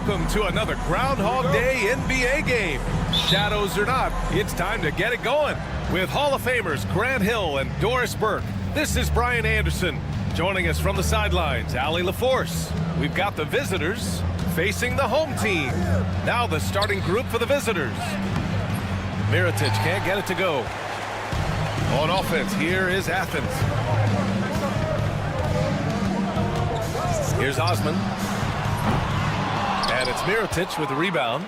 Welcome to another Groundhog Day NBA game. Shadows or not, it's time to get it going. With Hall of Famers Grant Hill and Doris Burke, this is Brian Anderson. Joining us from the sidelines, Allie LaForce. We've got the visitors facing the home team. Now the starting group for the visitors. Mirotic can't get it to go. On offense, here is Athens. Here's Osman. And it's Mirotic with the rebound.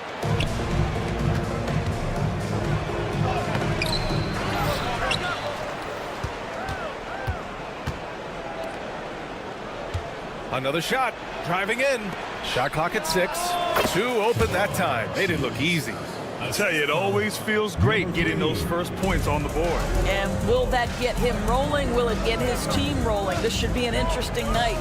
Another shot, driving in. Shot clock at 6. 2 open that time. Made it look easy. I tell you, it always feels great getting those first points on the board. And will that get him rolling? Will it get his team rolling? This should be an interesting night.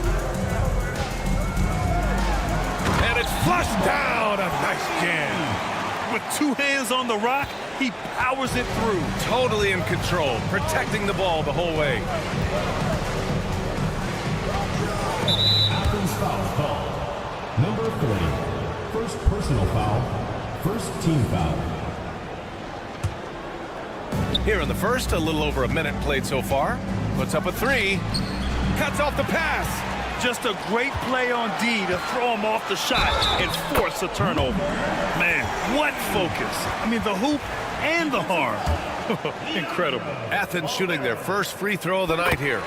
And it's flushed down. A nice jam. With 2 hands on the rock, he powers it through. Totally in control, protecting the ball the whole way. Athens foul call. Number 30. First personal foul. First team foul. Here in the first, a little over a minute played so far. Puts up a 3. Cuts off the pass. Just a great play on D to throw him off the shot and force a turnover. Man, what focus. I mean, the hoop and the harm. Incredible. Athens shooting their first free throw of the night here.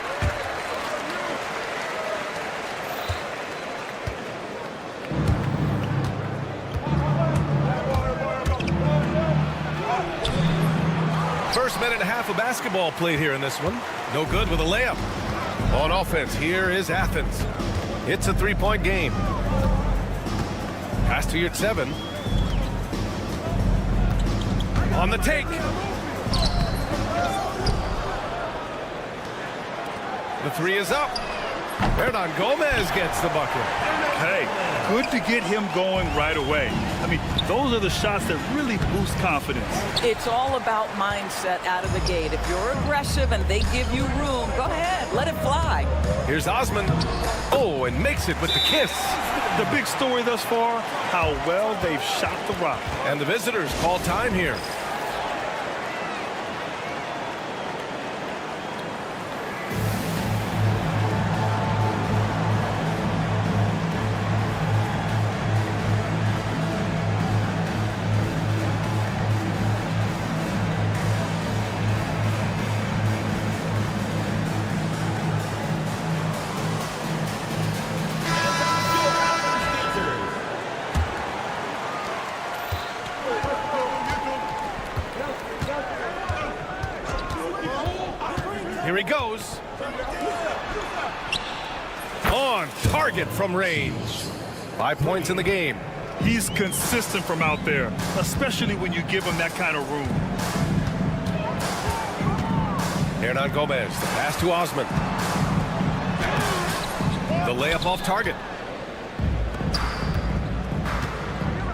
First minute and a half of basketball played here in this one. No good with a layup. On offense, here is Athens. It's a 3-point game. Pass to your 7. On the take. The 3 is up. Hernan Gomez gets the bucket. Hey, good to get him going right away. I mean, those are the shots that really boost confidence. It's all about mindset out of the gate. If you're aggressive and they give you room, go ahead, let it fly. Here's Osman. Oh, and makes it with the kiss. The big story thus far, how well they've shot the rock. And the visitors call time here. Here he goes. On target from range. 5 points in the game. He's consistent from out there, especially when you give him that kind of room. Hernan Gomez, the pass to Osman. The layup off target.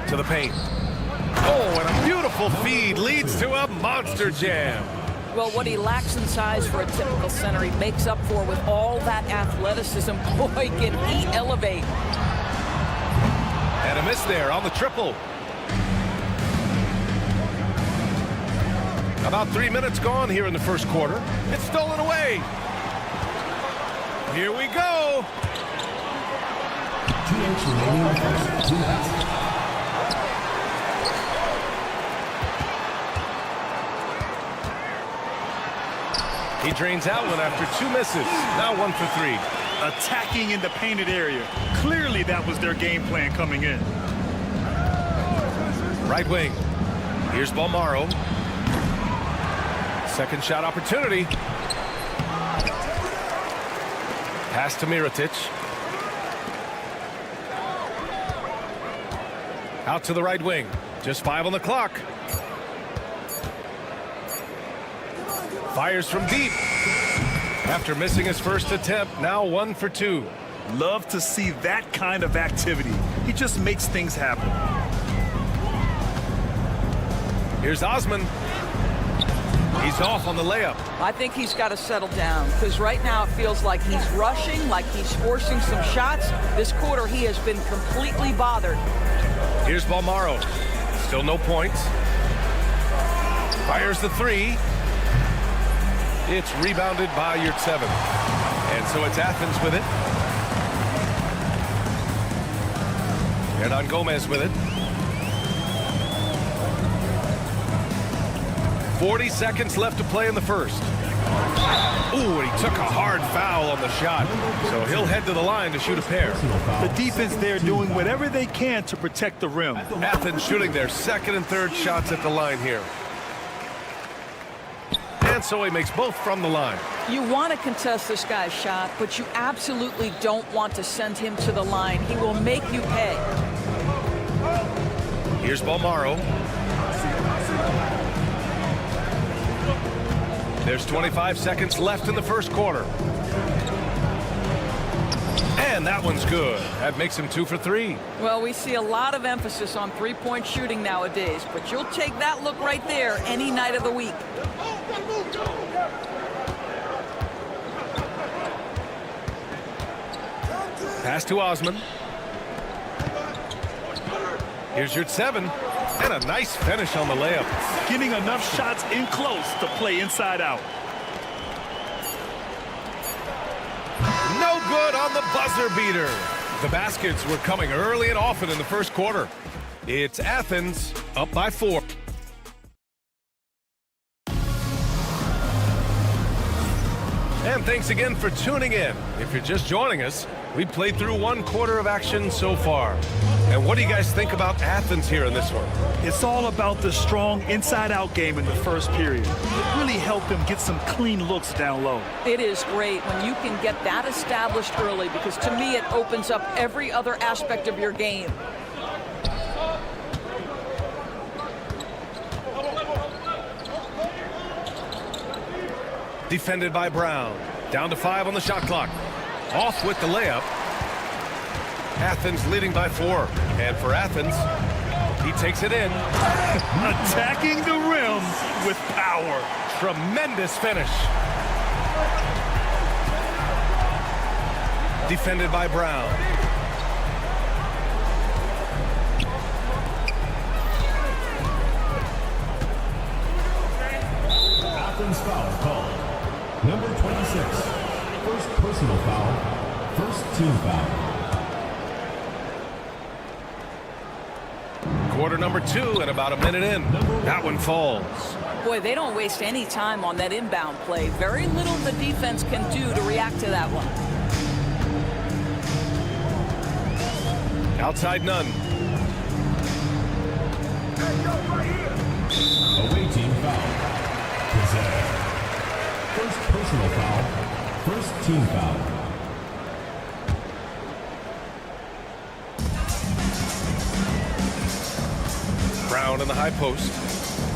To the paint. Oh, and a beautiful feed leads to a monster jam. Well, what he lacks in size for a typical center, he makes up for with all that athleticism. Boy, can he elevate. And a miss there on the triple. About 3 minutes gone here in the first quarter. It's stolen away. Here we go. 2 minutes remaining in the first. 2 minutes. He drains out one after 2 misses. Now 1 for 3. Attacking in the painted area. Clearly that was their game plan coming in. Right wing. Here's Balmaro. Second shot opportunity. Pass to Mirotic. Out to the right wing. Just 5 on the clock. Fires from deep. After missing his first attempt, now 1 for 2. Love to see that kind of activity. He just makes things happen. Here's Osman. He's off on the layup. I think he's got to settle down because right now it feels like he's rushing, like he's forcing some shots. This quarter he has been completely bothered. Here's Balmaro. Still no points. Fires the three. It's rebounded by Yurtseven. And so it's Athens with it. Hernan Gomez with it. 40 seconds left to play in the first. Ooh, and he took a hard foul on the shot. So he'll head to the line to shoot a pair. The defense there doing whatever they can to protect the rim. Athens shooting their second and third shots at the line here. And so he makes both from the line. You want to contest this guy's shot, but you absolutely don't want to send him to the line. He will make you pay. Here's Balmaro. There's 25 seconds left in the first quarter. And that one's good. That makes him 2 for 3. Well, we see a lot of emphasis on three-point shooting nowadays, but you'll take that look right there any night of the week. Pass to Osman. Here's Yurtseven. And a nice finish on the layup. Getting enough shots in close to play inside out. No good on the buzzer beater. The baskets were coming early and often in the first quarter. It's Athens up by 4. And thanks again for tuning in. If you're just joining us, we played through one quarter of action so far. And what do you guys think about Athens here in this one? It's all about the strong inside-out game in the first period. It really helped them get some clean looks down low. It is great when you can get that established early, because to me it opens up every other aspect of your game. Defended by Brown. Down to 5 on the shot clock. Off with the layup. Athens leading by 4. And for Athens, he takes it in. Attacking the rim with power. Tremendous finish. Defended by Brown. Athens foul called. Number 26. First personal foul. First team foul. Quarter number 2 and about a minute in. That one falls. Boy, they don't waste any time on that inbound play. Very little the defense can do to react to that one. Outside none. Away team foul. Possession. First personal foul. First team foul. Brown in the high post.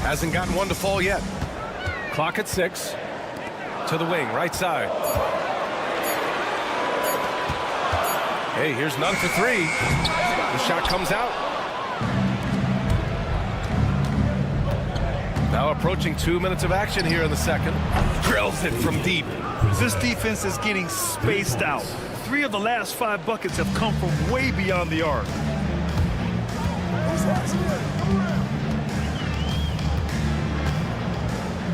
Hasn't gotten one to fall yet. Clock at 6. To the wing, right side. Hey, here's none for 3. The shot comes out. Now approaching 2 minutes of action here in the second. Drills it from deep. This defense is getting spaced out. 3 of the last 5 buckets have come from way beyond the arc.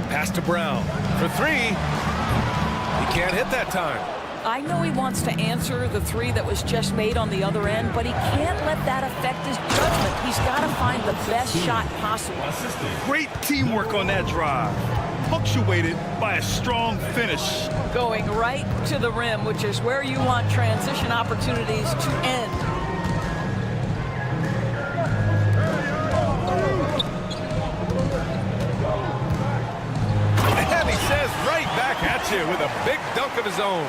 Pass to Brown for 3. He can't hit that time. I know he wants to answer the 3 that was just made on the other end, but he can't let that affect his judgment. He's got to find the best shot possible. Great teamwork on that drive, punctuated by a strong finish. Going right to the rim, which is where you want transition opportunities to end. And he says right back at you with a big dunk of his own.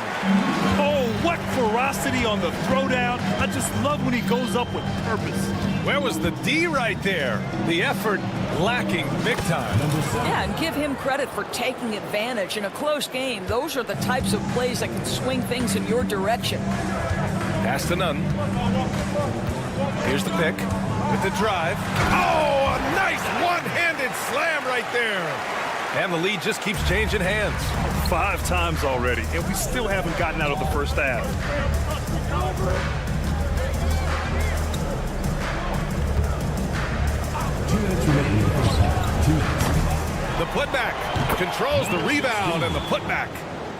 Oh, what ferocity on the throwdown. I just love when he goes up with purpose. Where was the D right there? The effort lacking big time. Yeah, and give him credit for taking advantage in a close game. Those are the types of plays that can swing things in your direction. Pass to none. Here's the pick with the drive. Oh, a nice one-handed slam right there. And the lead just keeps changing hands. 5 times already, and we still haven't gotten out of the first half. 2 minutes remaining in the first half. 2 minutes. The putback controls the rebound and the putback.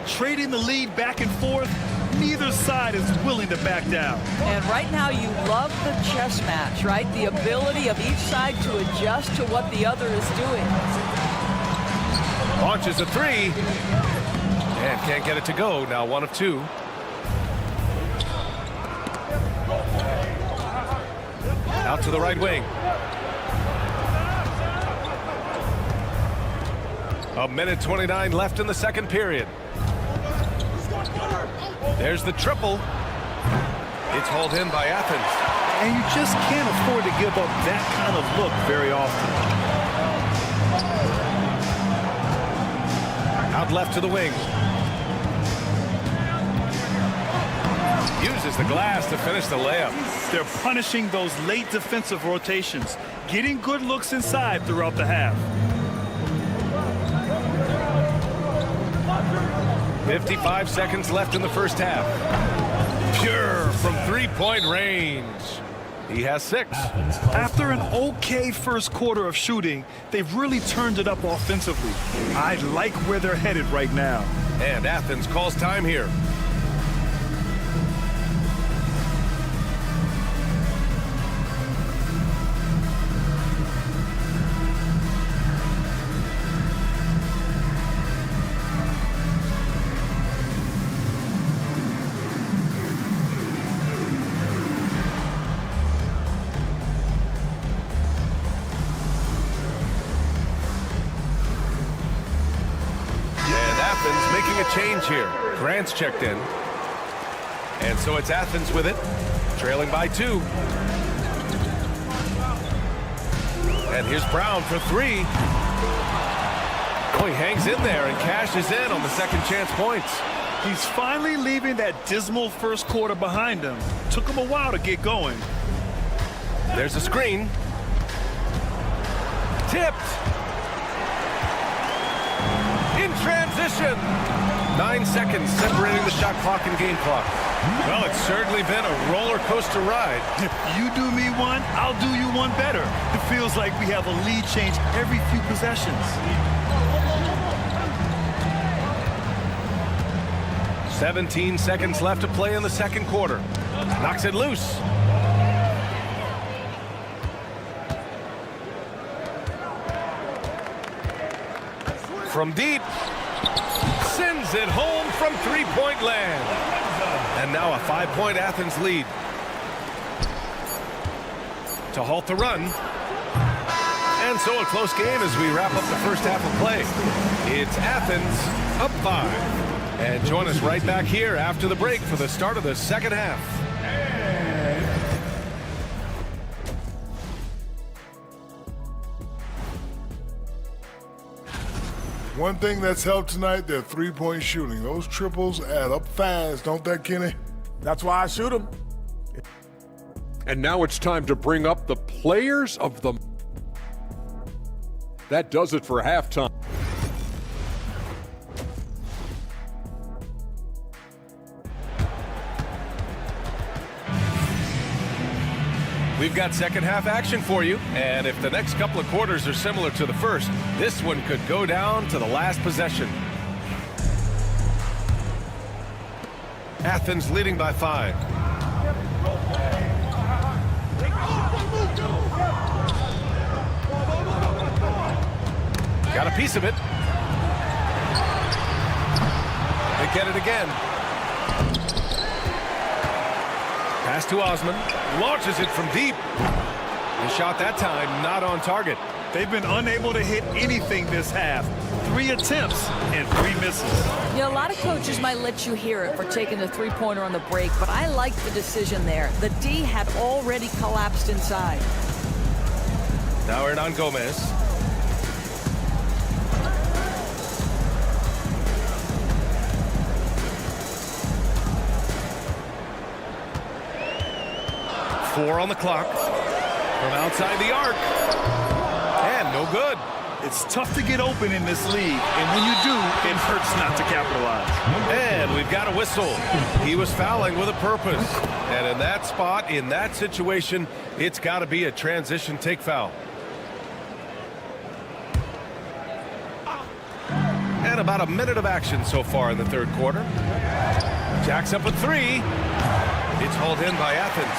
Trading the lead back and forth, neither side is willing to back down. And right now you love the chess match, right? The ability of each side to adjust to what the other is doing. Launches a three. And can't get it to go. Now 1 of 2. Out to the right wing. A minute 29 left in the second period. There's the triple. It's hauled in by Athens. And you just can't afford to give up that kind of look very often. Out left to the wing. Uses the glass to finish the layup. They're punishing those late defensive rotations, getting good looks inside throughout the half. 55 seconds left in the first half. Pure from three-point range. He has 6. After an okay first quarter of shooting, they've really turned it up offensively. I like where they're headed right now. And Athens calls time here. Making a change here. Grant's checked in. And so it's Athens with it, trailing by 2. And here's Brown for 3. Oh, he hangs in there and cashes in on the second chance points. He's finally leaving that dismal first quarter behind him. Took him a while to get going. There's a screen. Tipped. In transition. 9 seconds separating the shot clock and game clock. Well, it's certainly been a roller coaster ride. You do me one, I'll do you one better. It feels like we have a lead change every few possessions. 17 seconds left to play in the second quarter. Knocks it loose. From deep. Sends it home from three-point land. And now a 5-point Athens lead. To halt the run. And so a close game as we wrap up the first half of play. It's Athens up 5. And join us right back here after the break for the start of the second half. One thing that's helped tonight, their three-point shooting. Those triples add up fast, don't they, Kenny? That's why I shoot them. And now it's time to bring up the players of the... That does it for halftime. We've got second half action for you, and if the next couple of quarters are similar to the first, this one could go down to the last possession. Athens leading by 5. Got a piece of it. They get it again. Pass to Osman. Launches it from deep. The shot that time not on target. They've been unable to hit anything this half. 3 attempts and 3 misses. You know, a lot of coaches might let you hear it for taking the three-pointer on the break, but I like the decision there. The D had already collapsed inside. Now Hernan Gomez. Four on the clock. From outside the arc. And no good. It's tough to get open in this league, and when you do, it hurts not to capitalize. And we've got a whistle. He was fouling with a purpose. And in that spot, in that situation, it's got to be a transition take foul. Again, about a minute of action so far in the third quarter. Jacks up a three. It's hauled in by Athens.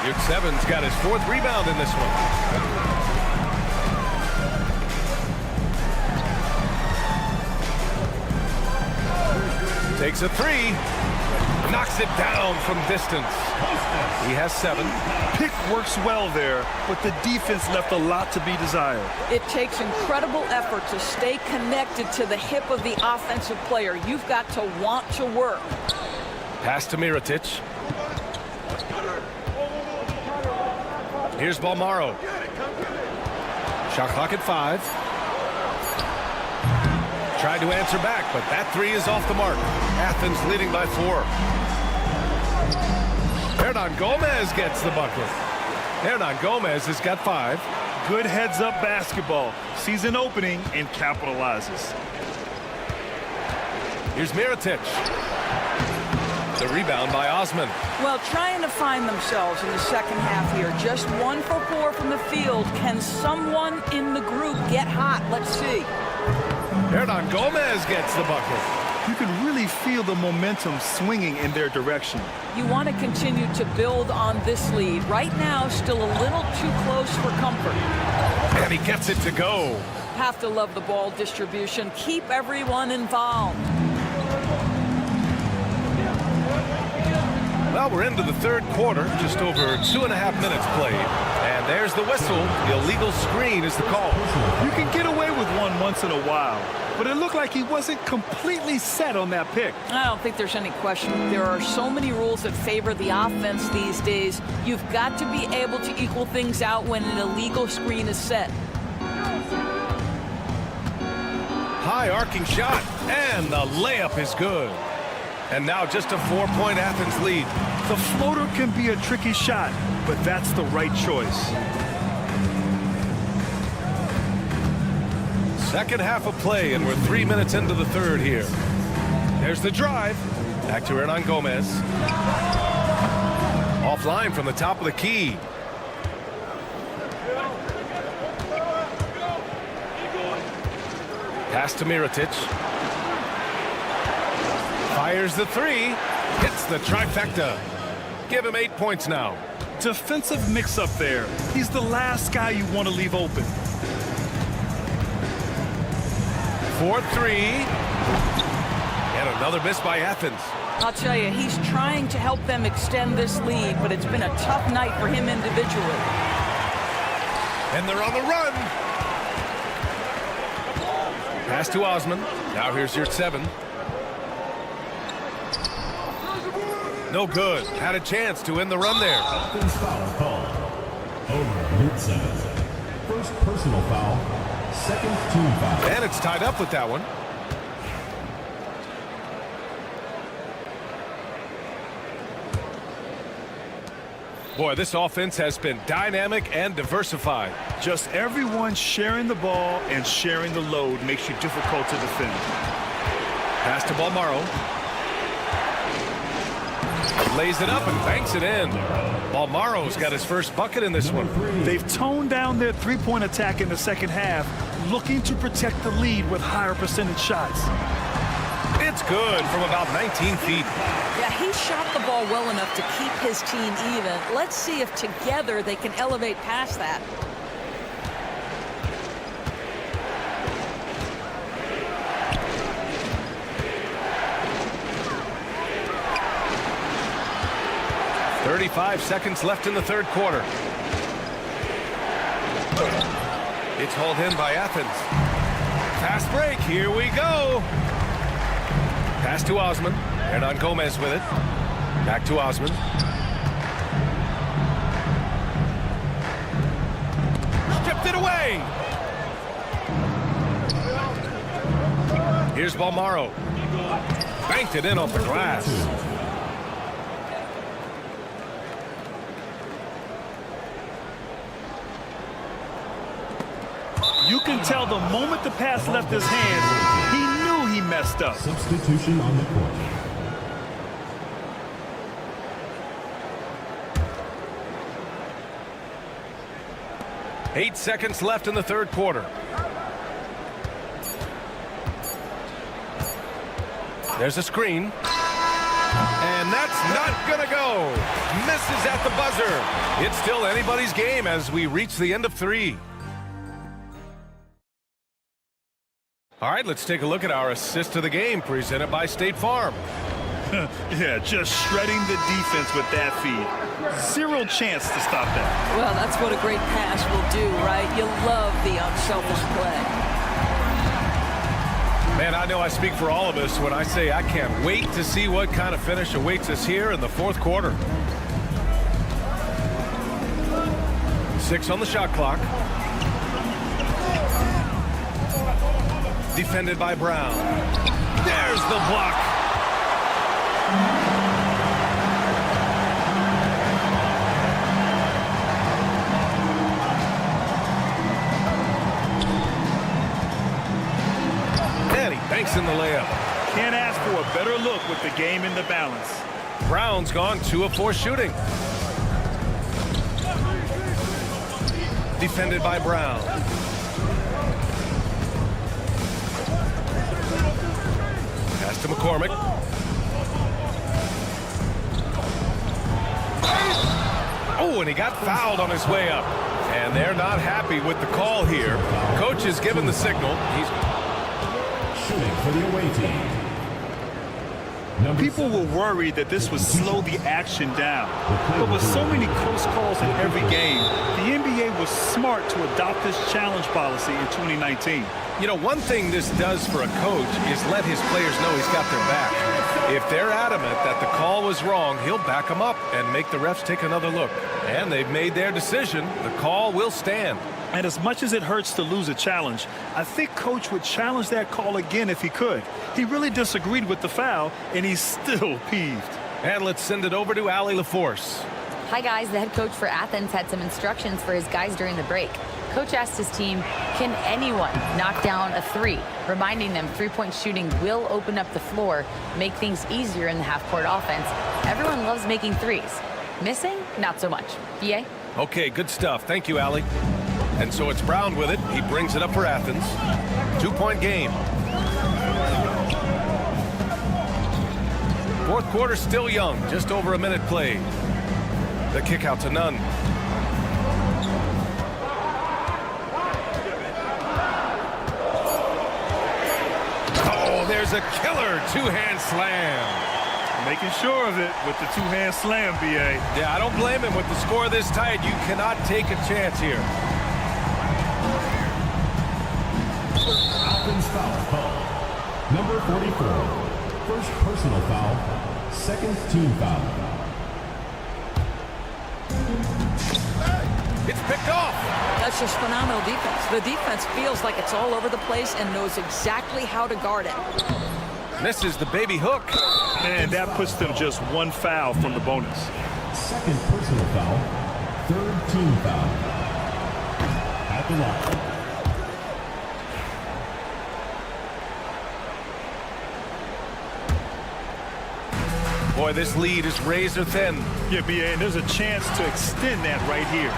Yurtseven's got his 4th rebound in this one. Takes a three. Knocks it down from distance. He has 7. Pick works well there, but the defense left a lot to be desired. It takes incredible effort to stay connected to the hip of the offensive player. You've got to want to work. Pass to Mirotic. Here's Balmaro. Shot clock at 5. Tried to answer back, but that 3 is off the mark. Athens leading by 4. Hernan Gomez gets the bucket. Hernan Gomez has got 5. Good heads-up basketball. Sees an opening and capitalizes. Here's Mirotic. The rebound by Osman. Well, trying to find themselves in the second half here. Just 1 for 4 from the field. Can someone in the group get hot? Let's see. Hernan Gomez gets the bucket. You can really feel the momentum swinging in their direction. You want to continue to build on this lead. Right now, still a little too close for comfort. And he gets it to go. Have to love the ball distribution. Keep everyone involved. Well, we're into the third quarter, just over 2.5 minutes played. And there's the whistle. The illegal screen is the call. You can get away with one once in a while, but it looked like he wasn't completely set on that pick. I don't think there's any question. There are so many rules that favor the offense these days. You've got to be able to equal things out when an illegal screen is set. High arcing shot, and the layup is good. And now just a 4-point Athens lead. The floater can be a tricky shot, but that's the right choice. Second half of play, and we're 3 minutes into the third here. There's the drive. Back to Hernan Gomez. Offline from the top of the key. Pass to Mirotic. Fires the 3. Hits the trifecta. Give him 8 points now. Defensive mix-up there. He's the last guy you want to leave open. 4-3. And another miss by Athens. I'll tell you, he's trying to help them extend this lead, but it's been a tough night for him individually. And they're on the run. Pass to Osman. Now here's your 7. No good. Had a chance to end the run there. Offense foul called. Over Yurtseven. First personal foul. Second team foul. And it's tied up with that one. Boy, this offense has been dynamic and diversified. Just everyone sharing the ball and sharing the load makes you difficult to defend. Pass to Balmaro. Lays it up and banks it in. Balmaro's got his first bucket in this one. They've toned down their three-point attack in the second half, looking to protect the lead with higher percentage shots. It's good from about 19 feet. Yeah, he shot the ball well enough to keep his team even. Let's see if together they can elevate past that. .35 seconds left in the third quarter. It's hauled in by Athens. Fast break, here we go. Pass to Osman. Hernan Gomez with it. Back to Osman. Stripped it away. Here's Balmaro. Banked it in off the glass. You can tell the moment the pass left his hands, he knew he messed up. Substitution on the court. Eight seconds left in the third quarter. There's a screen. And that's not going to go. Misses at the buzzer. It's still anybody's game as we reach the end of 3. All right, let's take a look at our assist of the game presented by State Farm. Yeah, just shredding the defense with that feed. Zero chance to stop that. Well, that's what a great pass will do, right? You love the unselfish play. Man, I know I speak for all of us when I say I can't wait to see what kind of finish awaits us here in the 4th quarter. 6 on the shot clock. Defended by Brown. There's the block. And he banks in the layup. Can't ask for a better look with the game in the balance. Brown's gone 2 of 4 shooting. Defended by Brown. Pass to McCormick. Oh, and he got fouled on his way up. And they're not happy with the call here. Coach has given the signal. He's shooting for the away team. People were worried that this would slow the action down. But with so many close calls in every game, the NBA was smart to adopt this challenge policy in 2019. You know, one thing this does for a coach is let his players know he's got their back. If they're adamant that the call was wrong, he'll back them up and make the refs take another look. And they've made their decision. The call will stand. And as much as it hurts to lose a challenge, I think Coach would challenge that call again if he could. He really disagreed with the foul, and he's still peeved. And let's send it over to Allie LaForce. Hi, guys. The head coach for Athens had some instructions for his guys during the break. Coach asked his team, can anyone knock down a 3? Reminding them three-point shooting will open up the floor, make things easier in the half-court offense. Everyone loves making threes. Missing? Not so much. BA? Okay, good stuff. Thank you, Allie. And so it's Brown with it. He brings it up for Athens. 2-point game. 4th quarter still young. Just over a minute played. The kick out to Nunn. Oh, there's a killer 2-hand slam. Making sure of it with the 2-hand slam, BA. Yeah, I don't blame him. With the score this tight, you cannot take a chance here. Athens foul call. Number 44. First personal foul. Second team foul. It's picked off. That's just phenomenal defense. The defense feels like it's all over the place and knows exactly how to guard it. Misses the baby hook. And that puts them just 1 foul from the bonus. Second personal foul. Third team foul. At the line. Boy, this lead is razor thin. Yeah, BA, and there's a chance to extend that right here.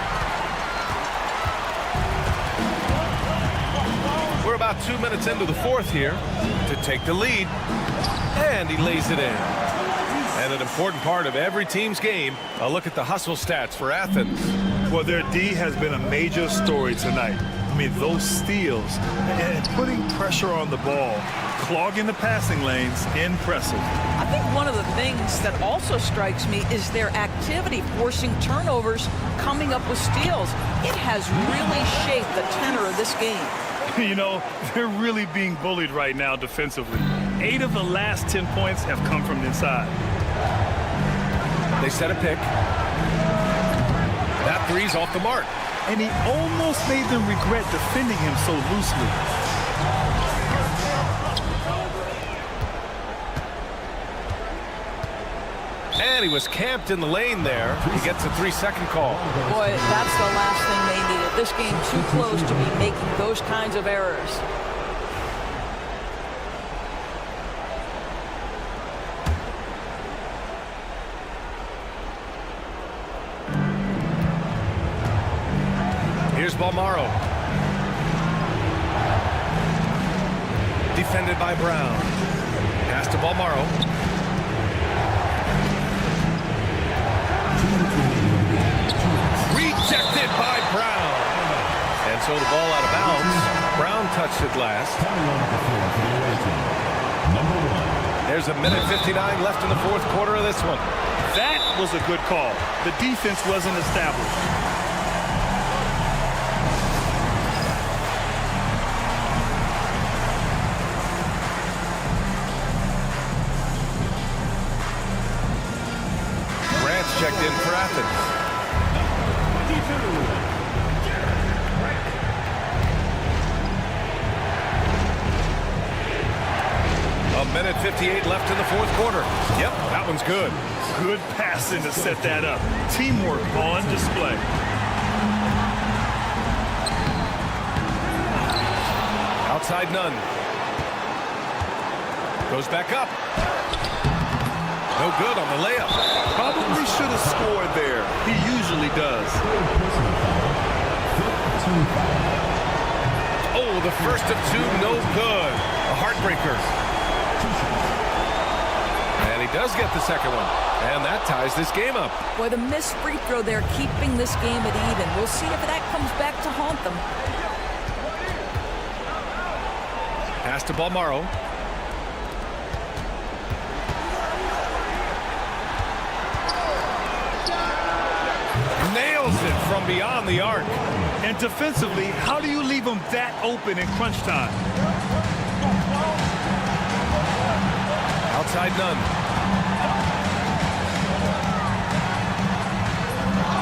We're about 2 minutes into the 4th here to take the lead. And he lays it in. And an important part of every team's game, a look at the hustle stats for Athens. Well, their D has been a major story tonight. I mean, those steals and putting pressure on the ball, clogging the passing lanes, impressive. I think one of the things that also strikes me is their activity forcing turnovers, coming up with steals. It has really shaped the tenor of this game. You know, they're really being bullied right now defensively. 8 of the last 10 points have come from inside. They set a pick. That 3's off the mark. And he almost made them regret defending him so loosely. And he was camped in the lane there. He gets a 3-second call. Boy, that's the last thing they needed. This game too close to be making those kinds of errors. Here's Balmaro. Defended by Brown. Pass to Balmaro. Rejected by Brown. And so the ball out of bounds. Brown touched it last. There's a minute 59 left in the fourth quarter of this one. That was a good call. The defense wasn't established. Grant's checked in for Athens. A minute 58 left in the fourth quarter. Yep, that one's good. Good passing to set that up. Teamwork on display. Outside none. Goes back up. No good on the layup. Probably should have scored there. He usually does. Oh, the first of two, no good. A heartbreaker. And he does get the second one. And that ties this game up. Boy, the missed free throw there keeping this game at even. We'll see if that comes back to haunt them. Pass to Balmaro. Nails it from beyond the arc. And defensively, how do you leave them that open in crunch time? Outside none.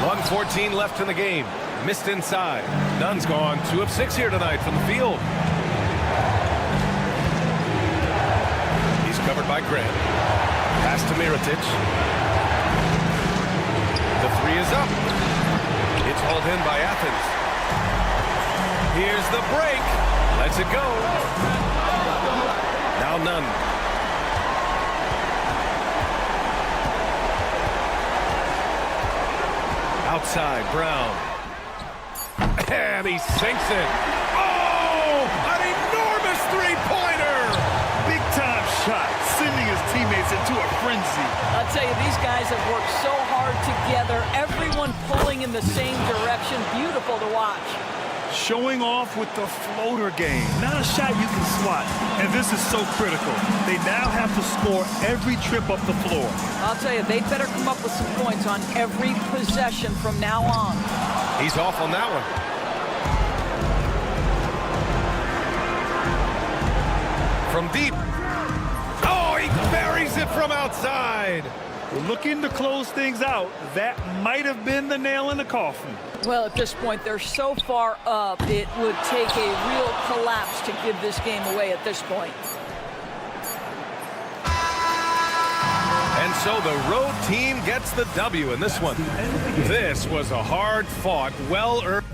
1:14 left in the game. Missed inside. Nunn's gone 2 of 6 here tonight from the field. He's covered by Grant. Pass to Mirotic. The three is up. It's hauled in by Athens. Here's the break. Lets it go. Now Nunn. Outside, Brown. And he sinks it. Oh, an enormous three-pointer. Big-time shot, sending his teammates into a frenzy. I'll tell you, these guys have worked so hard together. Everyone pulling in the same direction. Beautiful to watch. Showing off with the floater game. Not a shot you can swat. And this is so critical. They now have to score every trip up the floor. I'll tell you, they better come up with some points on every possession from now on. He's off on that one. From deep. Oh, he buries it from outside. Looking to close things out. That might have been the nail in the coffin. Well, at this point, they're so far up, it would take a real collapse to give this game away at this point. And so the road team gets the W in this one. This was a hard-fought, well-earned.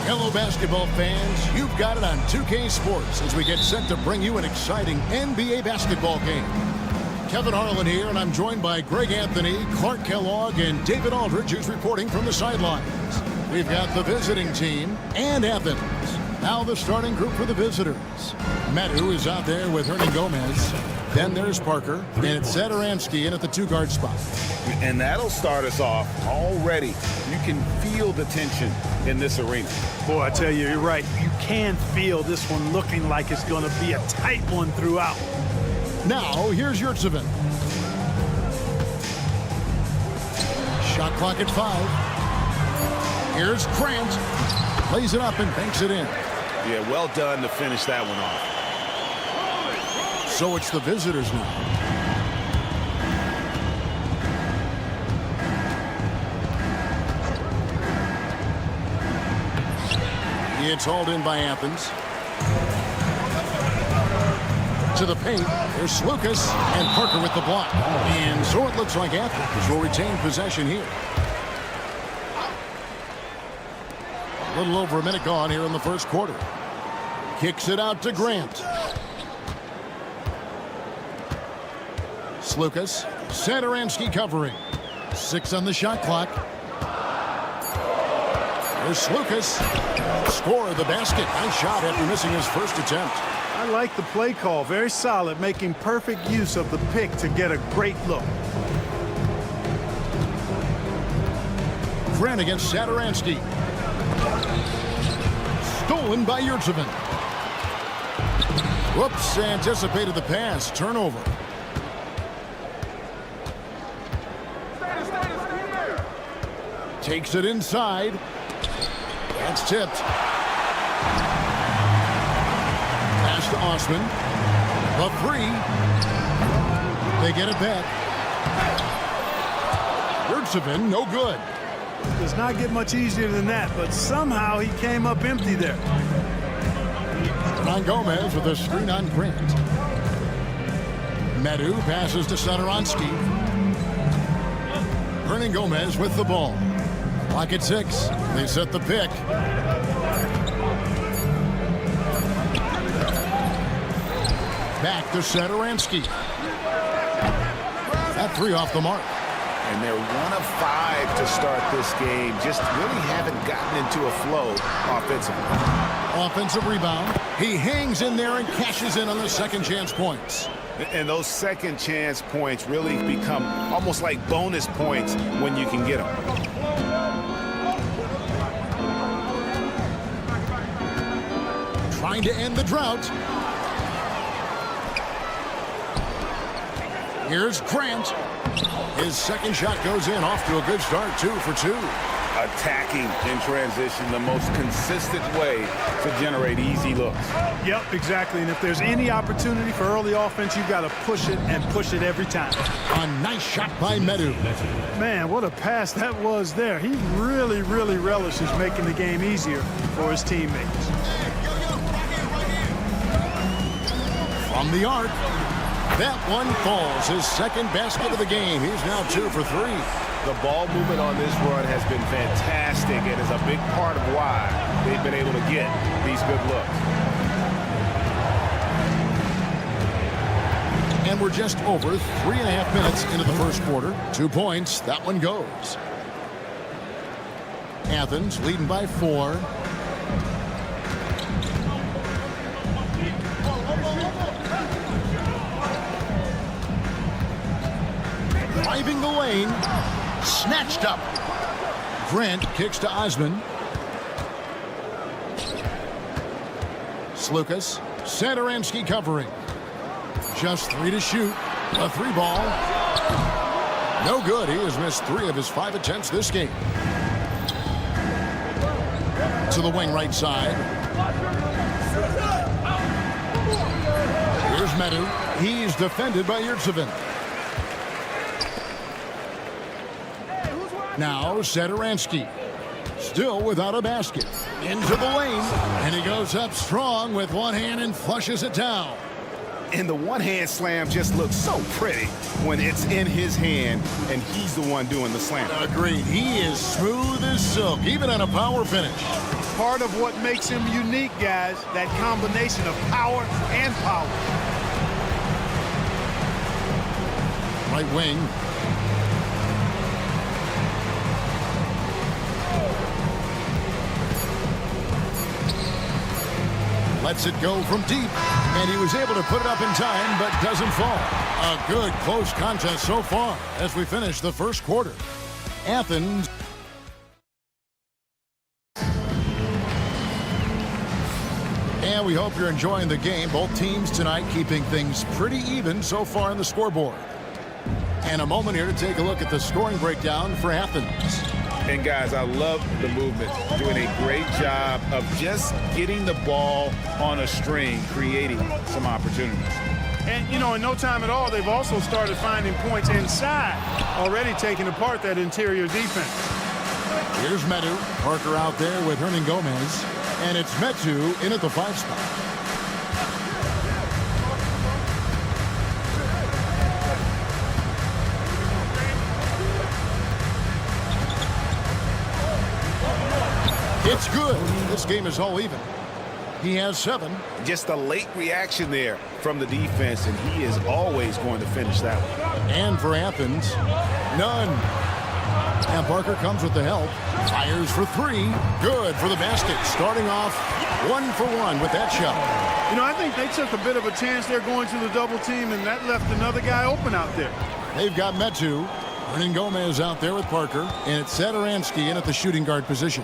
Hello, basketball fans. You've got it on 2K Sports as we get set to bring you an exciting NBA basketball game. Kevin Harlan here, and I'm joined by Greg Anthony, Clark Kellogg, and David Aldridge, who's reporting from the sidelines. We've got the visiting team and Athens. Now the starting group for the visitors. Medu is out there with Hernan Gomez. Then there's Parker. And it's Satoransky in at the 2-guard spot. And that'll start us off already. You can feel the tension in this arena. Boy, I tell you, you're right. You can feel this one looking like it's going to be a tight one throughout. Now, here's Yurtseven. Shot clock at 5. Here's Grant. Plays it up and banks it in. Yeah, well done to finish that one off. So it's the visitors now. It's hauled in by Athens. To the paint. There's Lucas and Parker with the block. And so it looks like Athens will retain possession here. A little over a minute gone here in the first quarter. Kicks it out to Grant. Lucas. Satoransky covering. 6 on the shot clock. There's Lucas. Score of the basket. Nice shot after missing his first attempt. I like the play call. Very solid, making perfect use of the pick to get a great look. Grant against Satoransky. Stolen by Yurtseven. Whoops, anticipated the pass. Turnover. Takes it inside. That's tipped. Pass to Osman. The 3. They get it back. Yurtseven, no good. Does not get much easier than that, but somehow he came up empty there. Hernan Gomez with a screen on Grant. Medu passes to Satoransky. Hernan Gomez with the ball. Clock at 6. They set the pick. Back to Satoransky. That 3 off the mark. And they're 1 of 5 to start this game. Just really haven't gotten into a flow offensively. Offensive rebound. He hangs in there and cashes in on the second chance points. And those second chance points really become almost like bonus points when you can get them. Trying to end the drought. Here's Grant. His second shot goes in, off to a good start. 2 for 2. Attacking in transition, the most consistent way to generate easy looks. Yep, exactly. And if there's any opportunity for early offense, you've got to push it and push it every time. A nice shot by Medu. Man, what a pass that was there. He really, really relishes making the game easier for his teammates. From the arc. That one falls. His second basket of the game. He's now 2 for 3. The ball movement on this run has been fantastic and is a big part of why they've been able to get these good looks. And we're just over 3.5 minutes into the first quarter. 2 points. That one goes. Athens leading by 4. Driving the lane. Snatched up. Grant kicks to Osman. Lucas. Satoransky covering. Just 3 to shoot. A 3 ball. No good. He has missed 3 of his 5 attempts this game. To the wing right side. Here's Medu. He's defended by Yurtseven. Now Satoransky. Still without a basket. Into the lane. And he goes up strong with one hand and flushes it down. And the one-hand slam just looks so pretty when it's in his hand and he's the one doing the slam. Agreed. He is smooth as silk, even on a power finish. Part of what makes him unique, guys, that combination of power and power. Right wing. Lets it go from deep, and he was able to put it up in time, but doesn't fall. A good close contest so far as we finish the first quarter. Athens. And we hope you're enjoying the game. Both teams tonight keeping things pretty even so far on the scoreboard. And a moment here to take a look at the scoring breakdown for Athens. And guys, I love the movement. Doing a great job of just getting the ball on a string, creating some opportunities. And, you know, in no time at all, they've also started finding points inside, already taking apart that interior defense. Here's Medu. Parker out there with Hernan Gomez. And it's Medu in at the 5 spot. It's good. This game is all even. He has 7. Just a late reaction there from the defense, and he is always going to finish that one. And for Athens, none. And Parker comes with the help. Fires for 3. Good for the basket. Starting off 1 for 1 with that shot. You know, I think they took a bit of a chance there going to the double team, and that left another guy open out there. They've got Medu. Hernan Gomez out there with Parker. And it's Sadaransky in at the shooting guard position.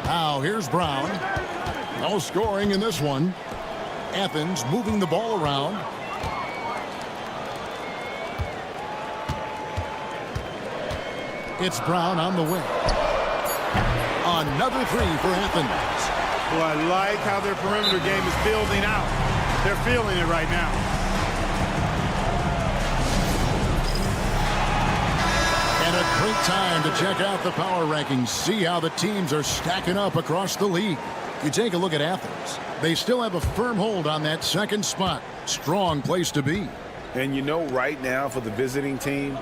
Now here's Brown. No scoring in this one. Athens moving the ball around. It's Brown on the wing. Another 3 for Athens. Well, I like how their perimeter game is building out. They're feeling it right now. And a great time to check out the power rankings. See how the teams are stacking up across the league. You take a look at Athens. They still have a firm hold on that 2nd spot. Strong place to be. And you know, right now for the visiting team,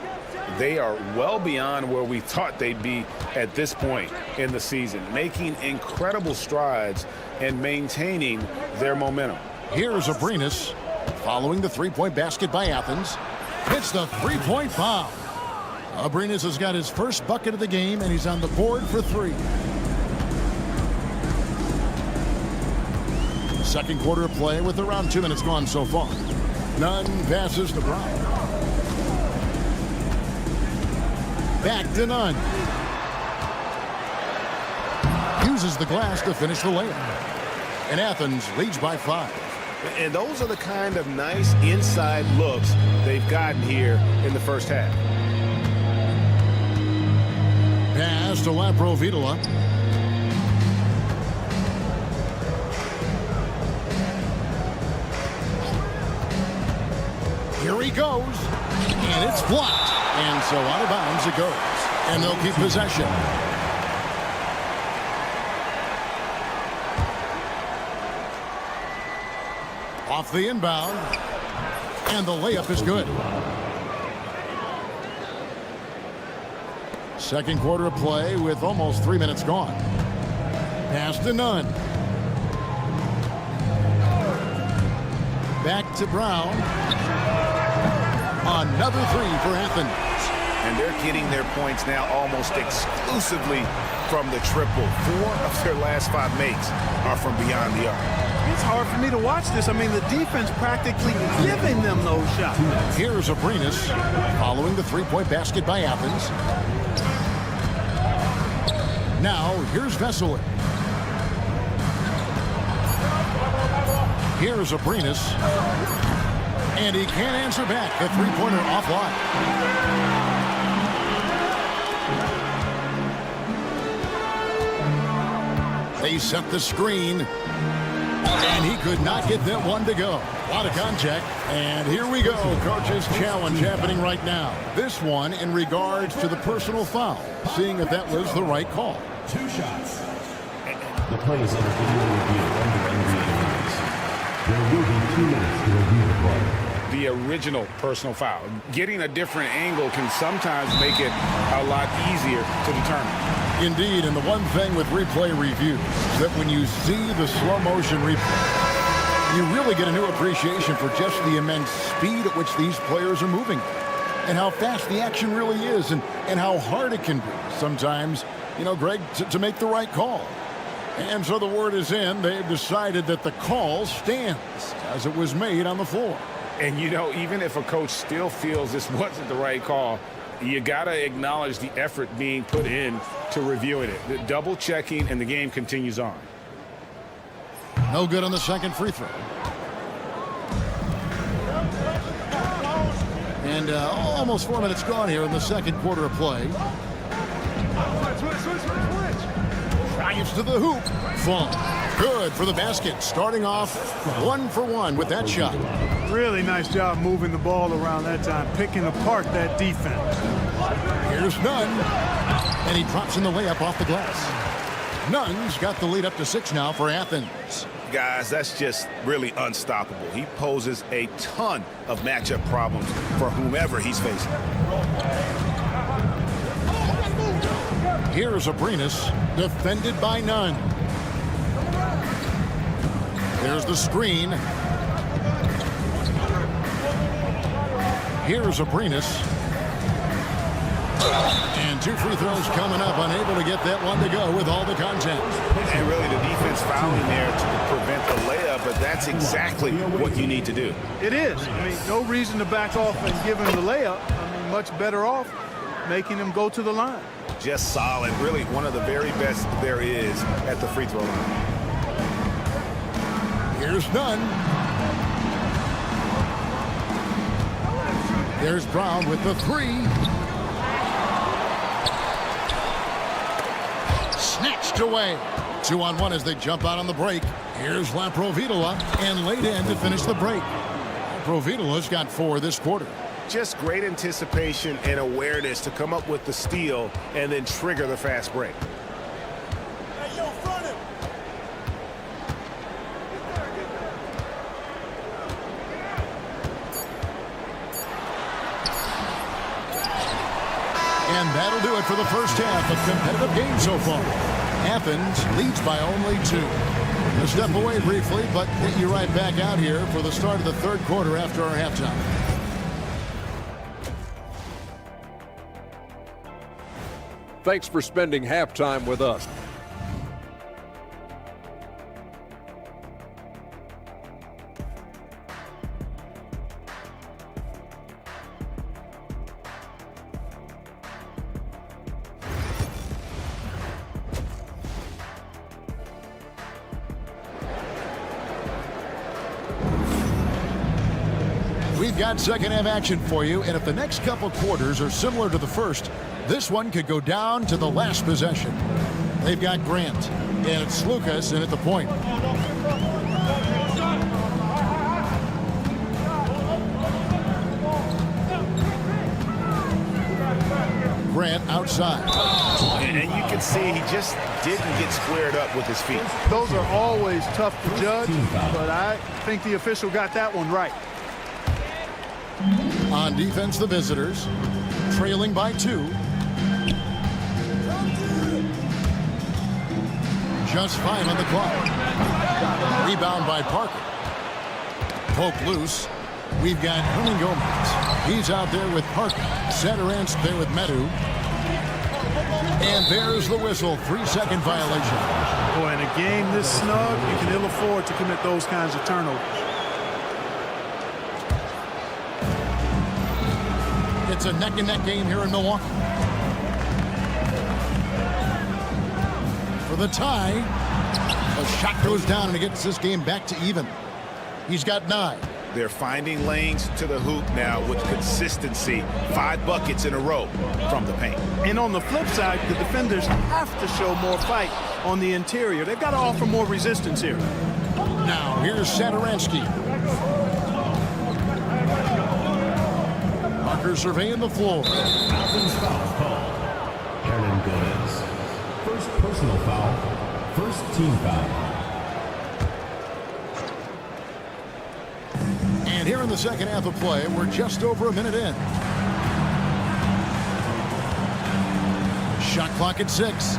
they are well beyond where we thought they'd be at this point in the season, making incredible strides and maintaining their momentum. Here's Abrinas following the 3-point basket by Athens. Hits the 3-point foul. Abrinas has got his first bucket of the game, and he's on the board for 3. Second quarter of play with around 2 minutes gone so far. None passes to Brown. Back to Nunn. Uses the glass to finish the layup. And Athens leads by 5. And those are the kind of nice inside looks they've gotten here in the first half. Pass to Laprovitola. Here he goes. And it's blocked. And so out of bounds it goes. And they'll keep possession. Off the inbound. And the layup is good. Second quarter of play with almost 3 minutes gone. Pass to Nunn. Back to Brown. Another 3 for Athens. And they're getting their points now almost exclusively from the triple. 4 of their last 5 makes are from beyond the arc. It's hard for me to watch this. I mean, the defense practically giving them those shots. Here's Abrinas following the 3-point basket by Athens. Now, here's Vesely. Here's Abrinas. And he can't answer back. The 3-pointer offline. They set the screen. And he could not get that one to go. A lot of contact. And here we go. Coach's challenge happening right now. This one in regards to the personal foul. Seeing if that was the right call. 2 shots. The play is under video review under NBA rules. There will be 2 minutes to review the play. The original personal foul. Getting a different angle can sometimes make it a lot easier to determine. Indeed, and the one thing with replay review is that when you see the slow motion replay, you really get a new appreciation for just the immense speed at which these players are moving and how fast the action really is and how hard it can be sometimes, you know, Greg, to make the right call. And so the word is in. They've decided that the call stands as it was made on the floor. And, you know, even if a coach still feels this wasn't the right call, you got to acknowledge the effort being put in to reviewing it. The double checking, and the game continues on. No good on the second free throw. And almost 4 minutes gone here in the second quarter of play. Drives to the hoop. Fall. Good for the basket. Starting off 1 for 1 with that shot. Really nice job moving the ball around that time, picking apart that defense. Here's Nunn. And he drops in the layup off the glass. Nunn's got the lead up to 6 now for Athens. Guys, that's just really unstoppable. He poses a ton of matchup problems for whomever he's facing. Here's Abrinas, defended by Nunn. There's the screen. Here's Abrinas. And 2 free throws coming up, unable to get that one to go with all the content. And really the defense fouling there to prevent the layup, but that's exactly what you need to do. It is. I mean, no reason to back off and give him the layup. I mean, much better off making him go to the line. Just solid. Really one of the very best there is at the free throw line. Here's Nunn. There's Brown with the 3. Snatched away. 2-on-1 as they jump out on the break. Here's Laprovitola and laid in to finish the break. Laprovitola's got 4 this quarter. Just great anticipation and awareness to come up with the steal and then trigger the fast break. Hey, yo, front him. And that'll do it for the first half. A competitive game so far. Athens leads by only 2. A step away briefly, but get you right back out here for the start of the third quarter after our halftime. Thanks for spending halftime with us. We've got second half action for you, and if the next couple quarters are similar to the first, this one could go down to the last possession. They've got Grant, and it's Lucas in at the point. Grant outside. And you can see he just didn't get squared up with his feet. Those are always tough to judge, but I think the official got that one right. On defense, the visitors, trailing by 2. Just 5 on the clock. Rebound by Parker. Poke loose. We've got Hernan Gomez. He's out there with Parker. Satoransk there with Medu. And there's the whistle. 3-second violation. Boy, in a game this snug, you can ill afford to commit those kinds of turnovers. It's a neck-and-neck game here in Milwaukee. For the tie, a shot goes down and it gets this game back to even. He's got 9. They're finding lanes to the hoop now with consistency. 5 buckets in a row from the paint. And on the flip side, the defenders have to show more fight on the interior. They've got to offer more resistance here. Now, here's Satoranski. Parker surveying the floor. Athens foul called. Hernan Gomez. First personal foul. First team foul. And here in the second half of play, we're just over a minute in. Shot clock at 6.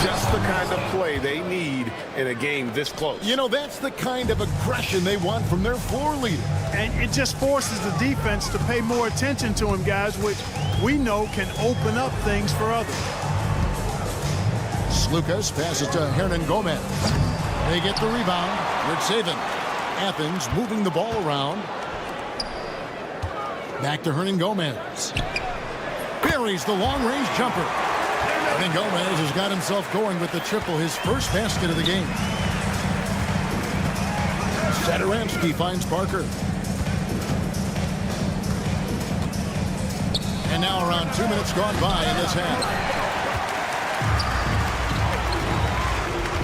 Just the kind of play they need in a game this close. You know, that's the kind of aggression they want from their floor leader. And it just forces the defense to pay more attention to him, guys, which we know can open up things for others. Lucas passes to Hernan Gomez. They get the rebound. Good saving. Athens moving the ball around. Back to Hernan Gomez. Buries the long-range jumper. Hernan Gomez has got himself going with the triple, his first basket of the game. Satoransky finds Parker. And now around 2 minutes gone by in this half.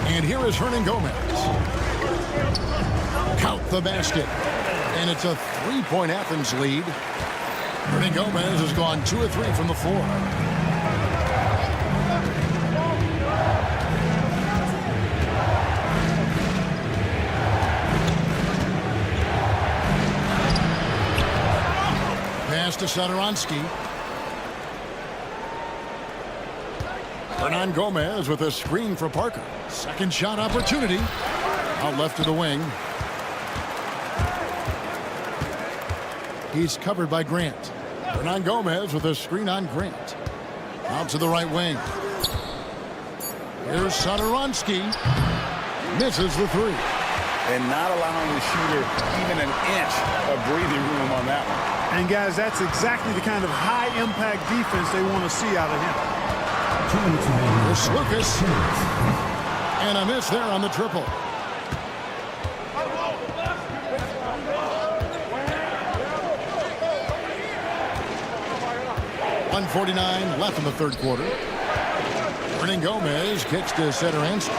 And here is Hernan Gomez. Count the basket. And it's a 3-point Athens lead. Hernan Gomez has gone 2 of 3 from the floor. Pass to Satoransky. Hernan Gomez with a screen for Parker. Second shot opportunity. Out left to the wing. He's covered by Grant. Hernan Gomez with a screen on Grant. Out to the right wing. Here's Satoransky. Misses the three. And not allowing the shooter even an inch of breathing room on that one. And guys, that's exactly the kind of high-impact defense they want to see out of him. Here's Lucas. And a miss there on the triple. .149 left in the third quarter. Hernan Gomez kicks to Satoransky.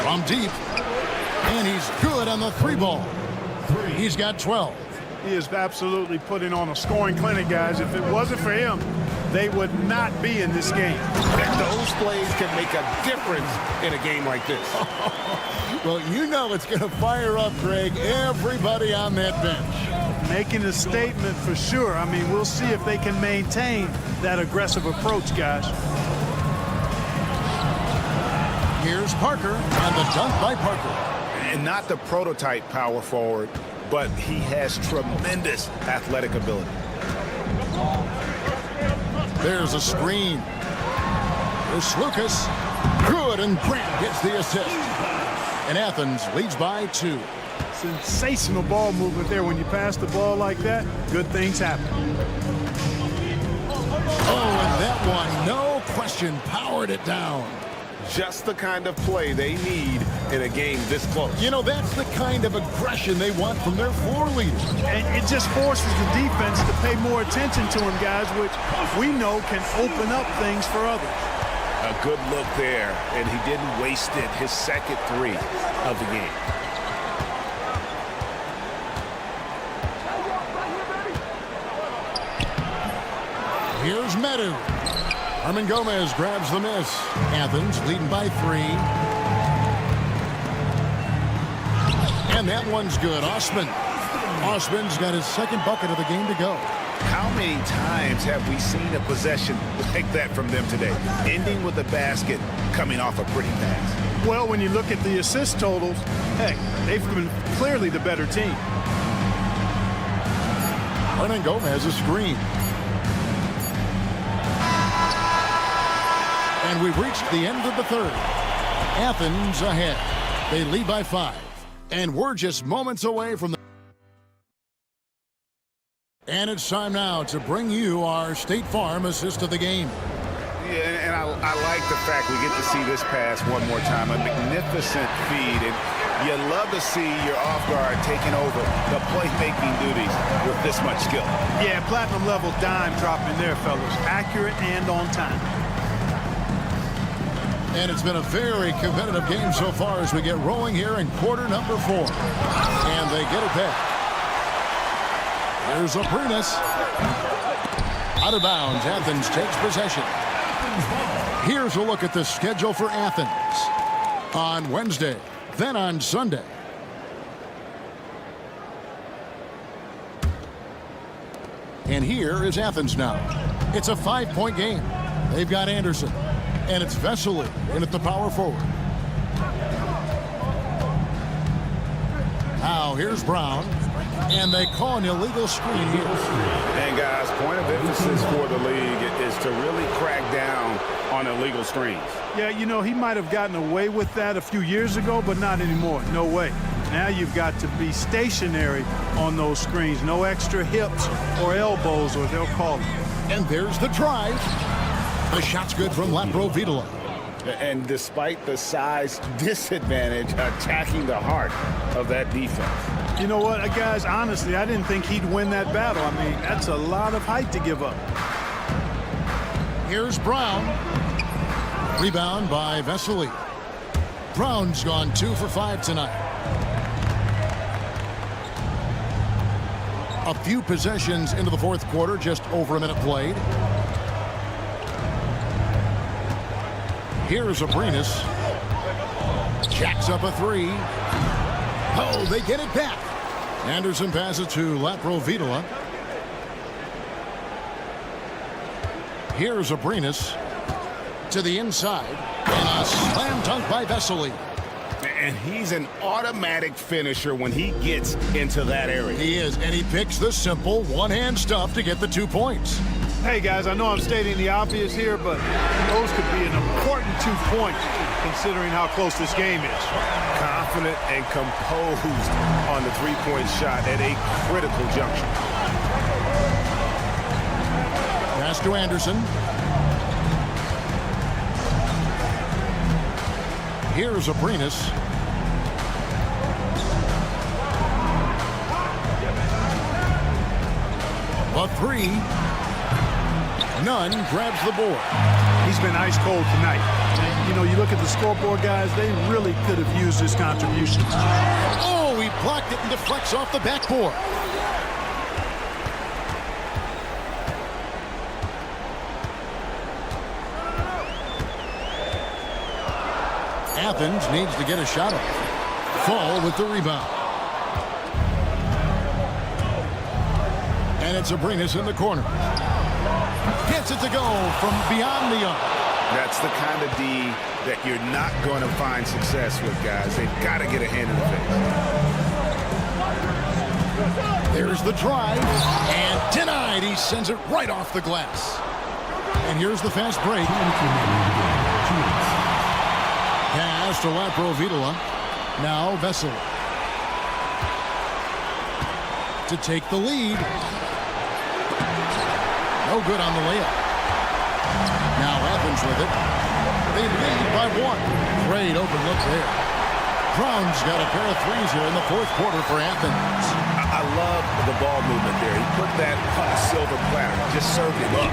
From deep. And he's good on the three ball. He's got 12. He is absolutely putting on a scoring clinic, guys. If it wasn't for him, they would not be in this game. Those plays can make a difference in a game like this. Well, you know it's going to fire up, Greg, everybody on that bench. Making a statement for sure. I mean, we'll see if they can maintain that aggressive approach, guys. Here's Parker, and the dunk by Parker. And not the prototype power forward, but he has tremendous athletic ability. There's a screen. There's Lucas. Good, and Grant gets the assist. And Athens leads by 2. Sensational ball movement there. When you pass the ball like that, good things happen. Oh, and that one, no question, powered it down. Just the kind of play they need in a game this close. You know, that's the kind of aggression they want from their floor leader. And it just forces the defense to pay more attention to him, guys, which we know can open up things for others. A good look there, and he didn't waste it. His second three of the game. Here's Medu. Hernan Gomez grabs the miss. Athens leading by 3. And that one's good. Osman's got his second bucket of the game to go. How many times have we seen a possession like that from them today? Ending with a basket, coming off a pretty pass. Well, when you look at the assist totals, hey, they've been clearly the better team. Hernan Gomez a screen. And we've reached the end of the third. Athens ahead. They lead by 5. And we're just moments away from the... And it's time now to bring you our State Farm assist of the game. Yeah, and I like the fact we get to see this pass one more time. A magnificent feed. And you love to see your off guard taking over the playmaking duties with this much skill. Yeah, platinum level dime dropping there, fellas. Accurate and on time. And it's been a very competitive game so far as we get rolling here in quarter number 4. And they get it back. There's Aprinas. Out of bounds, Athens takes possession. Here's a look at the schedule for Athens. On Wednesday, then on Sunday. And here is Athens now. It's a 5-point game. They've got Anderson. And it's Vesely in at the power forward. Now here's Brown. And they call an illegal screen here. And guys, point of emphasis for the league is to really crack down on illegal screens. Yeah, you know, he might have gotten away with that a few years ago, but not anymore. No way. Now you've got to be stationary on those screens. No extra hips or elbows, or they'll call it. And there's the drive. The shot's good from Laprovitola. And despite the size disadvantage, attacking the heart of that defense. You know what, guys, honestly, I didn't think he'd win that battle. I mean, that's a lot of height to give up. Here's Brown. Rebound by Vesely. Brown's gone 2 for 5 tonight. A few possessions into the fourth quarter, just over a minute played. Here's Abrinas. Jacks up a 3. Oh, they get it back. Anderson passes to Laprovitola. Here's Abrinas to the inside. And a slam dunk by Vesely. And he's an automatic finisher when he gets into that area. He is, and he picks the simple one-hand stuff to get the 2 points. Hey, guys, I know I'm stating the obvious here, but those could be an important 2 points considering how close this game is. Confident and composed on the three-point shot at a critical juncture. Pass to Anderson. Here's Abrinas. A 3. Nunn grabs the board. He's been ice cold tonight. And, you know, you look at the scoreboard, guys, they really could have used his contributions. Oh, he blocked it and deflects off the backboard. Athens needs to get a shot off. Fall with the rebound. And it's Abrinas in the corner. Gets it to go from beyond the arc. That's the kind of D that you're not going to find success with, guys. They've got to get a hand in the face. There's the drive. And denied. He sends it right off the glass. And here's the fast break. Pass to Laprovitola. Now Vesely. To take the lead. No good on the layup. Now Athens with it. They lead by 1. Great open look there. Brown's got a pair of threes here in the fourth quarter for Athens. I love the ball movement there. He put that on a silver platter. Just served him up.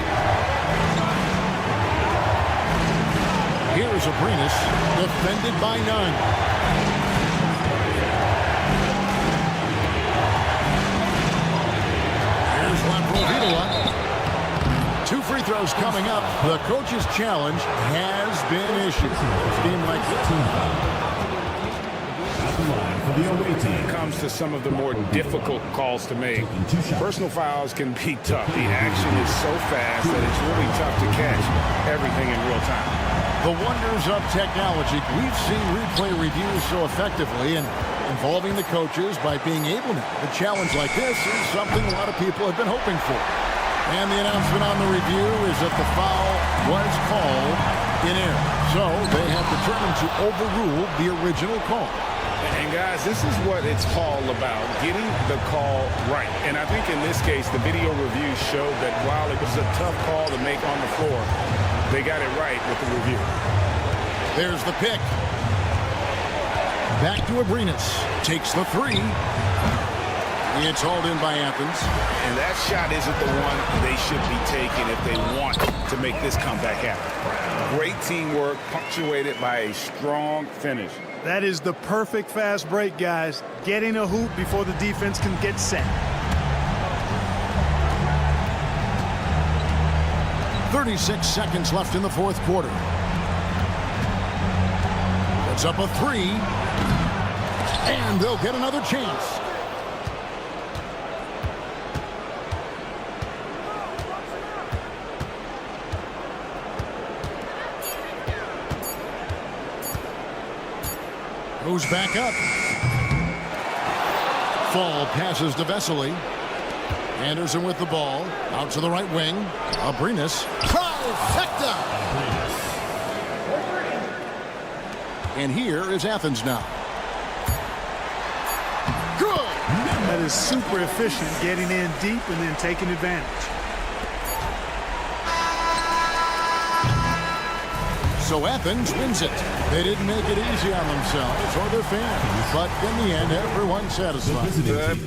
Here's Abrinas, defended by Nunn. Here's Laprovitola. 2 free throws coming up. The coach's challenge has been issued. Team like When it comes to some of the more difficult calls to make, personal fouls can be tough. The action is so fast that it's really tough to catch everything in real time. the wonders of technology. We've seen replay reviews so effectively and involving the coaches by being able to. A challenge like this is something a lot of people have been hoping for. And the announcement on the review is that the foul was called in error. So they have determined to overrule the original call. And guys, this is what it's all about, getting the call right. And I think in this case, the video review showed that while it was a tough call to make on the floor, they got it right with the review. There's the pick. Back to Abrinas. Takes the three. It's hauled in by Athens. And that shot isn't the one they should be taking if they want to make this comeback happen. Great teamwork, punctuated by a strong finish. That is the perfect fast break, guys. Getting a hoop before the defense can get set. 36 seconds left in the fourth quarter. It's up a three. And they'll get another chance. Goes back up. Fall passes to Vesely. Anderson with the ball. Out to the right wing. Abrinas. Trifecta! And here is Athens now. Good! That is super efficient, getting in deep and then taking advantage. So Athens wins it. They didn't make it easy on themselves or their fans, but in the end, everyone's satisfied.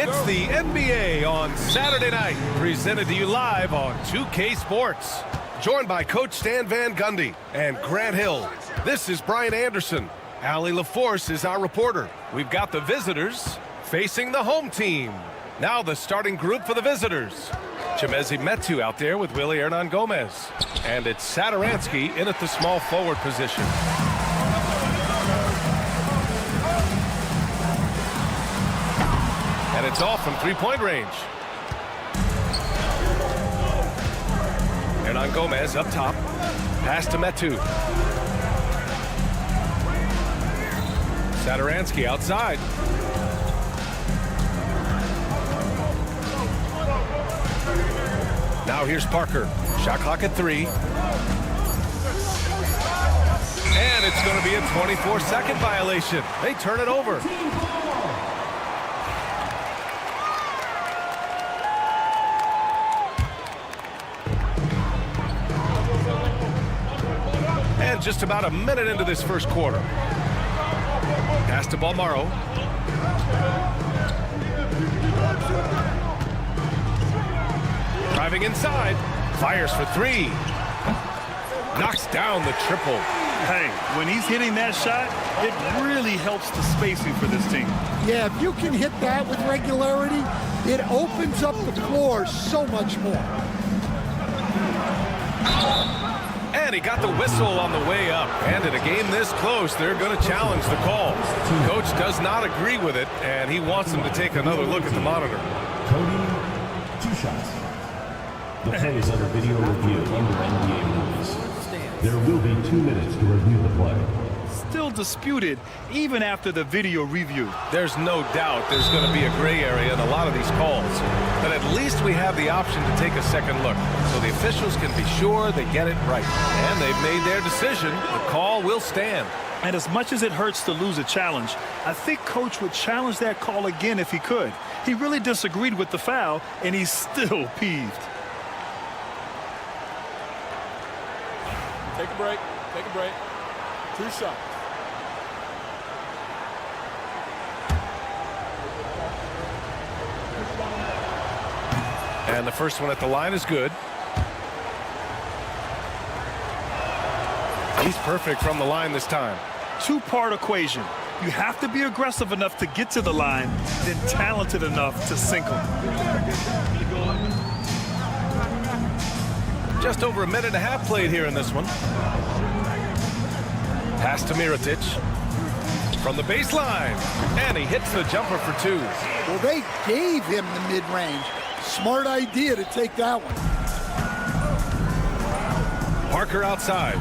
It's the NBA on Saturday night, presented to you live on 2K Sports. Joined by Coach Stan Van Gundy and Grant Hill. This is Brian Anderson. Allie LaForce is our reporter. We've got the visitors facing the home team. Now the starting group for the visitors. Chemezi Metu out there with Willie Hernan Gomez. And it's Satoransky in at the small forward position. And it's off from three-point range. Hernan Gomez up top. Pass to Metu. Satoransky outside. Now here's Parker. Shot clock at 3. And it's going to be a 24-second violation. They turn it over. And just about a minute into this first quarter. Pass to Balmaro. Driving inside. Fires for 3. Knocks down the triple. Hey, when he's hitting that shot, it really helps the spacing for this team. Yeah, if you can hit that with regularity, it opens up the floor so much more. And he got the whistle on the way up. And in a game this close, they're going to challenge the call. Coach does not agree with it, and he wants them to take another look at the monitor. Cody, 2 shots. The play is under video review under NBA rules. There will be 2 minutes to review the play. Still disputed even after the video review. There's no doubt there's going to be a gray area in a lot of these calls. But at least we have the option to take a second look. So the officials can be sure they get it right. And they've made their decision. The call will stand. And as much as it hurts to lose a challenge, I think Coach would challenge that call again if he could. He really disagreed with the foul, and he's still peeved. Take a break. Take a break. 2 shots. And the first one at the line is good. He's perfect from the line this time. 2-part equation. You have to be aggressive enough to get to the line, then talented enough to sink them. Just over a minute and a half played here in this one. Pass to Mirotic. From the baseline. And he hits the jumper for 2. Well, they gave him the mid-range. Smart idea to take that one. Parker outside.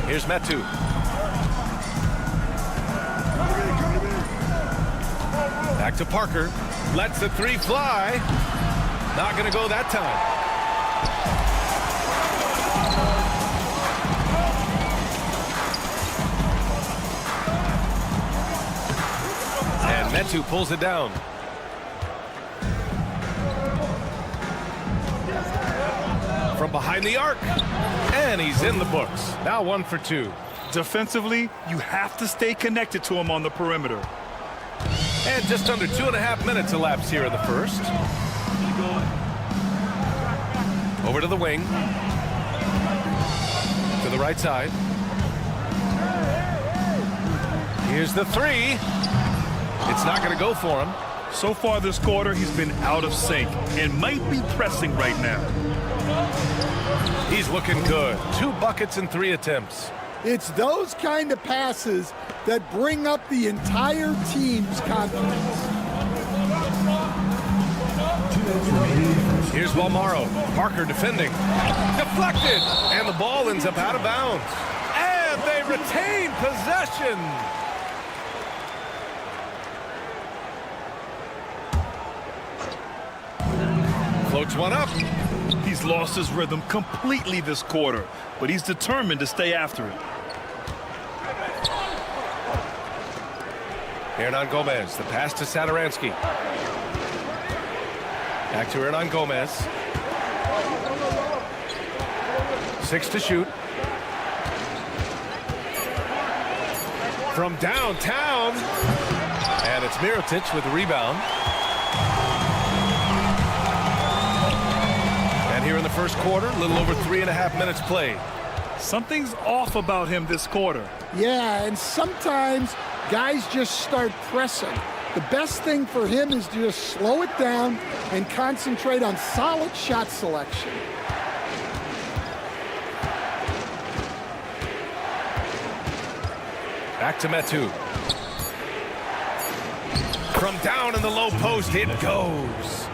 Here's Metu. Back to Parker. Lets the 3 fly. Not going to go that time. And Metu pulls it down. From behind the arc. And he's in the books. Now 1 for 2. Defensively, you have to stay connected to him on the perimeter. And just under 2.5 minutes elapsed here in the first. Over to the wing. To the right side. Here's the 3. It's not going to go for him. So far this quarter, he's been out of sync and might be pressing right now. He's looking good. 2 buckets and 3 attempts. It's those kind of passes that bring up the entire team's confidence. Here's Balmaro. Parker defending. Deflected. And the ball ends up out of bounds. And they retain possession. Floats one up. He's lost his rhythm completely this quarter, but he's determined to stay after it. Hernan Gomez, the pass to Satoransky. Back to Hernan Gomez. 6 to shoot. From downtown. And it's Mirotic with the rebound. And here in the first quarter, a little over 3.5 minutes played. Something's off about him this quarter. Yeah, and sometimes guys just start pressing. The best thing for him is to just slow it down and concentrate on solid shot selection. Back to Metu. From down in the low post, it goes.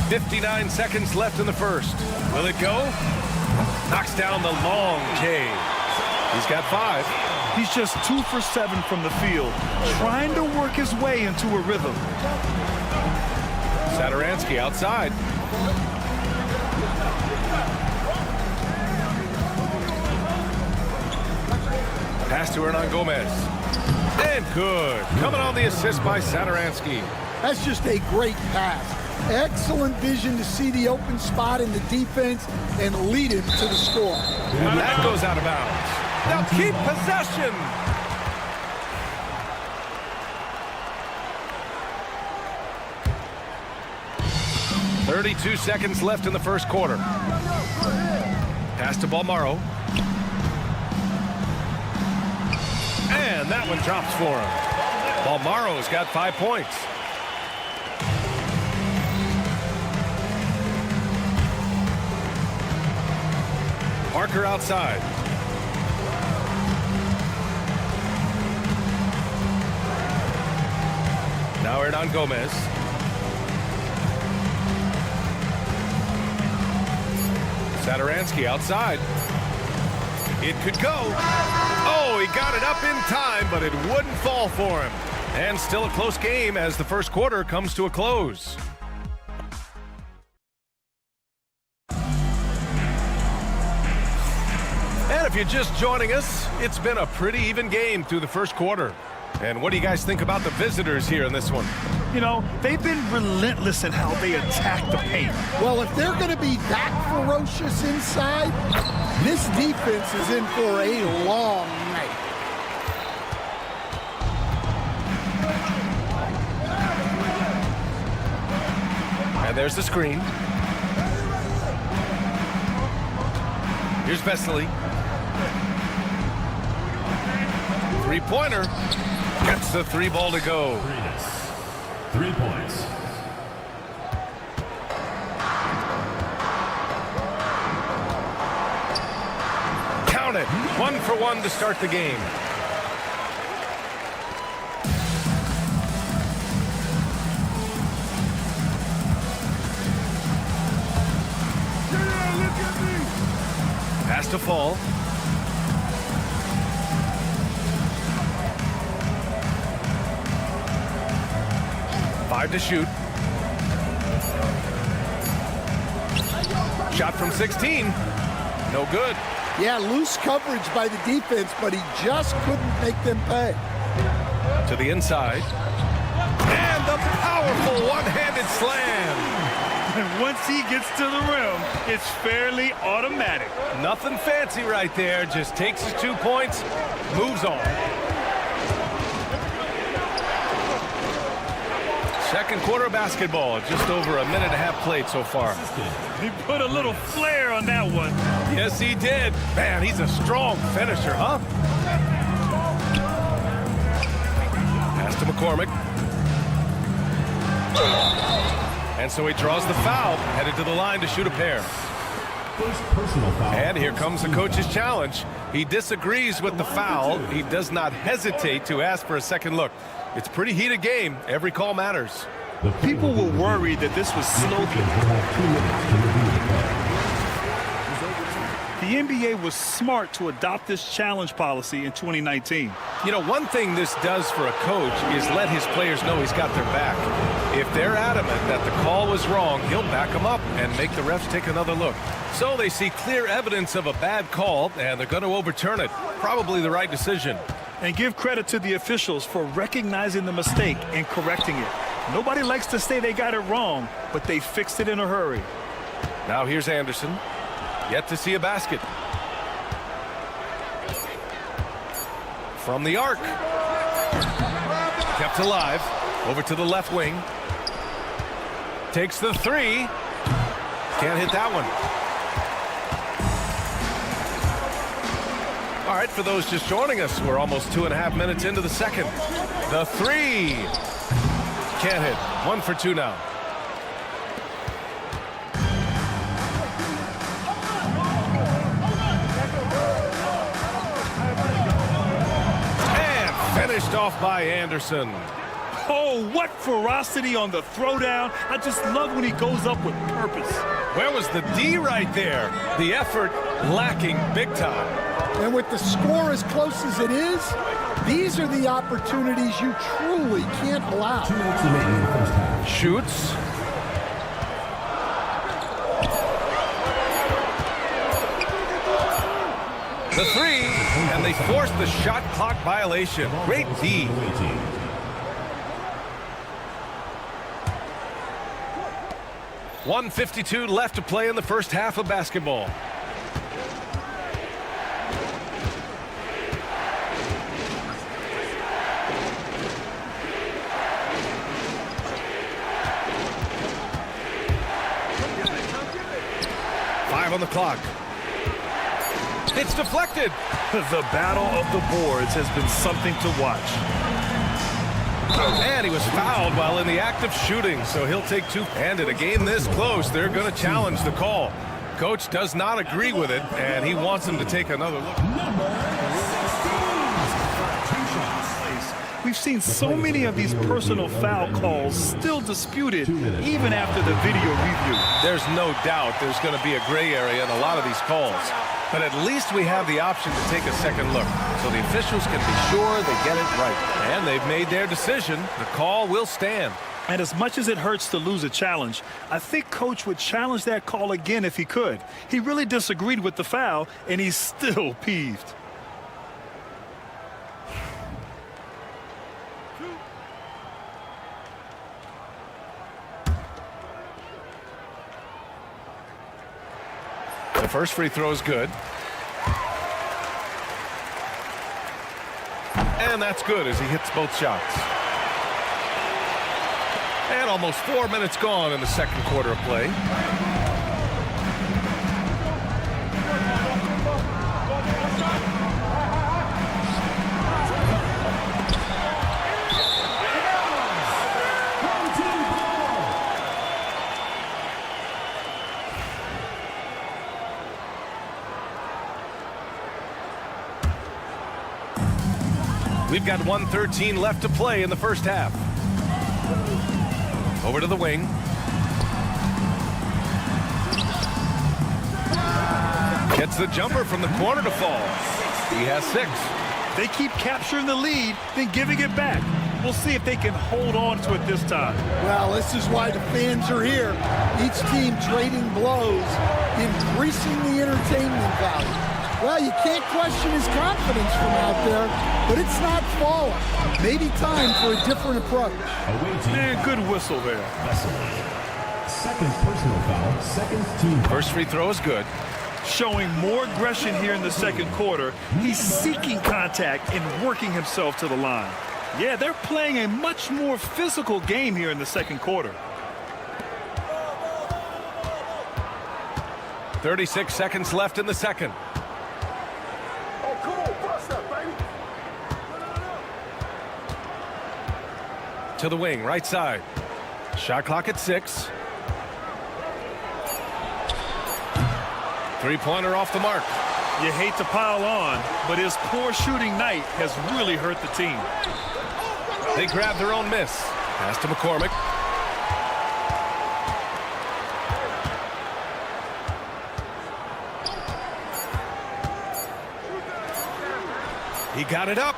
59 seconds left in the first. Will it go? Knocks down the long J. He's got 5. He's just 2 for 7 from the field, trying to work his way into a rhythm. Satoransky outside. Pass to Hernan Gomez. And good. Coming on the assist by Satoransky. That's just a great pass. Excellent vision to see the open spot in the defense and lead him to the score. And that goes out of bounds. They'll keep possession. .32 seconds left in the first quarter. Pass to Balmaro. And that one drops for him. Balmaro's got 5 points. Parker outside. Now Hernan Gomez. Satoransky outside. It could go. Oh, he got it up in time, but it wouldn't fall for him. And still a close game as the first quarter comes to a close. And if you're just joining us, it's been a pretty even game through the first quarter. And what do you guys think about the visitors here in this one? You know, they've been relentless in how they attack the paint. Well, if they're going to be that ferocious inside, this defense is in for a long night. And there's the screen. Here's Vesely. Three-pointer. Gets the 3 ball to go. 3 points. Count it. 1 for 1 to start the game. Pass to Fall. Five to shoot. Shot from 16. No good. Yeah, loose coverage by the defense, but he just couldn't make them pay. To the inside. And the powerful one-handed slam. And once he gets to the rim, it's fairly automatic. Nothing fancy right there. Just takes his 2 points, moves on. Second quarter basketball, just over a minute and a half played so far. He put a little flair on that one. Yes, he did. Man, he's a strong finisher, huh? Pass to McCormick. And so he draws the foul, headed to the line to shoot a pair. First personal foul. And here comes the coach's challenge. He disagrees with the foul. He does not hesitate to ask for a second look. It's a pretty heated game. Every call matters. People were worried that this was slow. The NBA was smart to adopt this challenge policy in 2019. You know, one thing this does for a coach is let his players know he's got their back. If they're adamant that the call was wrong, he'll back them up and make the refs take another look. So they see clear evidence of a bad call, and they're going to overturn it. Probably the right decision. And give credit to the officials for recognizing the mistake and correcting it. Nobody likes to say they got it wrong, but they fixed it in a hurry. Now here's Anderson. Yet to see a basket. From the arc. Kept alive. Over to the left wing. Takes the 3. Can't hit that one. All right, for those just joining us, we're almost 2.5 minutes into the second. The 3. Can't hit. 1 for 2 now. And finished off by Anderson. Oh, what ferocity on the throwdown. I just love when he goes up with purpose. Where was the D right there? The effort lacking big time. And with the score as close as it is, these are the opportunities you truly can't allow. 2 minutes remaining in the first half. Shoots. The three, and they forced the shot clock violation. Great D. 1:52 left to play in the first half of basketball. Five on the clock. It's deflected. The battle of the boards has been something to watch. And he was fouled while in the act of shooting, so he'll take two. And in a game this close, they're going to challenge the call. Coach does not agree with it, and he wants him to take another look. We've seen so many of these personal foul calls still disputed even after the video review. There's no doubt there's going to be a gray area in a lot of these calls. But at least we have the option to take a second look, so the officials can be sure they get it right. And they've made their decision. The call will stand. And as much as it hurts to lose a challenge, I think Coach would challenge that call again if he could. He really disagreed with the foul, and he's still peeved. The first free throw is good. And that's good as he hits both shots. And almost 4 minutes gone in the second quarter of play. We've got 1:13 left to play in the first half. Over to the wing. Gets the jumper from the corner to fall. He has 6. They keep capturing the lead, then giving it back. We'll see if they can hold on to it this time. Well, this is why the fans are here. Each team trading blows, increasing the entertainment value. Well, you can't question his confidence from out there, but it's not falling. Maybe time for a different approach. Man, good whistle there. Second personal foul, second team. First free throw is good. Showing more aggression here in the second quarter. He's seeking contact and working himself to the line. Yeah, they're playing a much more physical game here in the second quarter. 36 seconds left in the second. To the wing, right side. Shot clock at 6. Three-pointer off the mark. You hate to pile on, but his poor shooting night has really hurt the team. They grab their own miss. Pass to McCormick. He got it up.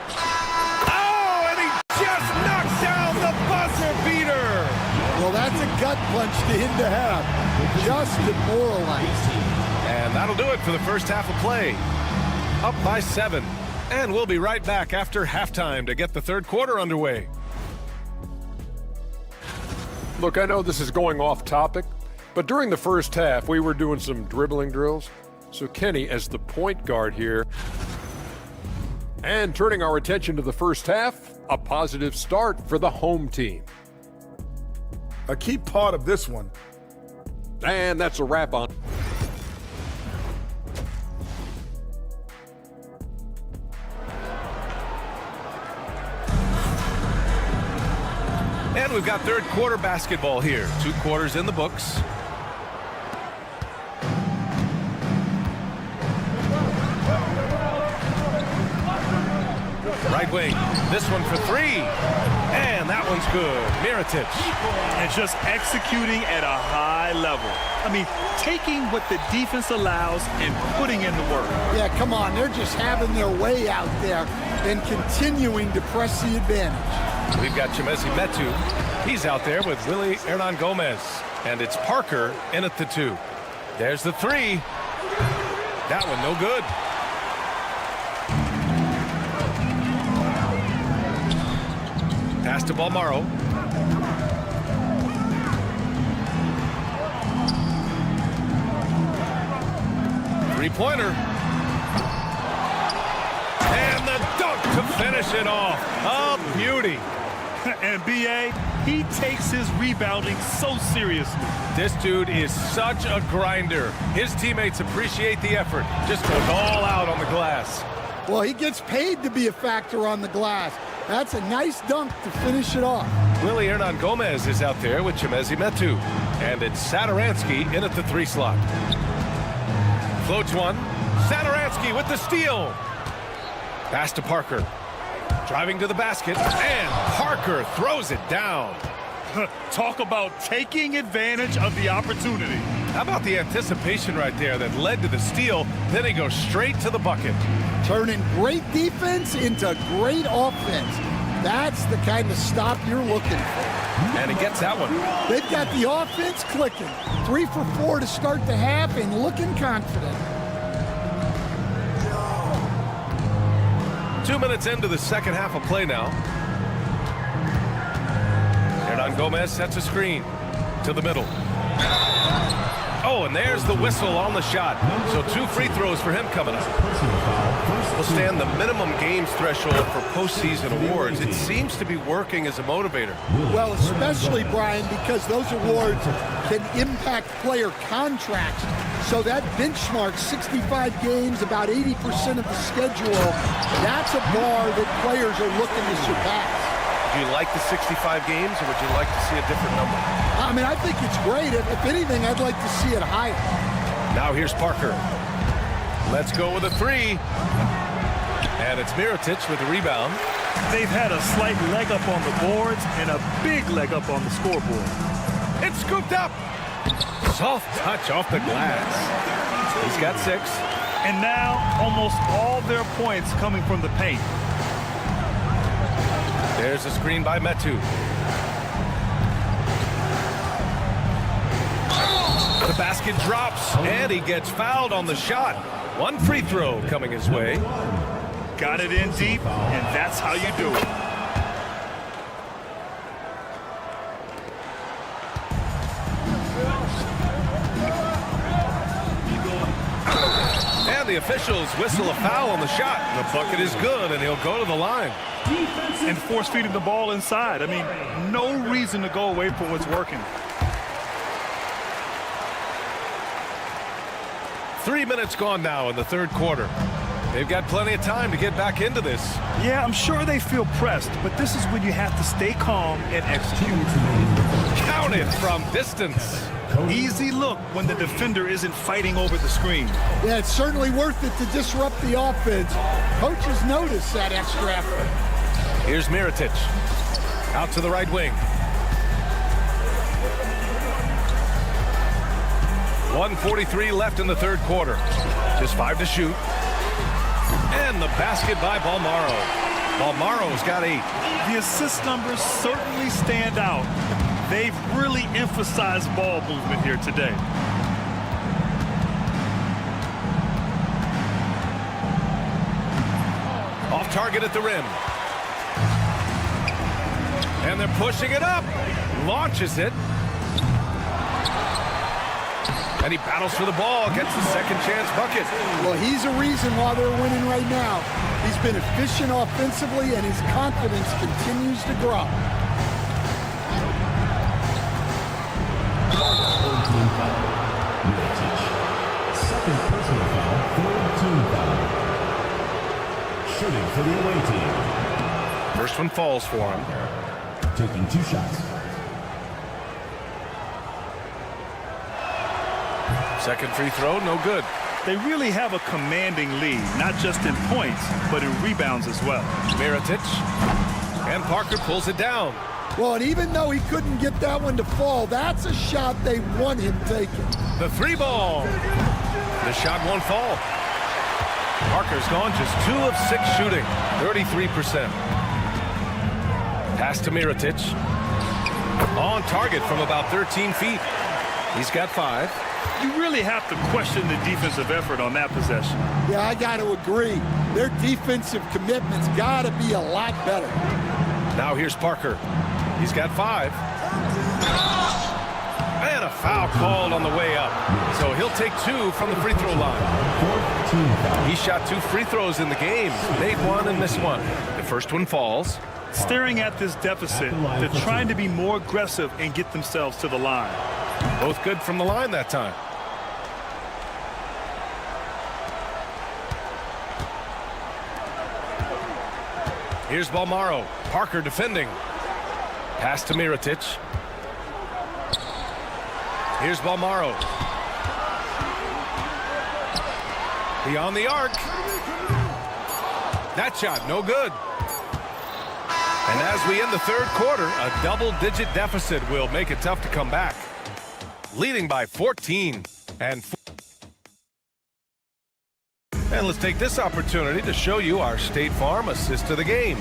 Oh, and he just knocked down the buzzer beater. Well, that's a gut punch to him to have. Just demoralizing. And that'll do it for the first half of play. Up by 7. And we'll be right back after halftime to get the third quarter underway. Look, I know this is going off topic, but during the first half, we were doing some dribbling drills. So Kenny, as the point guard here, and turning our attention to the first half, a positive start for the home team. A key part of this one. And that's a wrap on. And we've got third quarter basketball here. 2 quarters in the books. Right wing. This one for 3. And that one's good. Mirotic. And just executing at a high level. I mean, taking what the defense allows and putting in the work. Yeah, come on. They're just having their way out there and continuing to press the advantage. We've got Chimezie Metu. He's out there with Willie Hernan Gomez. And it's Parker in at the 2. There's the 3. That one no good. Pass to Balmaro. Three-pointer. And the dunk to finish it off. A beauty. And B.A., he takes his rebounding so seriously. This dude is such a grinder. His teammates appreciate the effort. Just goes all out on the glass. Well, he gets paid to be a factor on the glass. That's a nice dunk to finish it off. Willie Hernan Gomez is out there with Chimezie Metu. And it's Satoransky in at the 3 slot. Floats one. Satoransky with the steal. Pass to Parker. Driving to the basket, and Parker throws it down. Talk about taking advantage of the opportunity. How about the anticipation right there that led to the steal? Then he goes straight to the bucket. Turning great defense into great offense. That's the kind of stop you're looking for. And he gets that one. They've got the offense clicking. 3 for 4 to start the half and looking confident. 2 minutes into the second half of play now. Hernan Gomez sets a screen to the middle. Oh, and there's the whistle on the shot. So 2 free throws for him coming up. Will stand the minimum games threshold for postseason awards. It seems to be working as a motivator. Well, especially, Brian, because those awards can impact player contracts. So that benchmark, 65 games, about 80% of the schedule, that's a bar that players are looking to surpass. Do you like the 65 games, or would you like to see a different number? I mean, I think it's great. If anything, I'd like to see it higher. Now here's Parker. Let's go with a 3. And it's Mirotic with the rebound. They've had a slight leg up on the boards and a big leg up on the scoreboard. It's scooped up. Soft touch off the glass. He's got 6. And now almost all their points coming from the paint. There's a screen by Metu. The basket drops, and he gets fouled on the shot. 1 free throw coming his way. Got it in deep, and that's how you do it. And the officials whistle a foul on the shot. The bucket is good, and he'll go to the line. And force feeding the ball inside. I mean, no reason to go away from what's working. 3 minutes gone now in the third quarter. They've got plenty of time to get back into this. Yeah, I'm sure they feel pressed, but this is when you have to stay calm and execute. Count it from distance. Easy look when the defender isn't fighting over the screen. Yeah, it's certainly worth it to disrupt the offense. Coaches notice that extra effort. Here's Mirotic. Out to the right wing. 1:43 left in the third quarter. Just 5 to shoot. And the basket by Balmaro. Balmaro's got 8. The assist numbers certainly stand out. They've really emphasized ball movement here today. Off target at the rim. And they're pushing it up. Launches it. And he battles for the ball, gets the second chance bucket. Well, he's a reason why they're winning right now. He's been efficient offensively, and his confidence continues to grow. Second personal foul, third team foul. Shooting for the away team. First one falls for him. Taking 2 shots. Second free throw, no good. They really have a commanding lead, not just in points, but in rebounds as well. Mirotic. And Parker pulls it down. Well, and even though he couldn't get that one to fall, that's a shot they want him taking. The 3 ball. The shot won't fall. Parker's gone just 2 of 6 shooting, 33%. Pass to Mirotic. On target from about 13 feet. He's got 5. You really have to question the defensive effort on that possession. Yeah, I got to agree. Their defensive commitment's got to be a lot better. Now here's Parker. He's got 5. And a foul called on the way up. So he'll take 2 from the free throw line. He shot 2 free throws in the game. Made 1 and missed 1. The first one falls. Staring at this deficit, they're trying to be more aggressive and get themselves to the line. Both good from the line that time. Here's Balmaro. Parker defending. Pass to Mirotic. Here's Balmaro. Beyond the arc. That shot, no good. And as we end the third quarter, a double-digit deficit will make it tough to come back. Leading by 14. And let's take this opportunity to show you our State Farm assist to the game.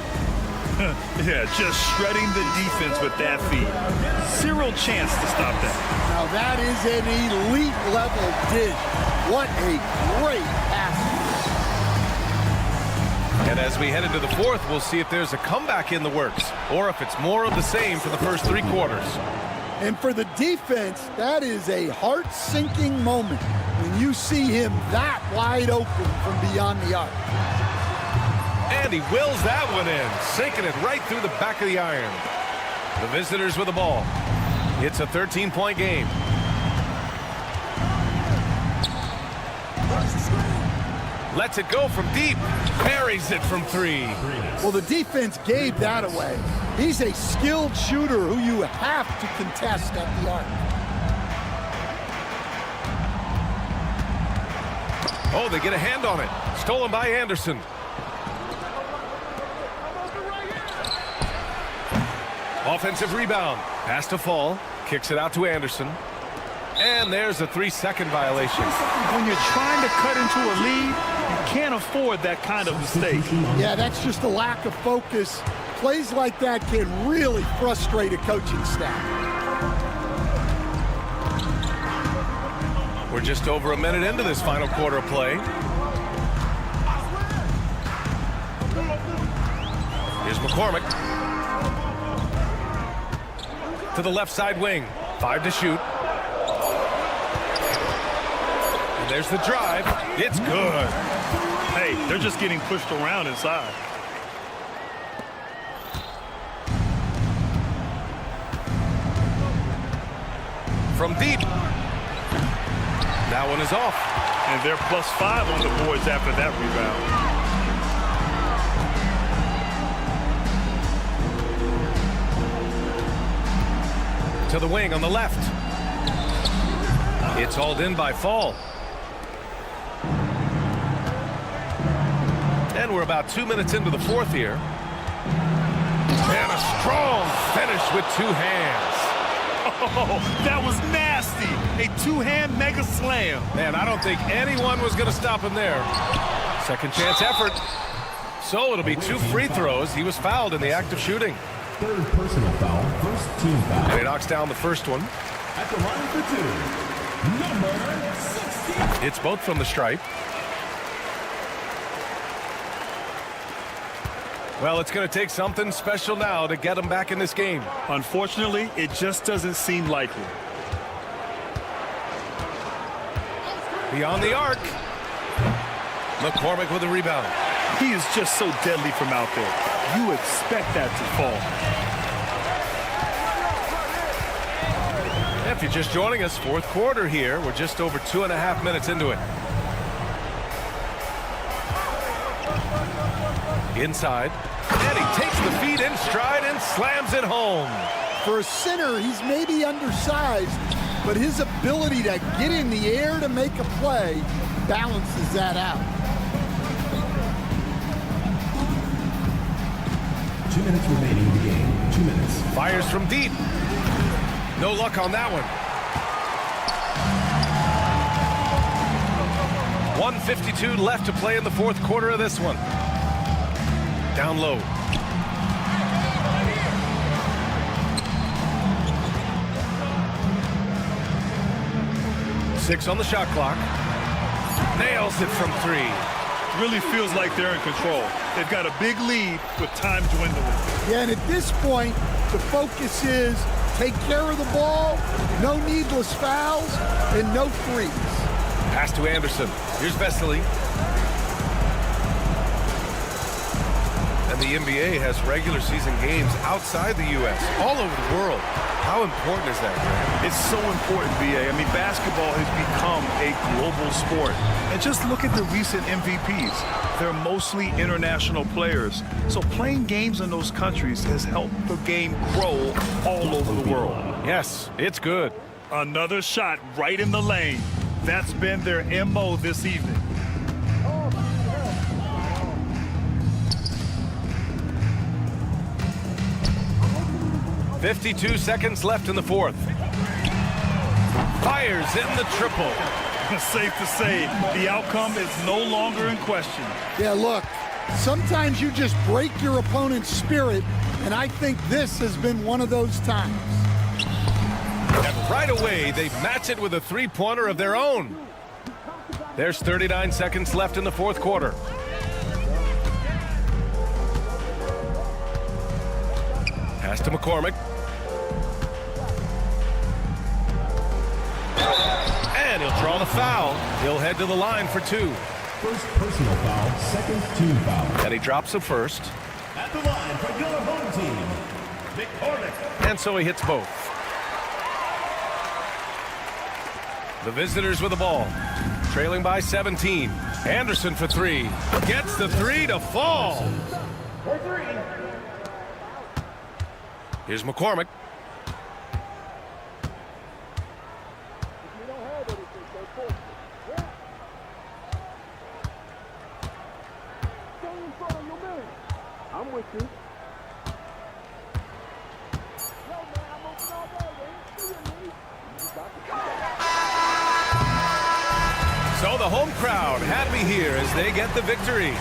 Yeah, just shredding the defense with that feed. Zero chance to stop that. Now that is an elite level dish. What a great pass. And as we head into the fourth, we'll see if there's a comeback in the works or if it's more of the same for the first 3 quarters. And for the defense, that is a heart-sinking moment when you see him that wide open from beyond the arc. And he wills that one in, sinking it right through the back of the iron. The visitors with the ball. It's a 13-point game. Lets it go from deep. Buries it from 3. Well, the defense gave that away. He's a skilled shooter who you have to contest at the arc. Oh, they get a hand on it. Stolen by Anderson. Offensive rebound. Pass to Fall. Kicks it out to Anderson. And there's a 3-second violation. When you're trying to cut into a lead, you can't afford that kind of mistake. Yeah, that's just a lack of focus. Plays like that can really frustrate a coaching staff. We're just over a minute into this final quarter of play. Here's McCormick. To the left side wing. 5 to shoot. And there's the drive. It's good. Hey, they're just getting pushed around inside. From deep. That one is off. And they're +5 on the boards after that rebound. To the wing on the left. It's hauled in by Fall. And we're about 2 minutes into the fourth here. And a strong finish with 2 hands. Oh, that was nasty. A 2-hand mega slam. Man, I don't think anyone was going to stop him there. Second chance effort. So it'll be 2 free throws. He was fouled in the act of shooting. Third personal foul, first team foul. And he knocks down the first one. At the line for 2, number 16. It's both from the stripe. Well, it's going to take something special now to get him back in this game. Unfortunately, it just doesn't seem likely. Beyond the arc. McCormick with a rebound. He is just so deadly from out there. You expect that to fall. If you're just joining us, fourth quarter here. We're just over 2.5 minutes into it. Inside. And he takes the feed in stride and slams it home. For a center, he's maybe undersized, but his ability to get in the air to make a play balances that out. minutes remaining in the game. 2 minutes. Fires from deep. No luck on that one. 1:52 left to play in the fourth quarter of this one. Down low. Six on the shot clock. Nails it from three. Really feels like they're in control. They've got a big lead with time dwindling. Yeah, and at this point, the focus is take care of the ball, no needless fouls, and no threes. Pass to Anderson. Here's Vesely. And the NBA has regular season games outside the U.S., all over the world. How important is that, Grant? It's so important, B.A. I mean, basketball has become a global sport. And just look at the recent MVPs. They're mostly international players. So playing games in those countries has helped the game grow all over the world. Yes, it's good. Another shot right in the lane. That's been their MO this evening. .52 seconds left in the fourth. Fires in the triple. Safe to say, the outcome is no longer in question. Yeah, look, sometimes you just break your opponent's spirit, and I think this has been one of those times. And right away, they match it with a three-pointer of their own. There's 39 seconds left in the fourth quarter. Pass to McCormick. And he'll draw the foul. He'll head to the line for two. First personal foul, second team foul. And he drops the first. At the line for your home team, McCormick. And so he hits both. The visitors with the ball. Trailing by 17. Anderson for three. Gets the three to fall. For three. Here's McCormick. I'm with you. So the home crowd had me here as they get the victory.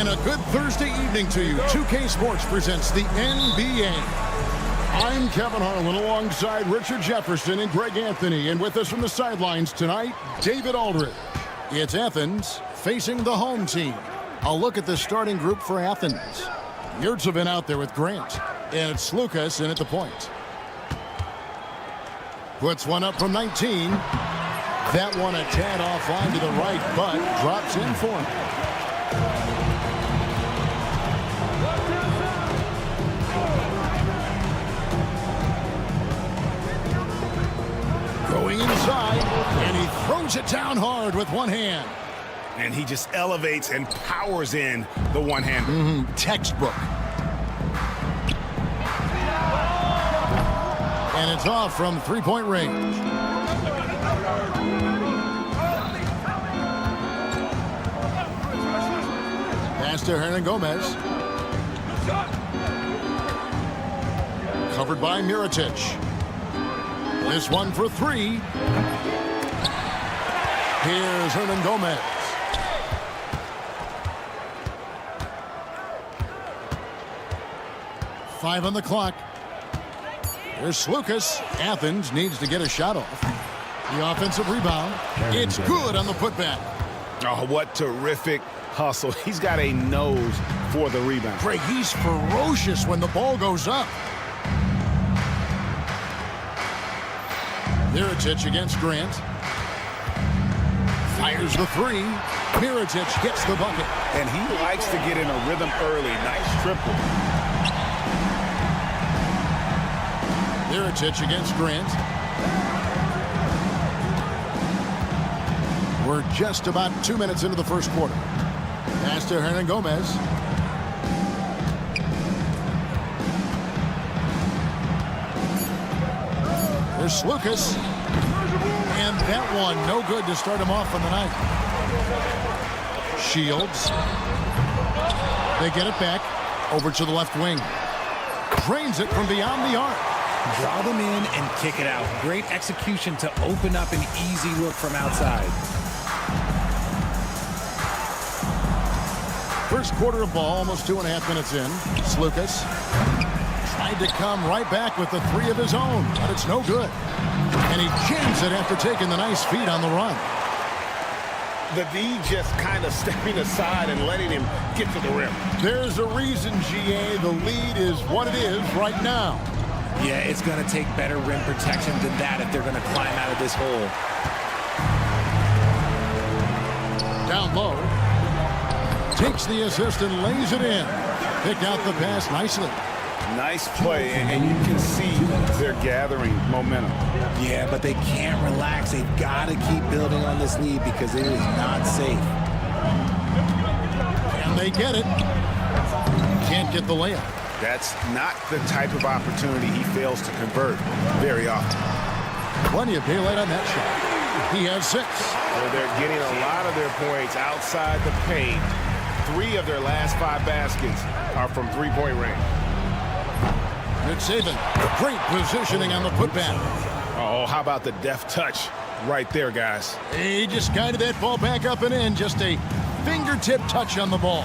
And a good Thursday evening to you. 2K Sports presents the NBA. I'm Kevin Harlan alongside Richard Jefferson and Greg Anthony. And with us from the sidelines tonight, David Aldridge. It's Athens facing the home team. A look at the starting group for Athens. Yurtsevin out there with Grant. And it's Lucas in at the point. Puts one up from 19. That one a tad offline to the right, but drops in for him. Going inside, and he throws it down hard with one hand. And he just elevates and powers in the one-hander. Textbook. And it's off from three-point range. Pass to Hernan Gomez. Covered by Mirotic. This one for three. Here's Hernan Gomez. Five on the clock. Here's Lucas. Athens needs to get a shot off. The offensive rebound. It's good on the putback. Oh, what terrific hustle. He's got a nose for the rebound. Greg, he's ferocious when the ball goes up. Mirotic against Grant. Fires the three. Mirotic gets the bucket. And he likes to get in a rhythm early. Nice triple. Mirotic against Grant. We're just about 2 minutes into the first quarter. Pass to Hernan Gomez. There's Lucas. And that one, no good to start him off on the night. Shields. They get it back. Over to the left wing. Drains it from beyond the arc. Draw them in and kick it out. Great execution to open up an easy look from outside. First quarter of ball, almost 2.5 minutes in. Lucas tried to come right back with the three of his own, but it's no good. And he jams it after taking the nice feed on the run. The D just kind of stepping aside and letting him get to the rim. There's a reason, GA, the lead is what it is right now. Yeah, it's going to take better rim protection than that if they're going to climb out of this hole. Down low. Takes the assist and lays it in. Pick out the pass nicely. Nice play, and you can see they're gathering momentum. Yeah, but they can't relax. They've got to keep building on this lead because it is not safe. And they get it. Can't get the layup. That's not the type of opportunity he fails to convert very often. Plenty of daylight on that shot. He has 6. Well, they're getting a lot of their points outside the paint. 3 of their last 5 baskets are from three-point range. Saban, great positioning on the putback. Oh, how about the deft touch right there, guys? He just guided that ball back up and in. Just a fingertip touch on the ball.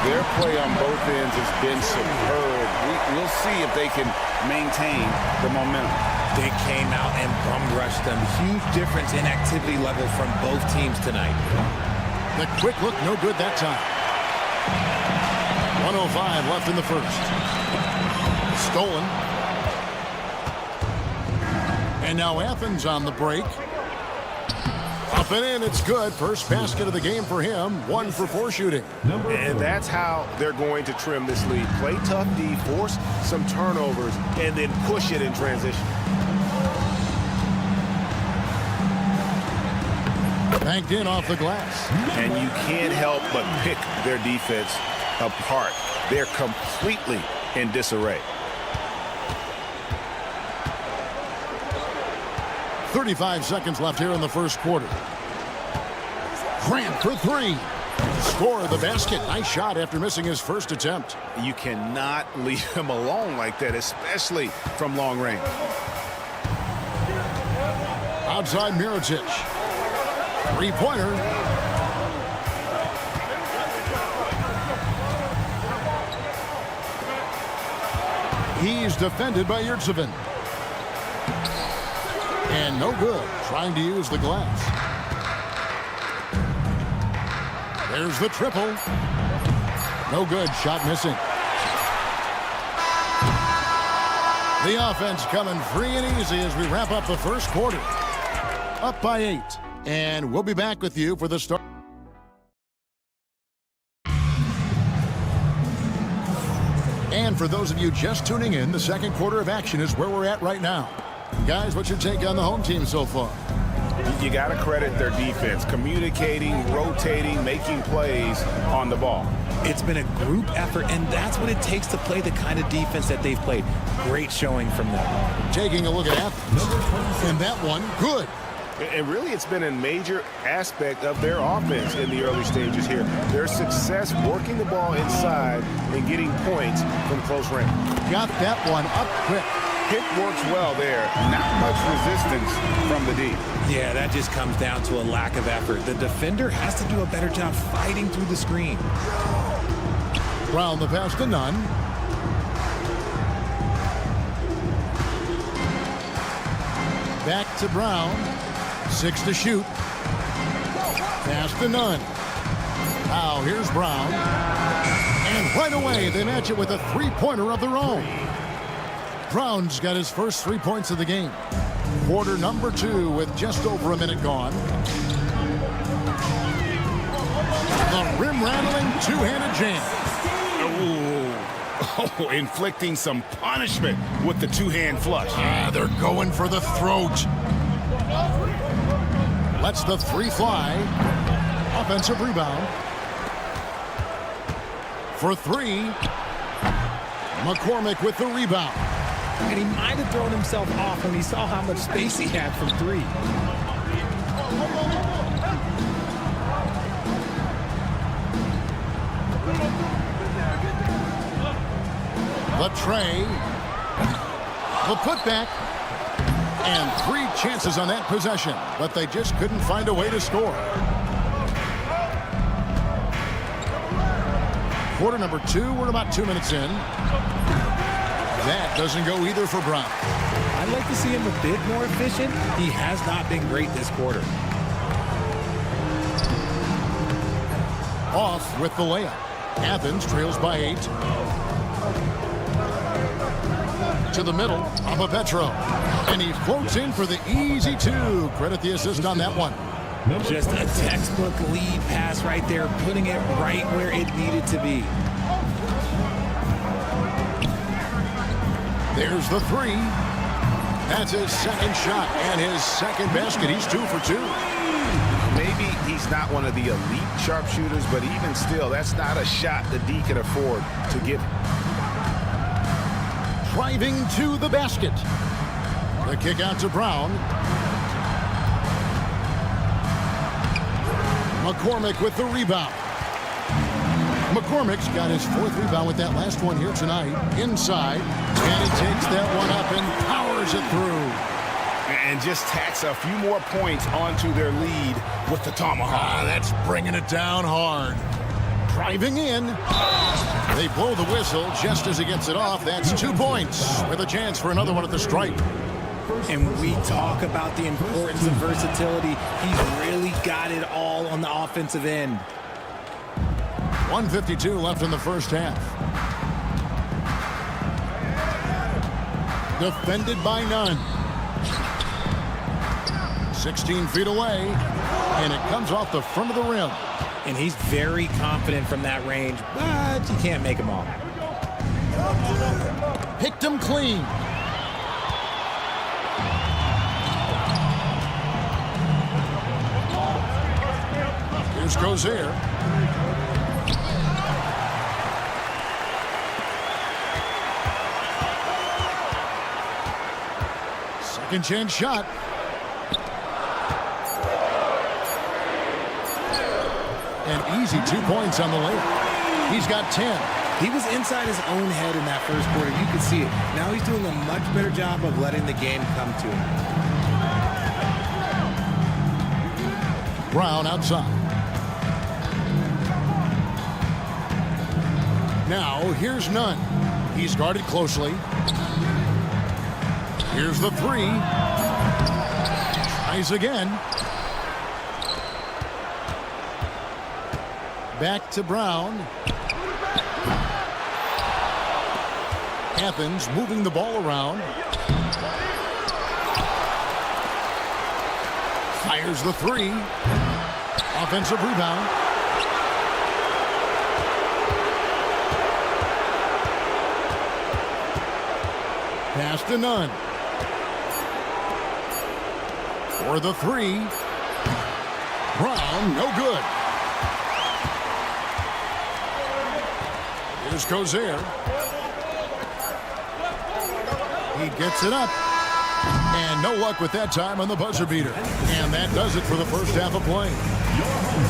Their play on both ends has been superb. We'll see if they can maintain the momentum. They came out and bum rushed them. Huge difference in activity level from both teams tonight. The quick look, no good that time. 1:05 left in the first. Stolen. And now Athens on the break. Up and in, it's good. First basket of the game for him. 1 for 4 shooting. And that's how they're going to trim this lead. Play tough D, force some turnovers, and then push it in transition. Banked in off the glass. And you can't help but pick their defense apart. They're completely in disarray. 35 seconds left here in the first quarter. Grant for 3. Score the basket. Nice shot after missing his first attempt. You cannot leave him alone like that, especially from long range. Outside Mirotic. Three-pointer. He's defended by Yurtsevin. And no good, trying to use the glass. There's the triple. No good, shot missing. The offense coming free and easy as we wrap up the first quarter. Up by 8. And we'll be back with you for the start. And for those of you just tuning in, the second quarter of action is where we're at right now. Guys, what's your take on the home team so far? You got to credit their defense, communicating, rotating, making plays on the ball. It's been a group effort, and that's what it takes to play the kind of defense that they've played. Great showing from them. Taking a look at Athens. And that one, good. And really, it's been a major aspect of their offense in the early stages here. Their success working the ball inside and getting points from close range. Got that one up quick. Hit works well there. Not much resistance from the D. Yeah, that just comes down to a lack of effort. The defender has to do a better job fighting through the screen. Brown the pass to Nunn. Back to Brown. 6 to shoot. Pass to Nunn. Now here's Brown. And right away they match it with a three-pointer of their own. Brown's got his first 3 points of the game. Quarter number 2 with just over a minute gone. The rim-rattling two-handed jam. Oh, inflicting some punishment with the two-hand flush. They're going for the throat. Lets the three fly. Offensive rebound. For 3. McCormick with the rebound. And he might have thrown himself off when he saw how much space he had from 3. The tray. The putback. And 3 chances on that possession, but they just couldn't find a way to score. Quarter number 2, we're about 2 minutes in. That doesn't go either for Brown. I'd like to see him a bit more efficient. He has not been great this quarter. Off with the layup. Athens trails by 8. To the middle, Petro. And he floats in for the easy 2. Credit the assist on that one. Just a textbook lead pass right there, putting it right where it needed to be. There's the 3. That's his second shot and his second basket. He's 2 for 2. Maybe he's not one of the elite sharpshooters, but even still, that's not a shot the D can afford to give. Driving to the basket. The kick out to Brown. McCormick with the rebound. McCormick's got his 4th rebound with that last one here tonight. Inside. And he takes that one up and powers it through. And just tacks a few more points onto their lead with the tomahawk. That's bringing it down hard. Driving in. They blow the whistle just as he gets it off. That's 2 points with a chance for another one at the stripe. And we talk about the importance of versatility. He's really got it all on the offensive end. 1:52 left in the first half. Defended by Nunn. 16 feet away. And it comes off the front of the rim. And he's very confident from that range, but you can't make him all. Picked him clean. Here's Gozier. Second chance shot. An easy 2 points on the layup. He's got 10. He was inside his own head in that first quarter. You could see it. Now he's doing a much better job of letting the game come to him. Brown outside. Now here's Nunn. He's guarded closely. Here's the three. Tries again. Back to Brown. Athens moving the ball around. Fires the three. Offensive rebound. Pass to none. For the three. Brown, no good. Here's Cozier. He gets it up. And no luck with that time on the buzzer beater. And that does it for the first half of play.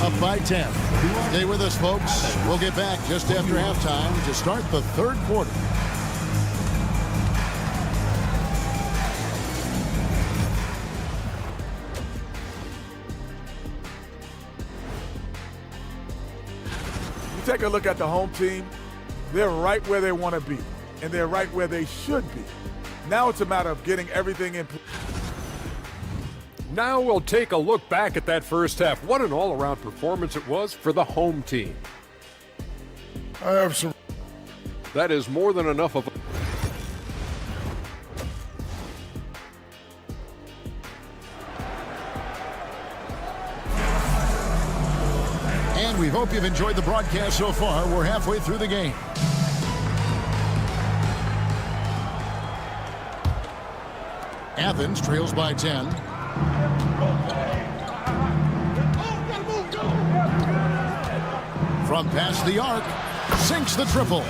Up by 10. Stay with us, folks. We'll get back just after halftime to start the third quarter. Take a look at the home team. They're right where they want to be, and they're right where they should be. Now it's a matter of getting everything in place. Now we'll take a look back at that first half. What an all-around performance it was for the home team. I have some. That is more than enough of. And we hope you've enjoyed the broadcast so far. We're halfway through the game. Athens trails by 10. From past the arc, sinks the triple.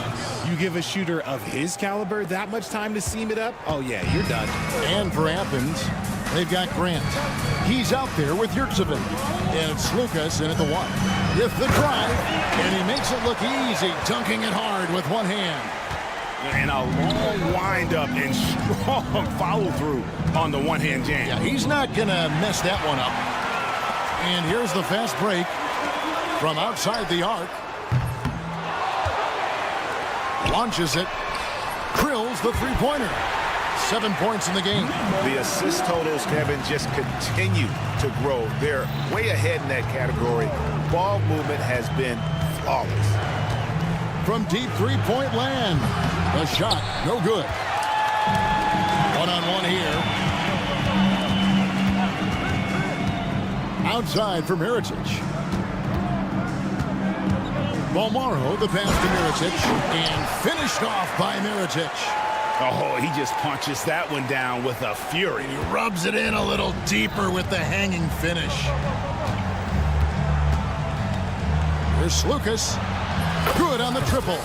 You give a shooter of his caliber that much time to seam it up? Oh, yeah, you're done. And for Athens, they've got Grant. He's out there with Yurtsevin. And it's Lucas in at the one. With the drive, and he makes it look easy, dunking it hard with one hand. And a long windup and strong follow-through on the one-hand jam. Yeah, he's not going to mess that one up. And here's the fast break from outside the arc. Launches it. Drills the three-pointer. 7 points in the game. The assist totals, Kevin, just continue to grow. They're way ahead in that category. Ball movement has been flawless. From deep three-point land. The shot, no good. One-on-one here. Outside for Mirotic. Balmaro, the pass to Mirotic, and finished off by Mirotic. Oh, he just punches that one down with a fury. He rubs it in a little deeper with the hanging finish. Here's Lucas. Good on the triple.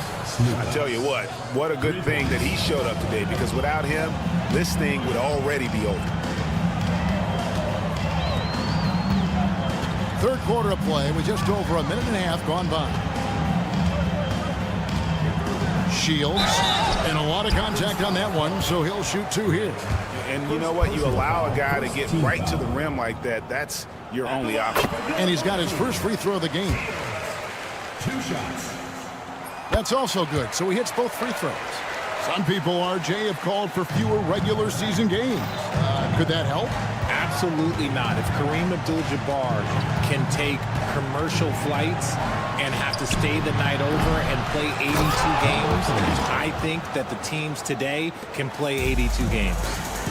I tell you what a good thing that he showed up today, because without him, this thing would already be over. Third quarter of play with just over a minute and a half gone by. Shields, and a lot of contact on that one, so he'll shoot two here. And you know what? You allow a guy to get right to the rim like that, that's your only option. And he's got his first free throw of the game. 2 shots. That's also good, so he hits both free throws. Some people, RJ, have called for fewer regular season games. Could that help? Absolutely not. If Kareem Abdul-Jabbar can take commercial flights and have to stay the night over and play 82 games, I think that the teams today can play 82 games.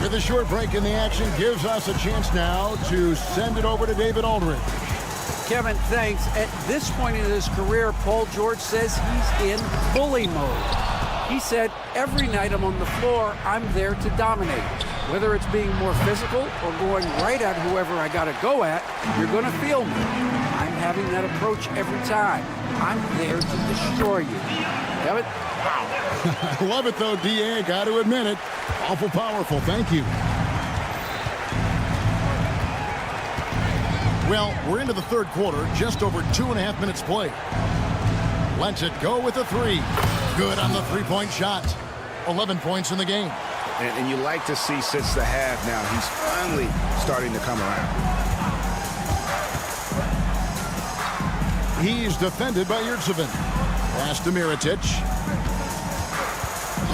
With a short break in the action, gives us a chance now to send it over to David Aldridge. Kevin, thanks. At this point in his career, Paul George says he's in bully mode. He said, every night I'm on the floor, I'm there to dominate. Whether it's being more physical or going right at whoever I got to go at, you're going to feel me. I'm having that approach every time. I'm there to destroy you. Kevin? I love it, though, D.A. Got to admit it. Awful powerful. Thank you. Well, we're into the third quarter. Just over 2.5 minutes played. Lets it go with a three. Good on the three-point shot. 11 points in the game. And you like to see since the half now, he's finally starting to come around. He's defended by Yurtsevin. Pass to Mirotic.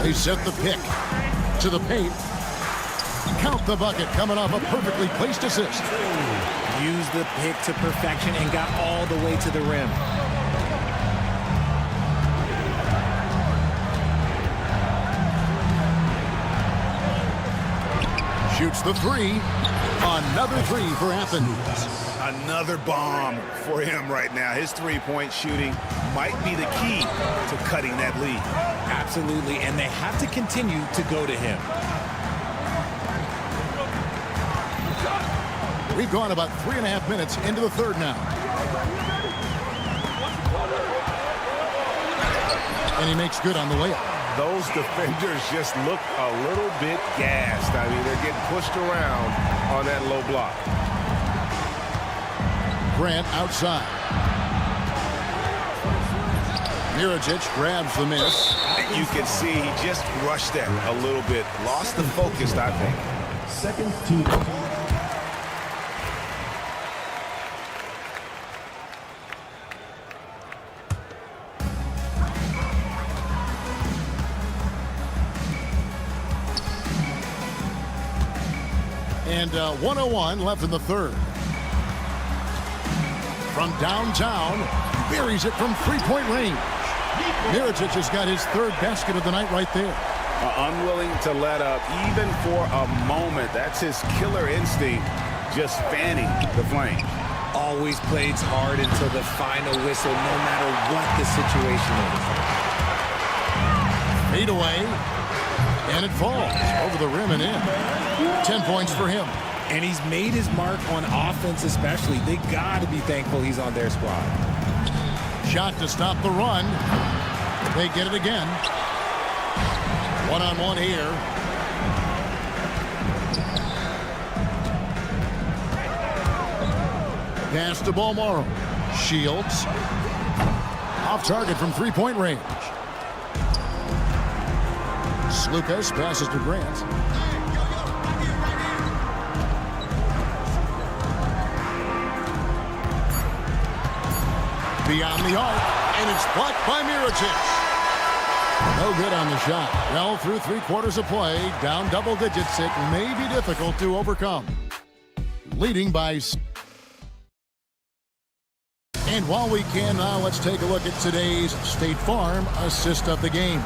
They set the pick. to the paint. Count the bucket, coming off a perfectly placed assist. Used the pick to perfection and got all the way to the rim. Shoots the three. Another three for Athens. Another bomb for him right now. His three-point shooting might be the key to cutting that lead. Absolutely, and they have to continue to go to him. We've gone about 3.5 minutes into the third now. And he makes good on the layup. Those defenders just look a little bit gassed. I mean, they're getting pushed around on that low block. Grant outside. Mirajic grabs the miss. You can see he just rushed that a little bit. Lost the focus, I think. Second team. And 1:01 left in the third. From downtown, buries it from three-point range. Mirajic has got his third basket of the night right there. Unwilling to let up even for a moment. That's his killer instinct, just fanning the flame. Always plays hard until the final whistle, no matter what the situation is. Fade away, and it falls over the rim and in. 10 points for him. And he's made his mark on offense especially. They got to be thankful he's on their squad. Shot to stop the run. They get it again. One-on-one here. Pass to Balmoro. Shields. Off target from three-point range. Slukas passes to Grant. Beyond the arc, and it's blocked by Mirajic. No good on the shot. Well, through 3/4 of play, down double digits, it may be difficult to overcome. Leading by... And while we can now, let's take a look at today's State Farm assist of the game.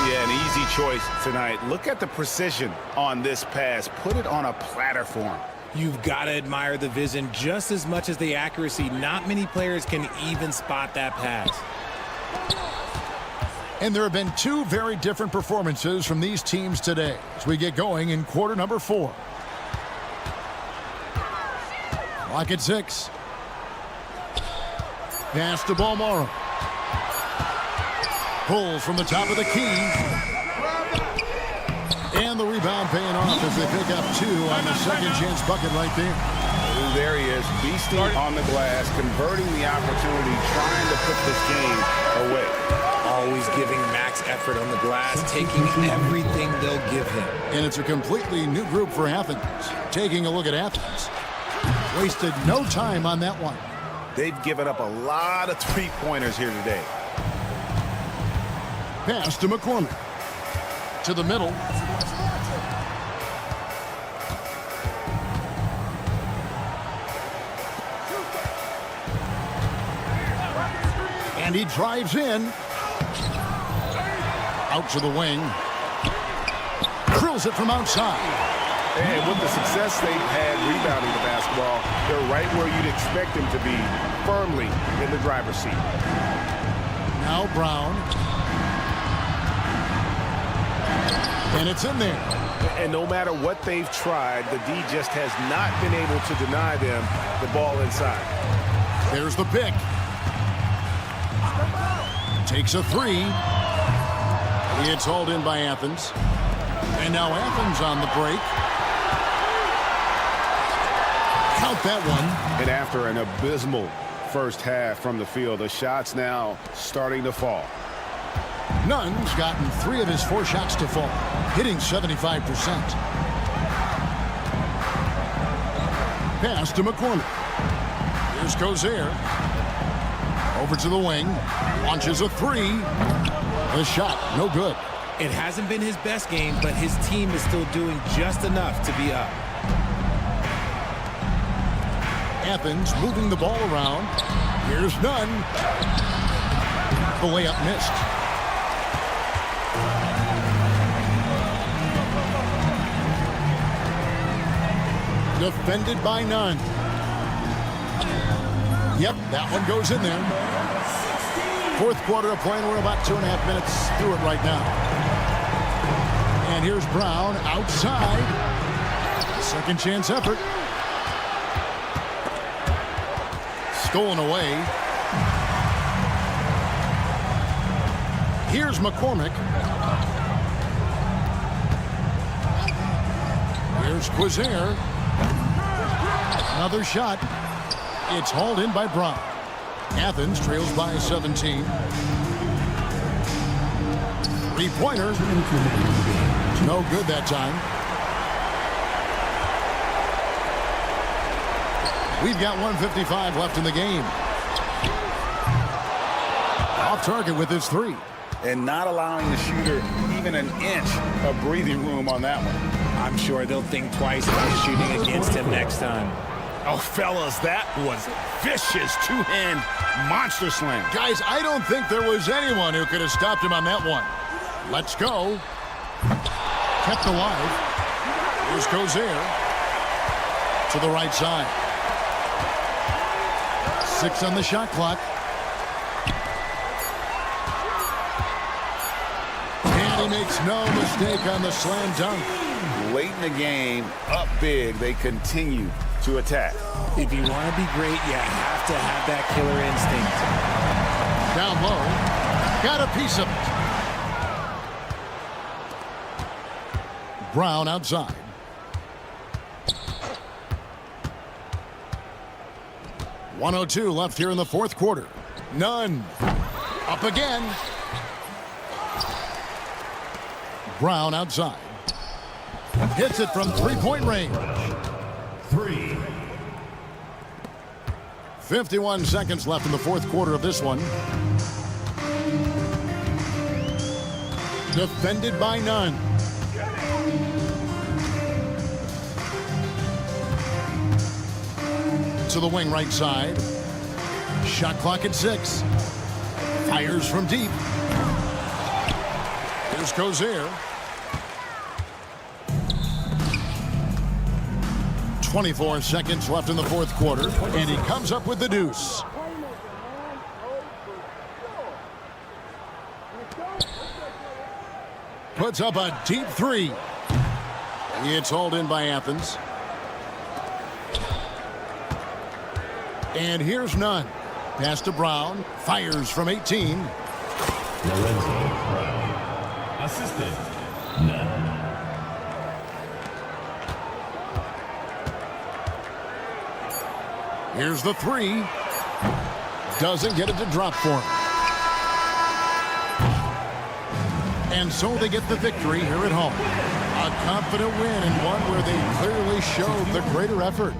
Yeah, an easy choice tonight. Look at the precision on this pass. Put it on a platter for him. You've got to admire the vision just as much as the accuracy. Not many players can even spot that pass. And there have been two very different performances from these teams today as we get going in quarter number 4. Clock at 6. Pass to Balmoro. Pulls from the top of the key. And the rebound paying off as they pick up 2 on the second chance bucket right there. There he is, beasting on the glass, converting the opportunity, trying to put this game away. Always giving max effort on the glass, taking everything they'll give him. And it's a completely new group for Athens. Taking a look at Athens. Wasted no time on that one. They've given up a lot of three-pointers here today. Pass to McCormick. To the middle. And he drives in. Out to the wing. Drills it from outside. And with the success they've had rebounding the basketball, they're right where you'd expect them to be, firmly in the driver's seat. Now Brown. And it's in there. And no matter what they've tried, the D just has not been able to deny them the ball inside. There's the pick. Takes a 3. It's hauled in by Athens. And now Athens on the break. Count that one. And after an abysmal first half from the field, the shots now starting to fall. Nunn's gotten 3 of his 4 shots to fall, hitting 75%. Pass to McCormick. Here's Cozier. Over to the wing. Launches a 3. The shot, no good. It hasn't been his best game, but his team is still doing just enough to be up. Athens moving the ball around. Here's none. The layup missed. Defended by none. Yep, that one goes in there. Fourth quarter of play, and we're about 2.5 minutes through it right now. And here's Brown outside. Second chance effort. Stolen away. Here's McCormick. Here's Quizair. Another shot. It's hauled in by Brown. Athens trails by 17. Three-pointer. No good that time. We've got 1:55 left in the game. Off target with his three. And not allowing the shooter even an inch of breathing room on that one. I'm sure they'll think twice about shooting against him next time. Oh, fellas, that was vicious two-hand monster slam. Guys, I don't think there was anyone who could have stopped him on that one. Let's go. Kept alive. Here's Quizair to the right side. 6 on the shot clock. And he makes no mistake on the slam dunk. Late in the game, up big, they continue to attack. If you want to be great, you have to have that killer instinct. Down low. Got a piece of it. Brown outside. .102 left here in the fourth quarter. None. Up again. Brown outside. Hits it from three-point range. 3. 51 seconds left in the fourth quarter of this one. Defended by none. To the wing right side. Shot clock at 6. Fires from deep. Here's Quizair. 24 seconds left in the fourth quarter, and he comes up with the deuce. Puts up a deep three. It's hauled in by Athens. And here's none. Pass to Brown. Fires from 18. Lorenzo Brown. Assistant, none. Here's the three. Doesn't get it to drop for him. And so they get the victory here at home. A confident win and one where they clearly showed the greater effort.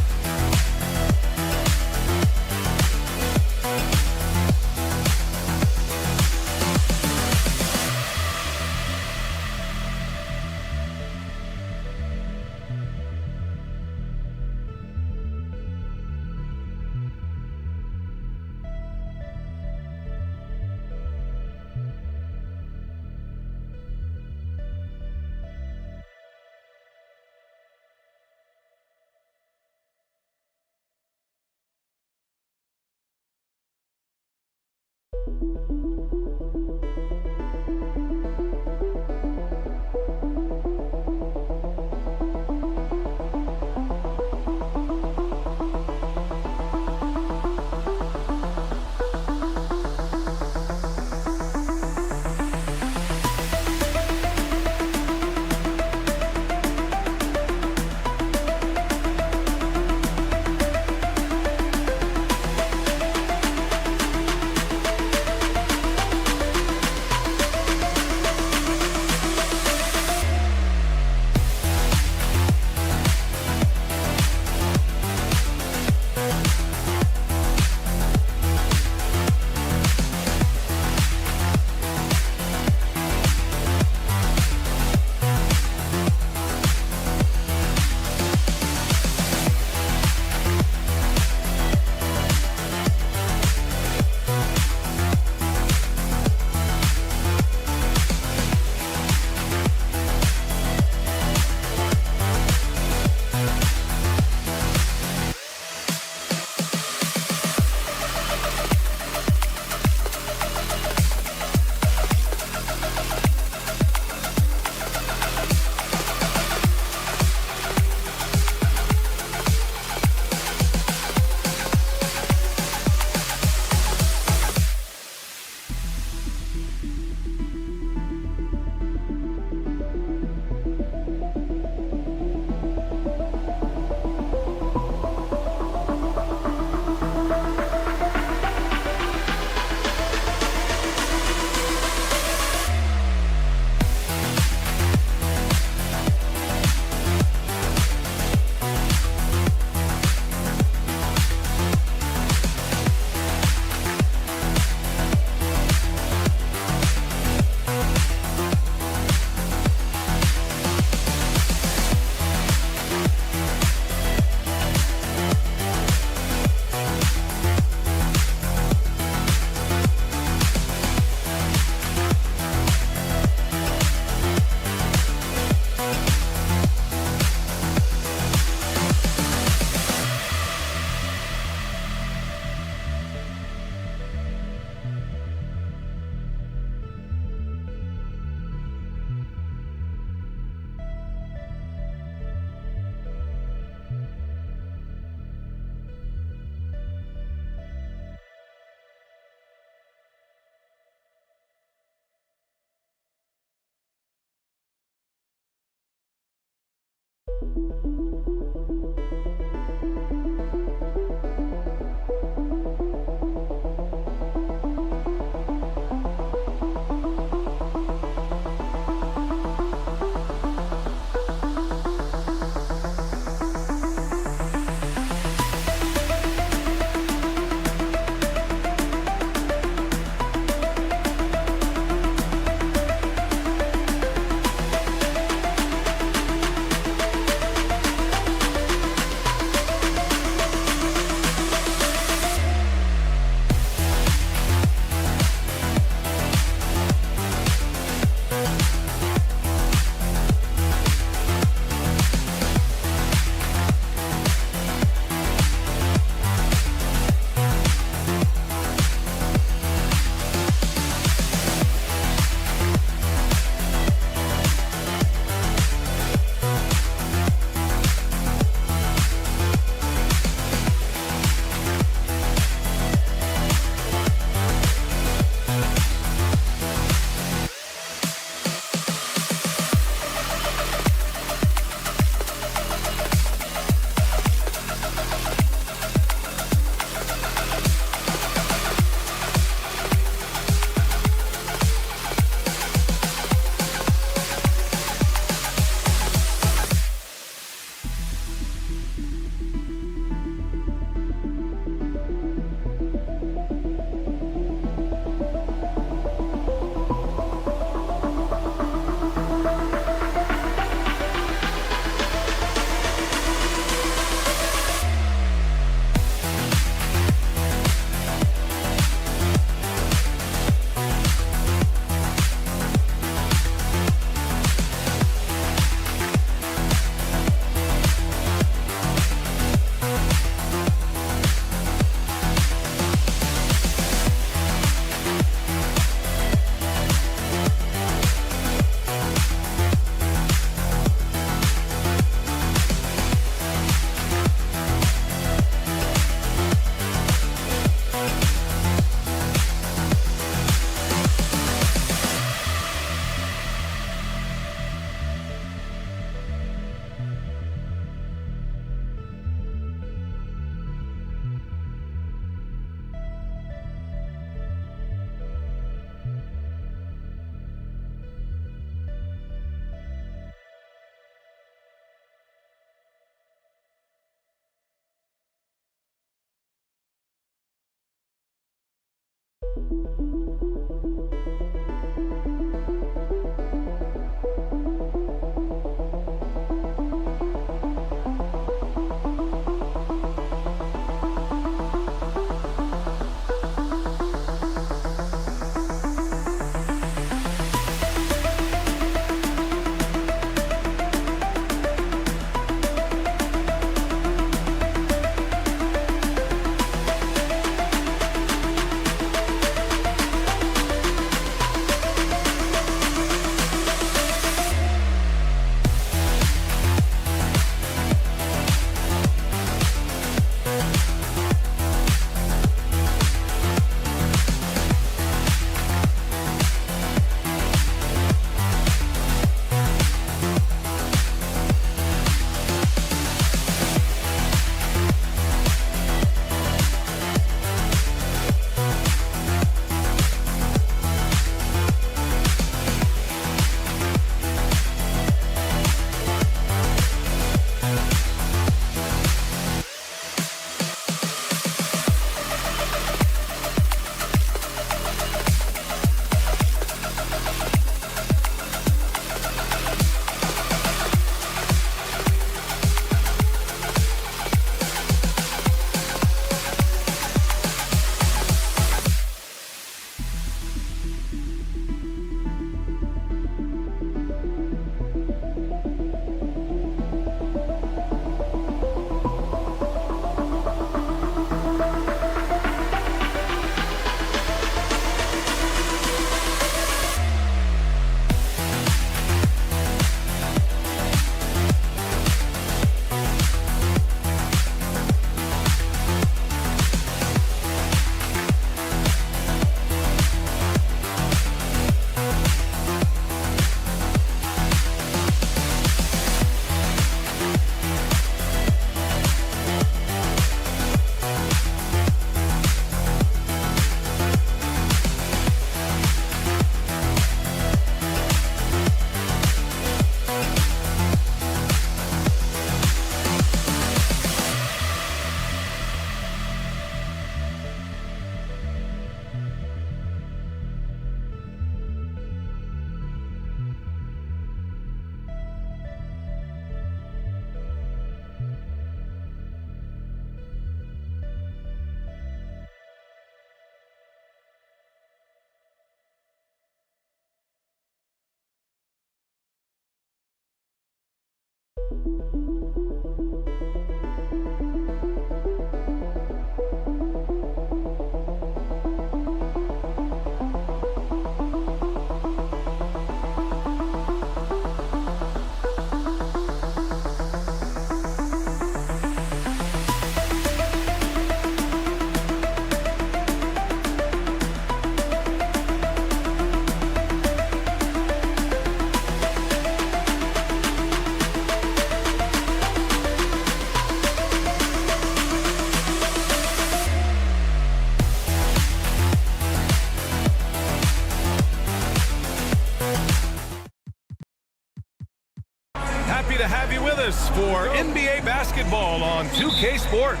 Happy to have you with us for NBA basketball on 2K Sports.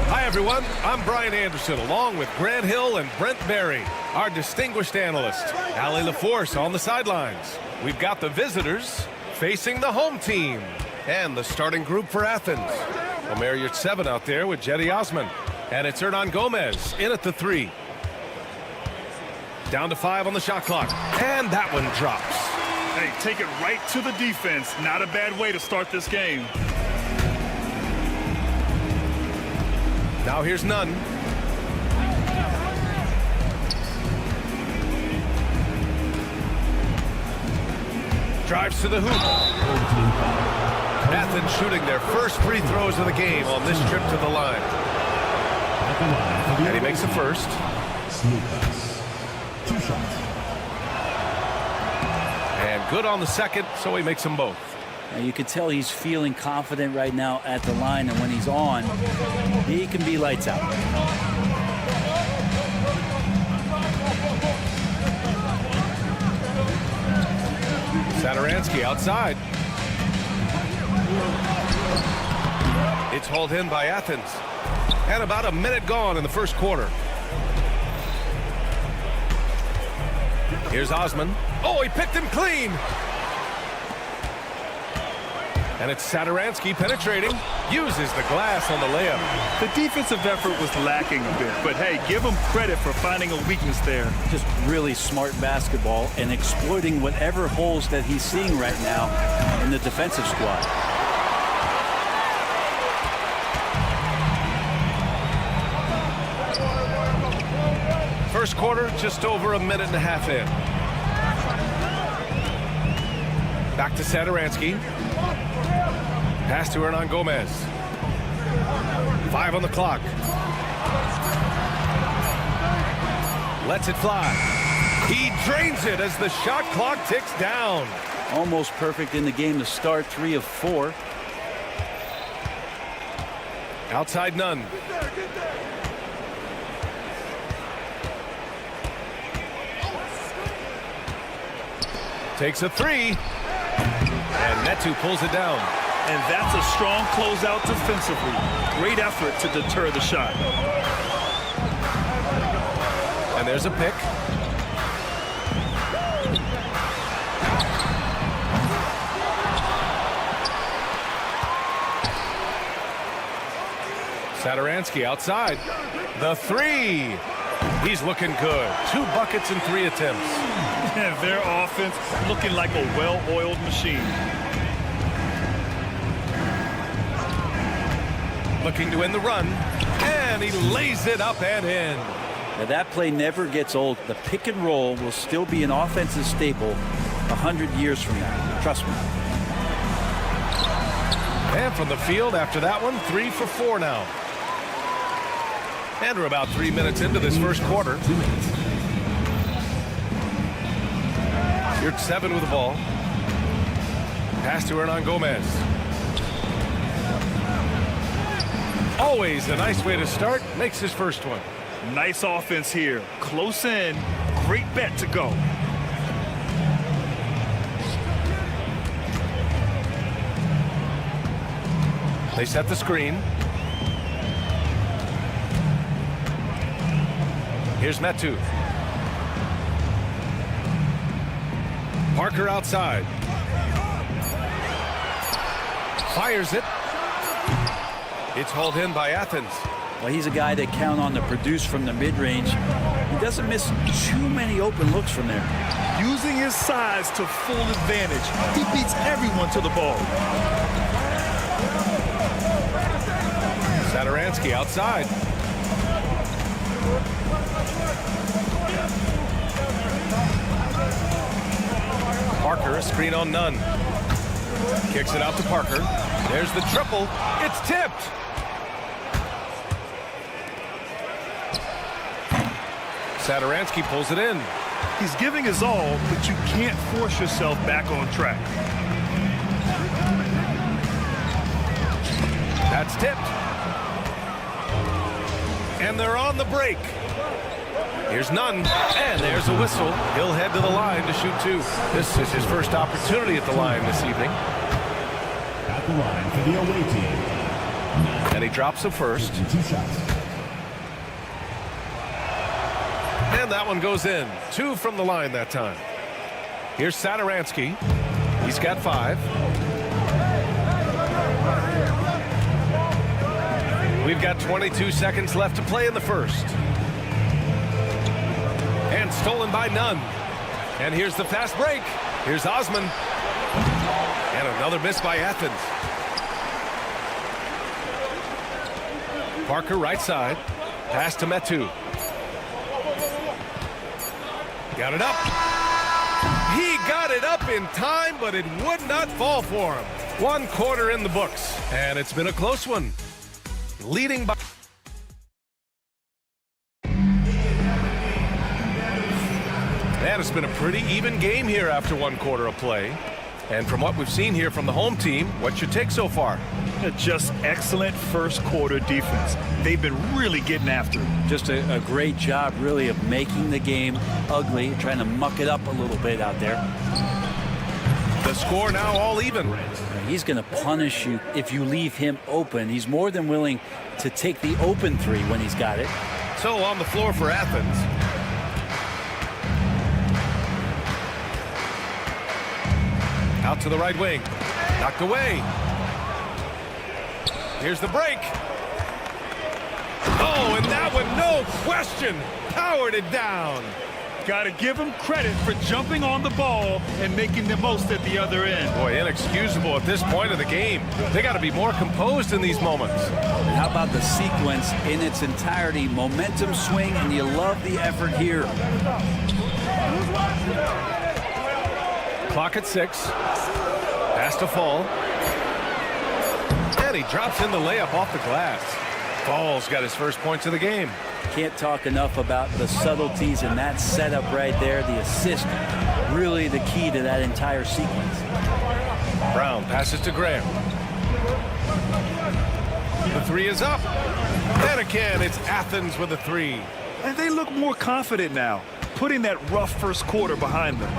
Hi, everyone. I'm Brian Anderson, along with Grant Hill and Brent Barry, our distinguished analyst. Allie LaForce on the sidelines. We've got the visitors facing the home team and the starting group for Athens. Omer Yurtseven out there with Jetty Osman. And it's Hernan Gomez in at the 3. Down to 5 on the shot clock. And that one drops. Hey, take it right to the defense. Not a bad way to start this game. Now here's Nunn. Drives to the hoop. Athens shooting their first free throws of the game on this trip to the line. And he makes the first. 2 shots. And good on the second, so he makes them both. You can tell he's feeling confident right now at the line, and when he's on, he can be lights out. Satoransky outside. It's hauled in by Athens. And about a minute gone in the first quarter. Here's Osman. Oh, he picked him clean. And it's Satoransky penetrating. Uses the glass on the layup. The defensive effort was lacking a bit, but hey, give him credit for finding a weakness there. Just really smart basketball and exploiting whatever holes that he's seeing right now in the defensive squad. First quarter, just over a minute and a half in. Back to Satoransky. Pass to Hernan Gomez. 5 on the clock. Lets it fly. He drains it as the shot clock ticks down. Almost perfect in the game to start, 3 of 4. Outside none. Takes a 3. And Netu pulls it down. And that's a strong closeout defensively. Great effort to deter the shot. And there's a pick. Satoransky outside. The 3. He's looking good. 2 buckets in 3 attempts. And their offense looking like a well-oiled machine. Looking to win the run, and he lays it up and in. Now that play never gets old. The pick and roll will still be an offensive staple 100 years from now. Trust me. And from the field after that one, 3 for 4 now. And we're about 3 minutes into this first quarter. You're at 7 with the ball. Pass to Hernan Gomez. Always a nice way to start. Makes his first one. Nice offense here. Close in. Great bet to go. They set the screen. Here's Metu. Parker outside. Fires it. It's hauled in by Athens. Well, he's a guy that count on to produce from the mid-range. He doesn't miss too many open looks from there. Using his size to full advantage. He beats everyone to the ball. Satoransky outside. Parker, a screen on none. Kicks it out to Parker. There's the triple. It's tipped. Satoransky pulls it in. He's giving his all, but you can't force yourself back on track. That's tipped. And they're on the break. Here's none, and there's a whistle. He'll head to the line to shoot 2. This is his first opportunity at the line this evening. At the line for the away team. And he drops a first. 2 shots. And that one goes in. 2 from the line that time. Here's Satoransky. He's got 5. We've got 22 seconds left to play in the first. And stolen by none. And here's the fast break. Here's Osman. And another miss by Athens. Parker right side. Pass to Metu. Got it up. He got it up in time, but it would not fall for him. 1 quarter in the books. And it's been a close one. Leading by... And it's been a pretty even game here after 1 quarter of play. And from what we've seen here from the home team, what's your take so far? Just excellent first quarter defense. They've been really getting after it. Just a great job, really, of making the game ugly, trying to muck it up a little bit out there. The score now all even. He's going to punish you if you leave him open. He's more than willing to take the open 3 when he's got it. So on the floor for Athens. Out to the right wing. Knocked away. Here's the break. Oh, and that one, no question, powered it down. Got to give him credit for jumping on the ball and making the most at the other end. Boy, inexcusable at this point of the game. They got to be more composed in these moments. And how about the sequence in its entirety? Momentum swing, and you love the effort here. Clock at 6. Pass to Fall. And he drops in the layup off the glass. Fall's got his first points of the game. Can't talk enough about the subtleties in that setup right there. The assist, really the key to that entire sequence. Brown passes to Graham. The three is up. And again, it's Athens with a three. And they look more confident now, putting that rough first quarter behind them.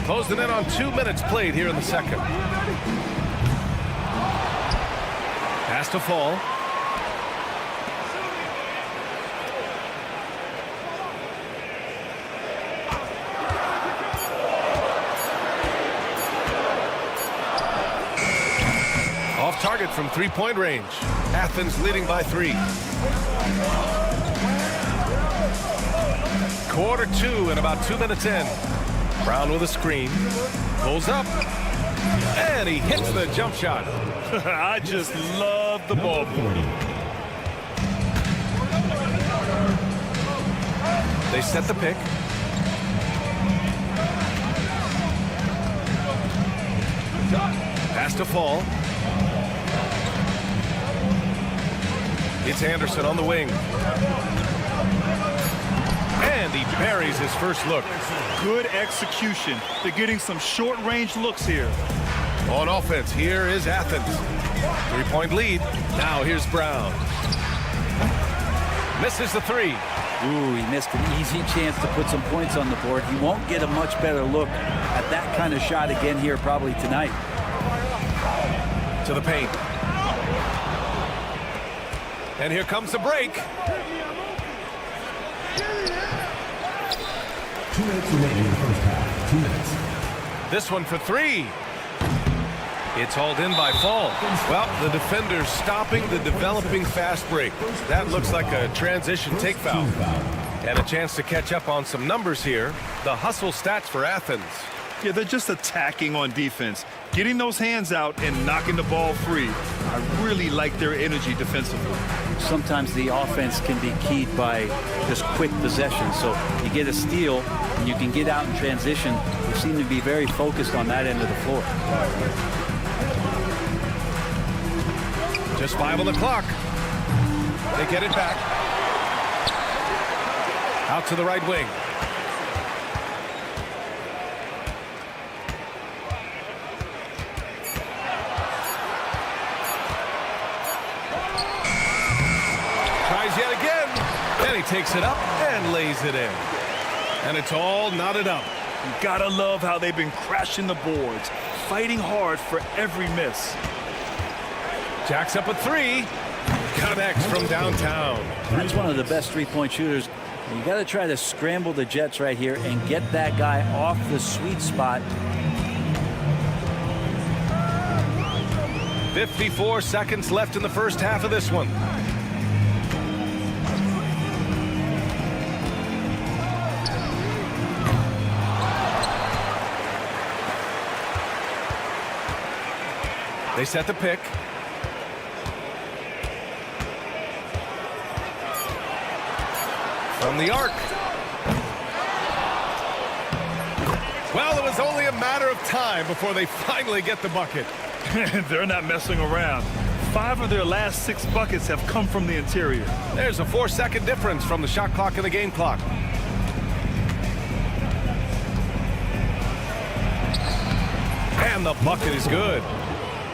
Closing in on 2 minutes played here in the second. Pass to Fall. Off target from three-point range. Athens leading by 3. Quarter 2 and about 2 minutes in. Brown with a screen. Pulls up. And he hits the jump shot. I just love the ball. They set the pick. Pass to Fall. It's Anderson on the wing. And he buries his first look. Good execution. They're getting some short-range looks here. On offense, here is Athens. 3-point lead. Now here's Brown. Misses the three. Ooh, he missed an easy chance to put some points on the board. He won't get a much better look at that kind of shot again here probably tonight. To the paint. And here comes the break. 2 minutes remaining in the first half. 2 minutes. This one for 3. It's hauled in by Fall. Well, the defender's stopping the developing fast break. That looks like a transition take foul. And a chance to catch up on some numbers here. The hustle stats for Athens. Yeah, they're just attacking on defense, getting those hands out and knocking the ball free. I really like their energy defensively. Sometimes the offense can be keyed by just quick possession. So you get a steal and you can get out in transition. They seem to be very focused on that end of the floor. Just 5 on the clock. They get it back. Out to the right wing. Tries yet again. Then he takes it up and lays it in. And it's all knotted up. You gotta love how they've been crashing the boards, fighting hard for every miss. Jacks up a 3. Connects from downtown. That's one of the best three-point shooters. You got to try to scramble the Jets right here and get that guy off the sweet spot. 54 seconds left in the first half of this one. They set the pick. From the arc. Well, it was only a matter of time before they finally get the bucket. They're not messing around. 5 of their last 6 buckets have come from the interior. There's a 4-second difference from the shot clock and the game clock. And the bucket is good.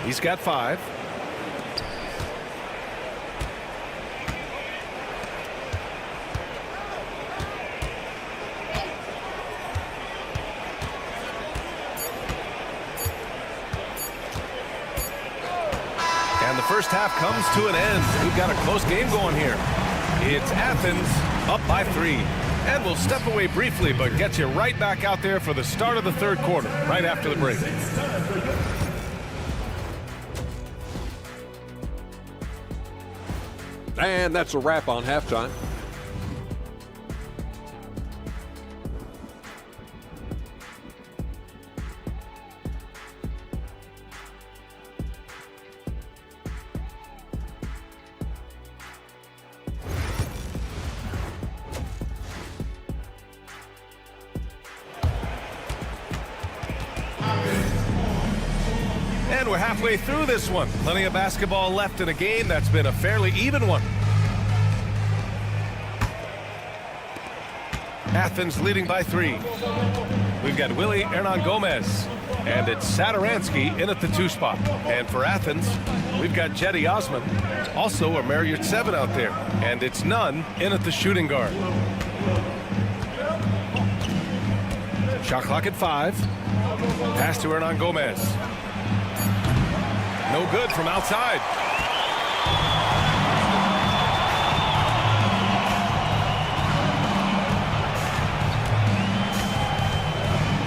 He's got 5. And the first half comes to an end. We've got a close game going here. It's Athens up by 3. And we'll step away briefly, but get you right back out there for the start of the third quarter, right after the break. And that's a wrap on halftime. And we're halfway through this one. Plenty of basketball left in a game that's been a fairly even one. Athens leading by 3. We've got Willie Hernan-Gomez, and it's Satoransky in at the 2 spot. And for Athens, we've got Jetty Osman, also a Marriott 7 out there, and it's Nunn in at the shooting guard. Shot clock at 5. Pass to Hernan-Gomez. No good from outside.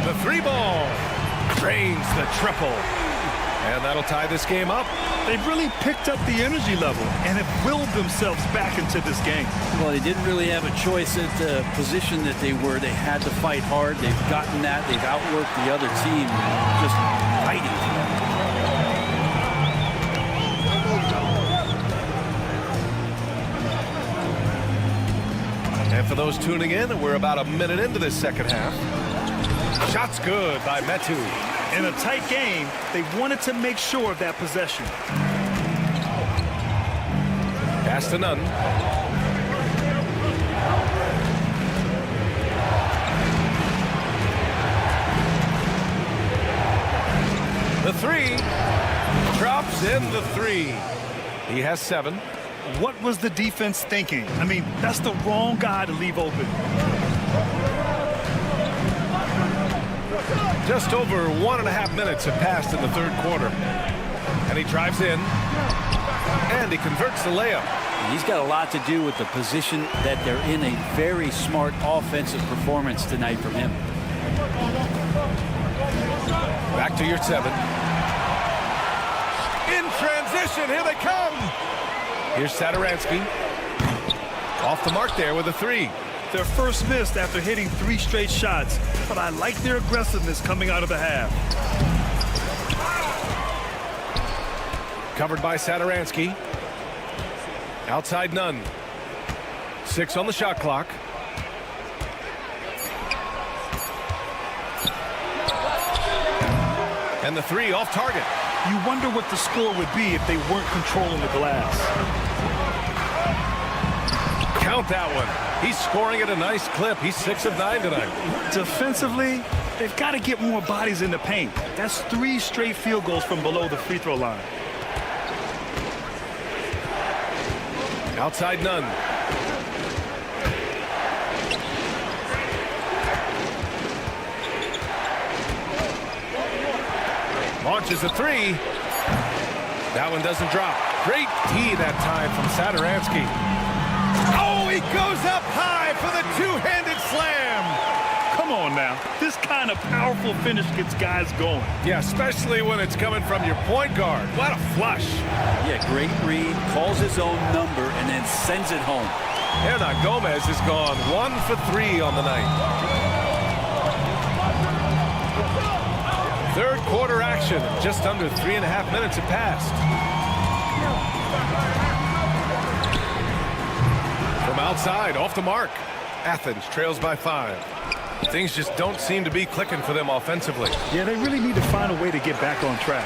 The 3 ball drains the triple. And that'll tie this game up. They've really picked up the energy level and have willed themselves back into this game. Well, they didn't really have a choice at the position that they were. They had to fight hard. They've gotten that. They've outworked the other team, just fighting. And for those tuning in, we're about a minute into this second half. Shot's good by Metu. In a tight game, they wanted to make sure of that possession. Pass to Nunn. The 3. Drops in the 3. He has 7. What was the defense thinking? I mean, that's the wrong guy to leave open. Just over 1.5 minutes have passed in the third quarter. And he drives in. And he converts the layup. He's got a lot to do with the position that they're in. A very smart offensive performance tonight from him. Back to your 7. In transition, here they come. Here's Satoransky. Off the mark there with a 3. Their first miss after hitting 3 straight shots, but I like their aggressiveness coming out of the half. Covered by Satoransky. Outside Nunn. 6 on the shot clock. And the 3 off target. You wonder what the score would be if they weren't controlling the glass. Count that one. He's scoring at a nice clip. He's 6 of 9 tonight. Defensively, they've got to get more bodies in the paint. That's 3 straight field goals from below the free throw line. Outside Nunn. Launches a 3. That one doesn't drop. Great tee that time from Satoransky. Oh, he goes up high for the 2-handed slam. Come on now. This kind of powerful finish gets guys going. Yeah, especially when it's coming from your point guard. What a flush. Yeah, great read. Calls his own number and then sends it home. Hernan-Gomez has gone 1 for 3 on the night. Third quarter action. Just under 3.5 minutes have passed. From outside, off the mark. Athens trails by 5. Things just don't seem to be clicking for them offensively. Yeah, they really need to find a way to get back on track.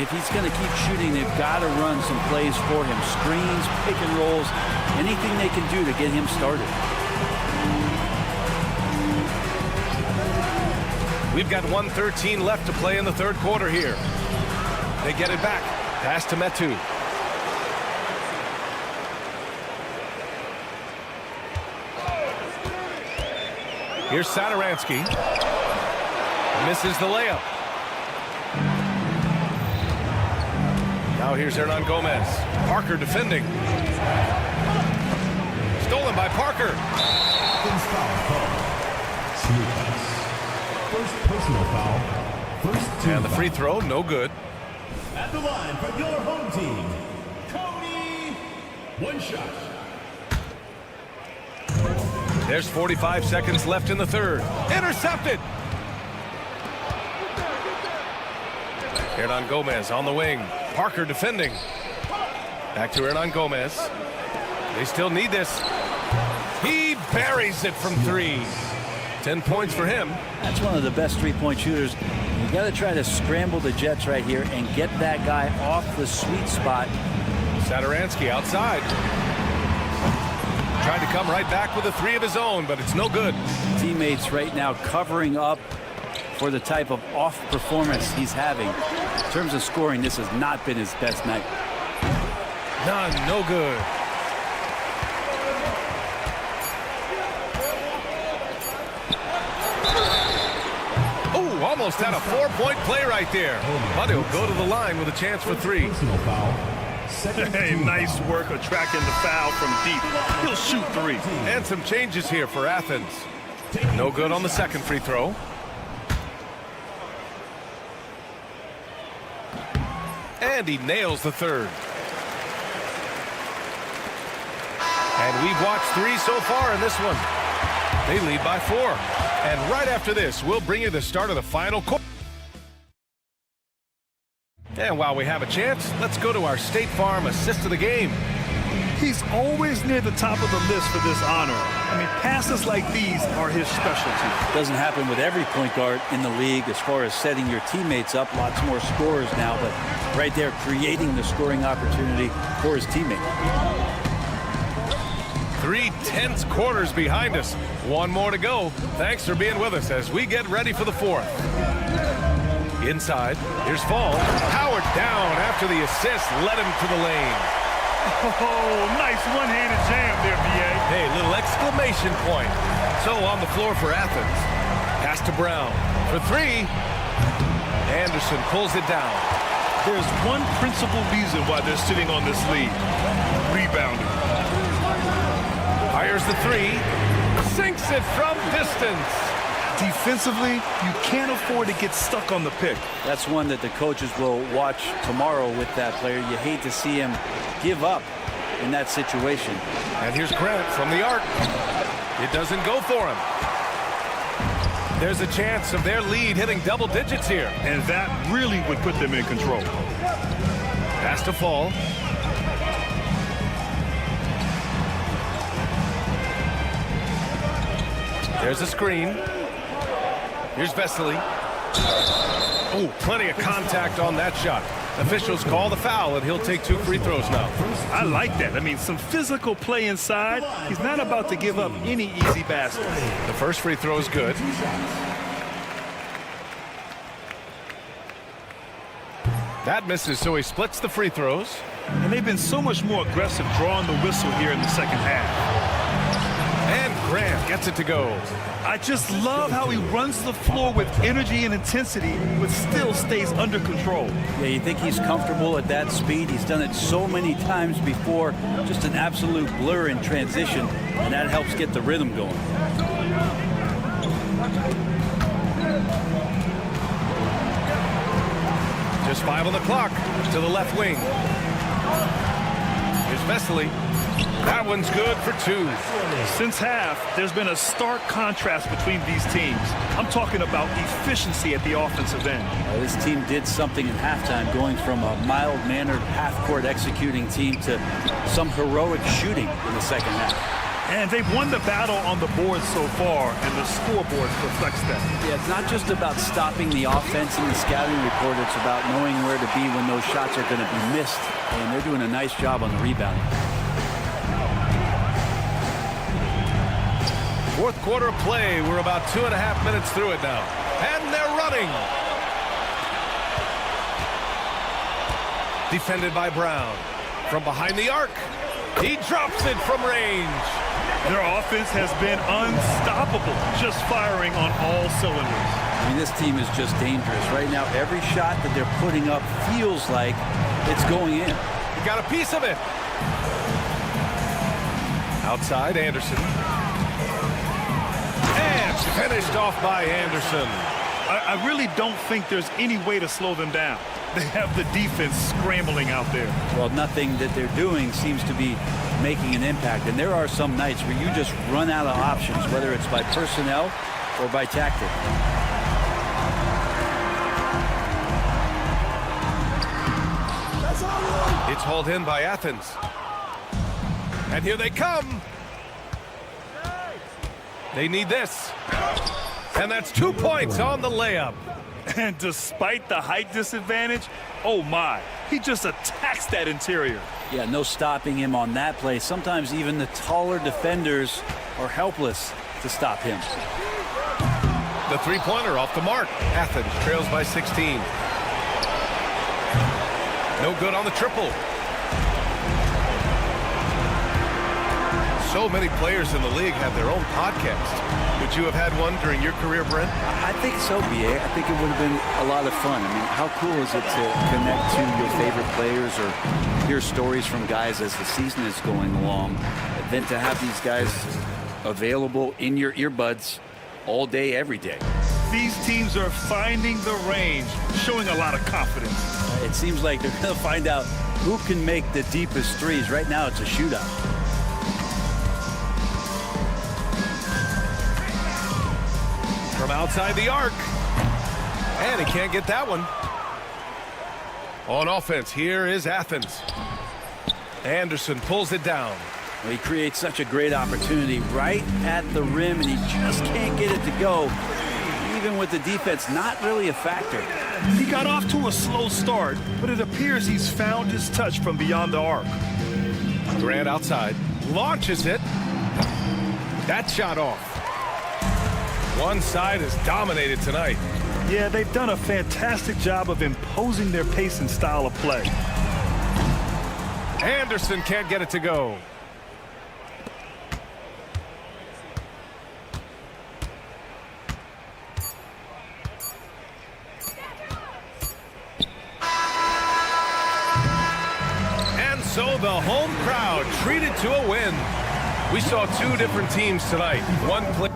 If he's going to keep shooting, they've got to run some plays for him. Screens, pick and rolls, anything they can do to get him started. We've got 1:13 left to play in the third quarter here. They get it back. Pass to Metu. Here's Satoransky. Misses the layup. Now here's Hernan-Gomez. Parker defending. Stolen by Parker. First personal foul. First team And the free throw, no good. At the line for your home team, Cody. One shot. There's 45 seconds left in the third. Intercepted. Hernan Gomez on the wing. Parker defending. Back to Hernan Gomez. They still need this. He buries it from 3. 10 points for him. That's one of the best three-point shooters. You got to try to scramble the Jets right here and get that guy off the sweet spot. Satoransky outside. Tried to come right back with a 3 of his own, but it's no good. Teammates right now covering up for the type of off performance he's having. In terms of scoring, this has not been his best night. None, no good. Oh, almost had a 4-point play right there. But he'll go to the line with a chance for 3. Hey, nice work attracting the foul from deep. He'll shoot 3. And some changes here for Athens. No good on the second free throw. And he nails the third. And we've watched 3 so far in this one. They lead by 4. And right after this, we'll bring you the start of the final quarter. And while we have a chance, let's go to our State Farm assist of the game. He's always near the top of the list for this honor. I mean, passes like these are his specialty. Doesn't happen with every point guard in the league as far as setting your teammates up. Lots more scorers now, but right there creating the scoring opportunity for his teammate. 3 tense quarters behind us. 1 more to go. Thanks for being with us as we get ready for the 4th. Inside, here's Fall. Howard down after the assist led him to the lane. Oh, nice one-handed jam there, B.A. Hey, little exclamation point. So on the floor for Athens. Pass to Brown for 3. Anderson pulls it down. There's one principal reason why they're sitting on this lead. Rebounding. Fires the 3. Sinks it from distance. Defensively, you can't afford to get stuck on the pick. That's one that the coaches will watch tomorrow with that player. You hate to see him give up in that situation. And here's Grant from the arc. It doesn't go for him. There's a chance of their lead hitting double digits here. And that really would put them in control. Pass to Fall. There's a screen. Here's Vesely. Oh, plenty of contact on that shot. Officials call the foul, and he'll take 2 free throws now. I like that. I mean, some physical play inside. He's not about to give up any easy baskets. The first free throw is good. That misses, so he splits the free throws. And they've been so much more aggressive drawing the whistle here in the second half. And Grant gets it to go. I just love how he runs the floor with energy and intensity, but still stays under control. Yeah, you think he's comfortable at that speed. He's done it so many times before. Just an absolute blur in transition, and that helps get the rhythm going. Just 5 on the clock to the left wing. Here's Vesely. That one's good for 2. Since half, there's been a stark contrast between these teams. I'm talking about efficiency at the offensive end. This team did something in halftime, going from a mild-mannered half-court executing team to some heroic shooting in the second half. And they've won the battle on the board so far, and the scoreboard reflects that. Yeah, it's not just about stopping the offense in the scouting report. It's about knowing where to be when those shots are going to be missed. And they're doing a nice job on the rebound. 4th quarter of play. We're about 2.5 minutes through it now. And they're running. Defended by Brown. From behind the arc. He drops it from range. Their offense has been unstoppable, just firing on all cylinders. I mean, this team is just dangerous. Right now, every shot that they're putting up feels like it's going in. You got a piece of it. Outside, Anderson. And finished off by Anderson. I really don't think there's any way to slow them down. They have the defense scrambling out there. Well, nothing that they're doing seems to be making an impact. And there are some nights where you just run out of options, whether it's by personnel or by tactic. It's hauled in by Athens. And here they come. They need this. And that's 2 points on the layup. And despite the height disadvantage, oh my, he just attacks that interior. Yeah, no stopping him on that play. Sometimes even the taller defenders are helpless to stop him. The three-pointer off the mark. Athens trails by 16. No good on the triple. So many players in the league have their own podcast. Would you have had one during your career, Brent? I think so, B.A. I think it would have been a lot of fun. I mean, how cool is it to connect to your favorite players or hear stories from guys as the season is going along, and then to have these guys available in your earbuds all day, every day. These teams are finding the range, showing a lot of confidence. It seems like they're going to find out who can make the deepest threes. Right now, it's a shootout. From outside the arc. And he can't get that one. On offense, here is Athens. Anderson pulls it down. Well, he creates such a great opportunity right at the rim, and he just can't get it to go. Even with the defense not really a factor. He got off to a slow start, but it appears he's found his touch from beyond the arc. Grant outside, launches it. That shot off. One side is dominated tonight. Yeah, they've done a fantastic job of imposing their pace and style of play. Anderson can't get it to go. And so the home crowd treated to a win. We saw two different teams tonight. One play.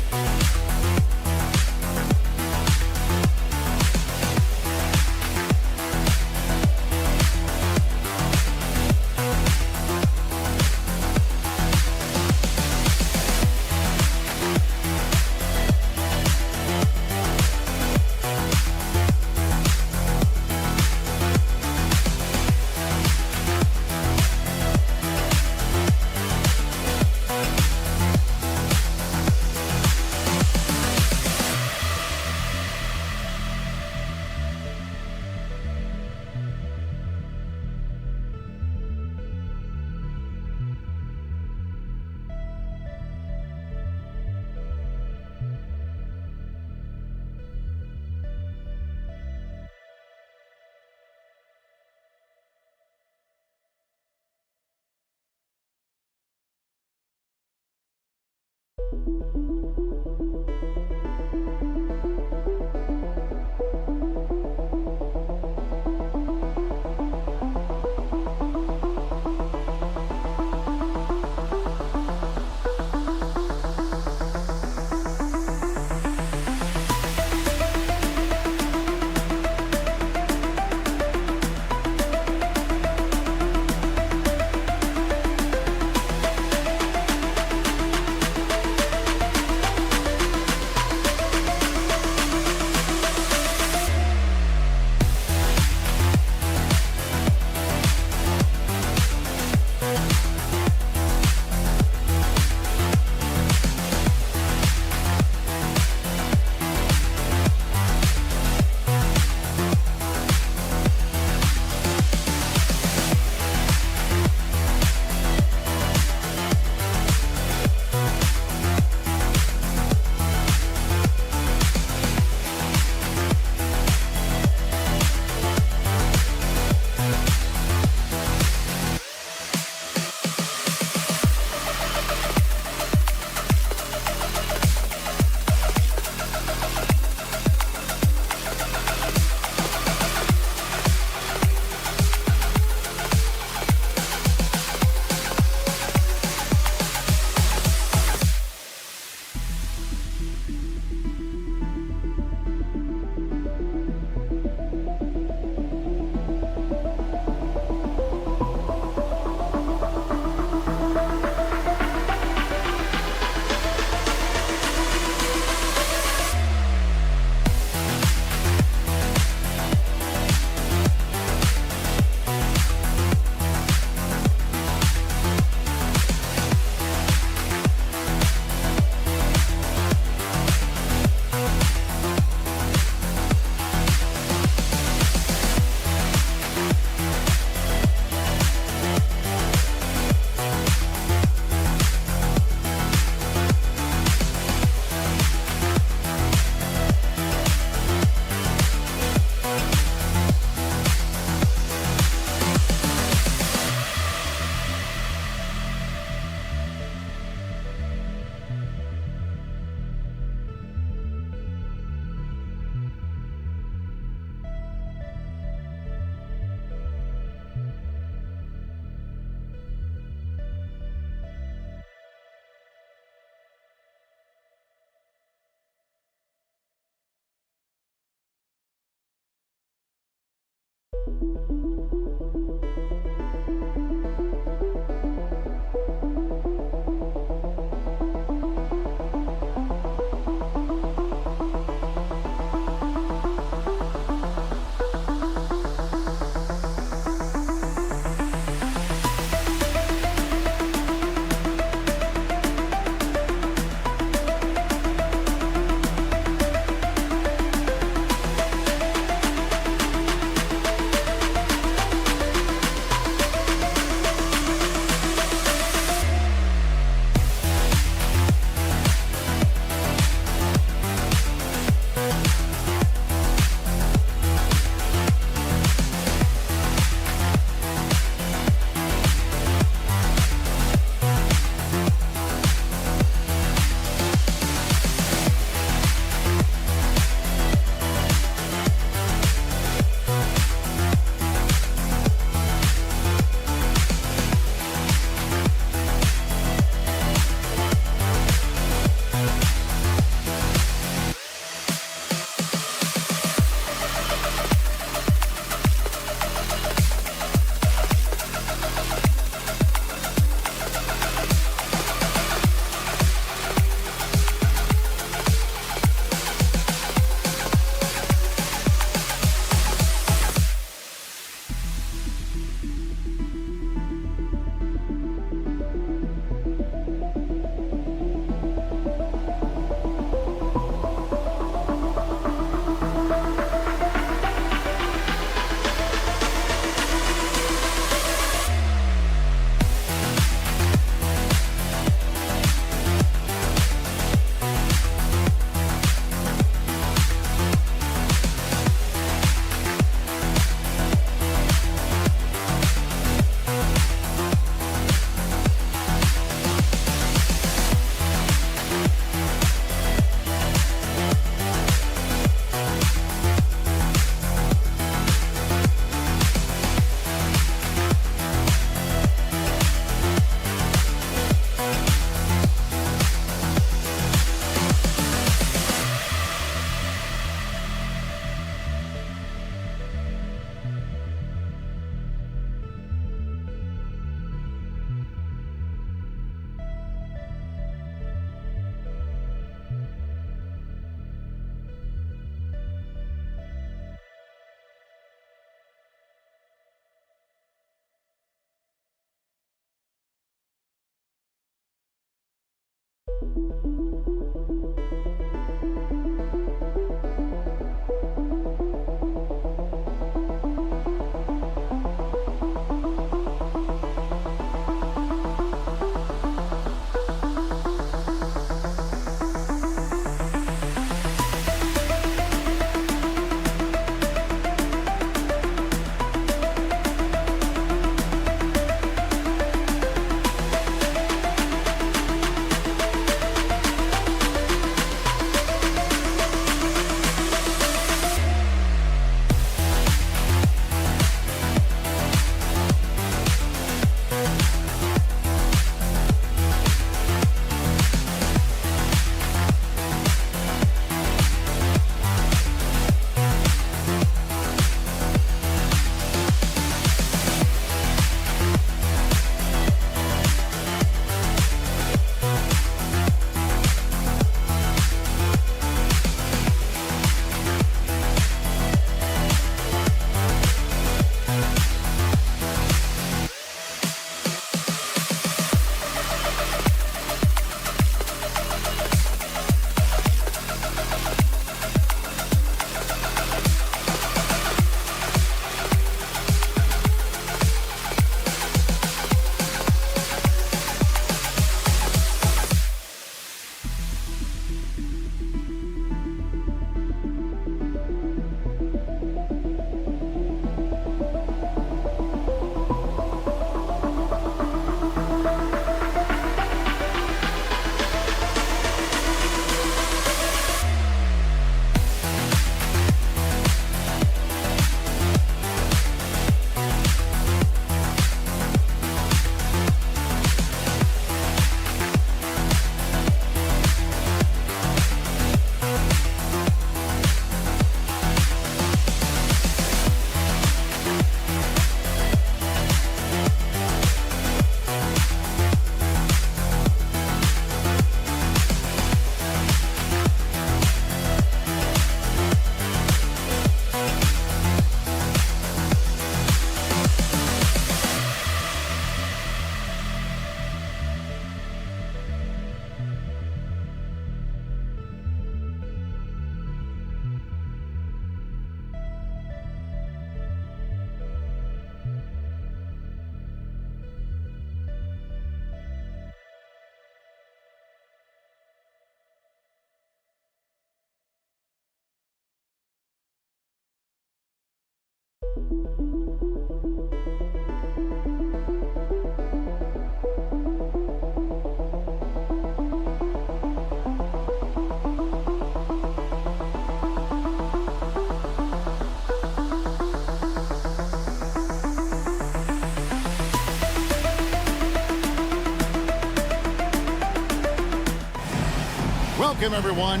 Welcome, everyone.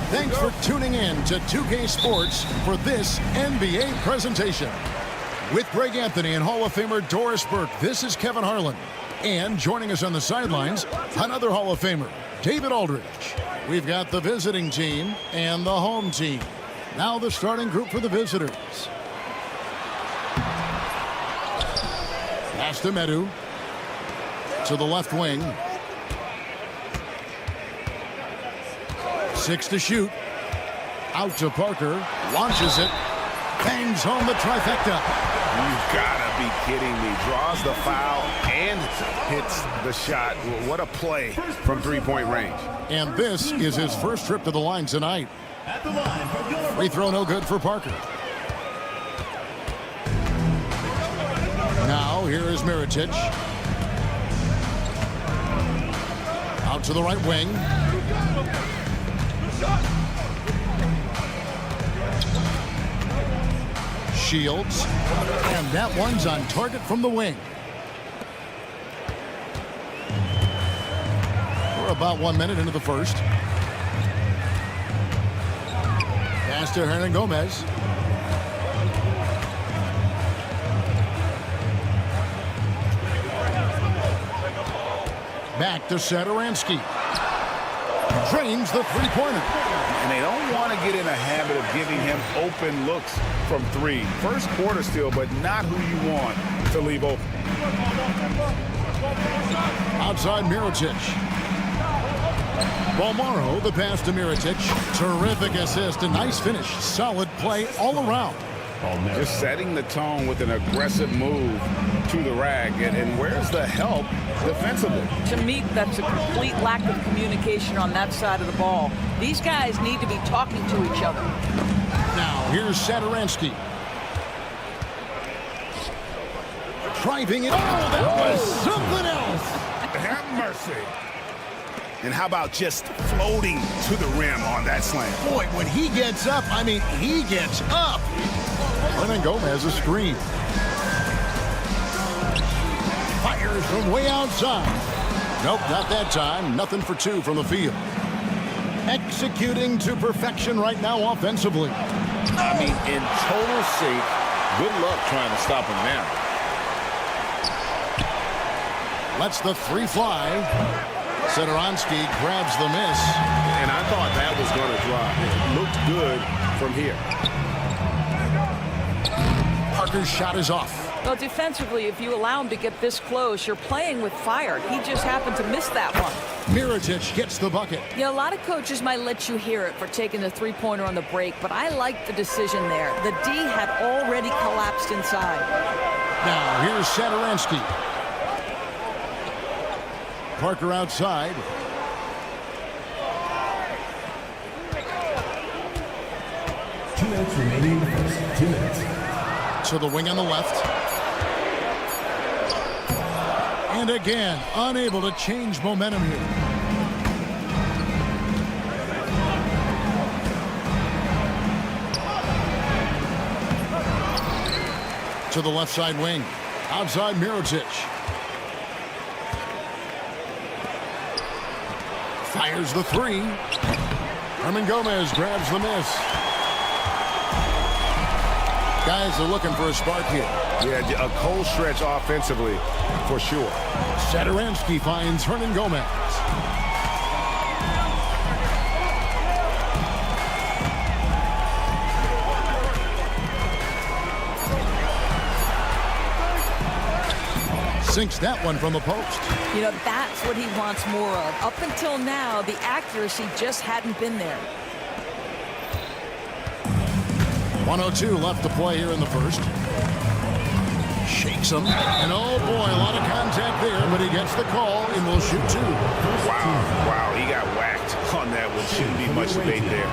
Thanks for tuning in to 2K Sports for this NBA presentation. With Greg Anthony and Hall of Famer Doris Burke, this is Kevin Harlan. And joining us on the sidelines, another Hall of Famer, David Aldridge. We've got the visiting team and the home team. Now the starting group for the visitors. Pass to Medu. To the left wing. 6 to shoot. Out to Parker. Launches it. Bangs home the trifecta. You've got to be kidding me. Draws the foul and hits the shot. What a play from three-point range. And this is his first trip to the line tonight. Free throw no good for Parker. Now here is Mirotic. Out to the right wing. Shields, and that one's on target from the wing. We're about 1 minute into the first. Pass to Hernan Gomez. Back to Satoransky. Drains the three-pointer. And they don't want to get in a habit of giving him open looks from three. First quarter still, but not who you want to leave open. Outside Mirotic. Bolmaro, the pass to Mirotic. Terrific assist, a nice finish. Solid play all around. Just setting the tone with an aggressive move to the rack. And where's the help defensively? To me, that's a complete lack of communication on that side of the ball. These guys need to be talking to each other. Now, here's Satoransky. Driving it. Oh, that was something else. Have mercy. And how about just floating to the rim on that slam? Boy, when he gets up, I mean, he gets up. Hernan Gomez a screen. Fires from way outside. Nope, not that time. Nothing for two from the field. Executing to perfection right now offensively. I mean, in total shape. Good luck trying to stop him now. Lets the three fly. Satoransky grabs the miss. And I thought that was going to drop. It looked good from here. Parker's shot is off. Well, defensively, if you allow him to get this close, you're playing with fire. He just happened to miss that one. Mirotic gets the bucket. Yeah, a lot of coaches might let you hear it for taking the three-pointer on the break, but I like the decision there. The D had already collapsed inside. Now, here's Satoransky. Parker outside. Two minutes remaining in the first. 2 minutes. To the wing on the left. And again, unable to change momentum here. To the left side wing. Outside Mirotic. Fires the three. Hernan Gomez grabs the miss. Guys are looking for a spark here. Yeah, a cold stretch offensively, for sure. Satoransky finds Hernan Gomez. Sinks that one from the post. You know, that's what he wants more of. Up until now, the accuracy just hadn't been there. 1:02 left to play here in the first. Shakes him. And oh boy, a lot of contact there, but he gets the call and will shoot two. Wow, he got whacked on that one. Shouldn't be much debate there.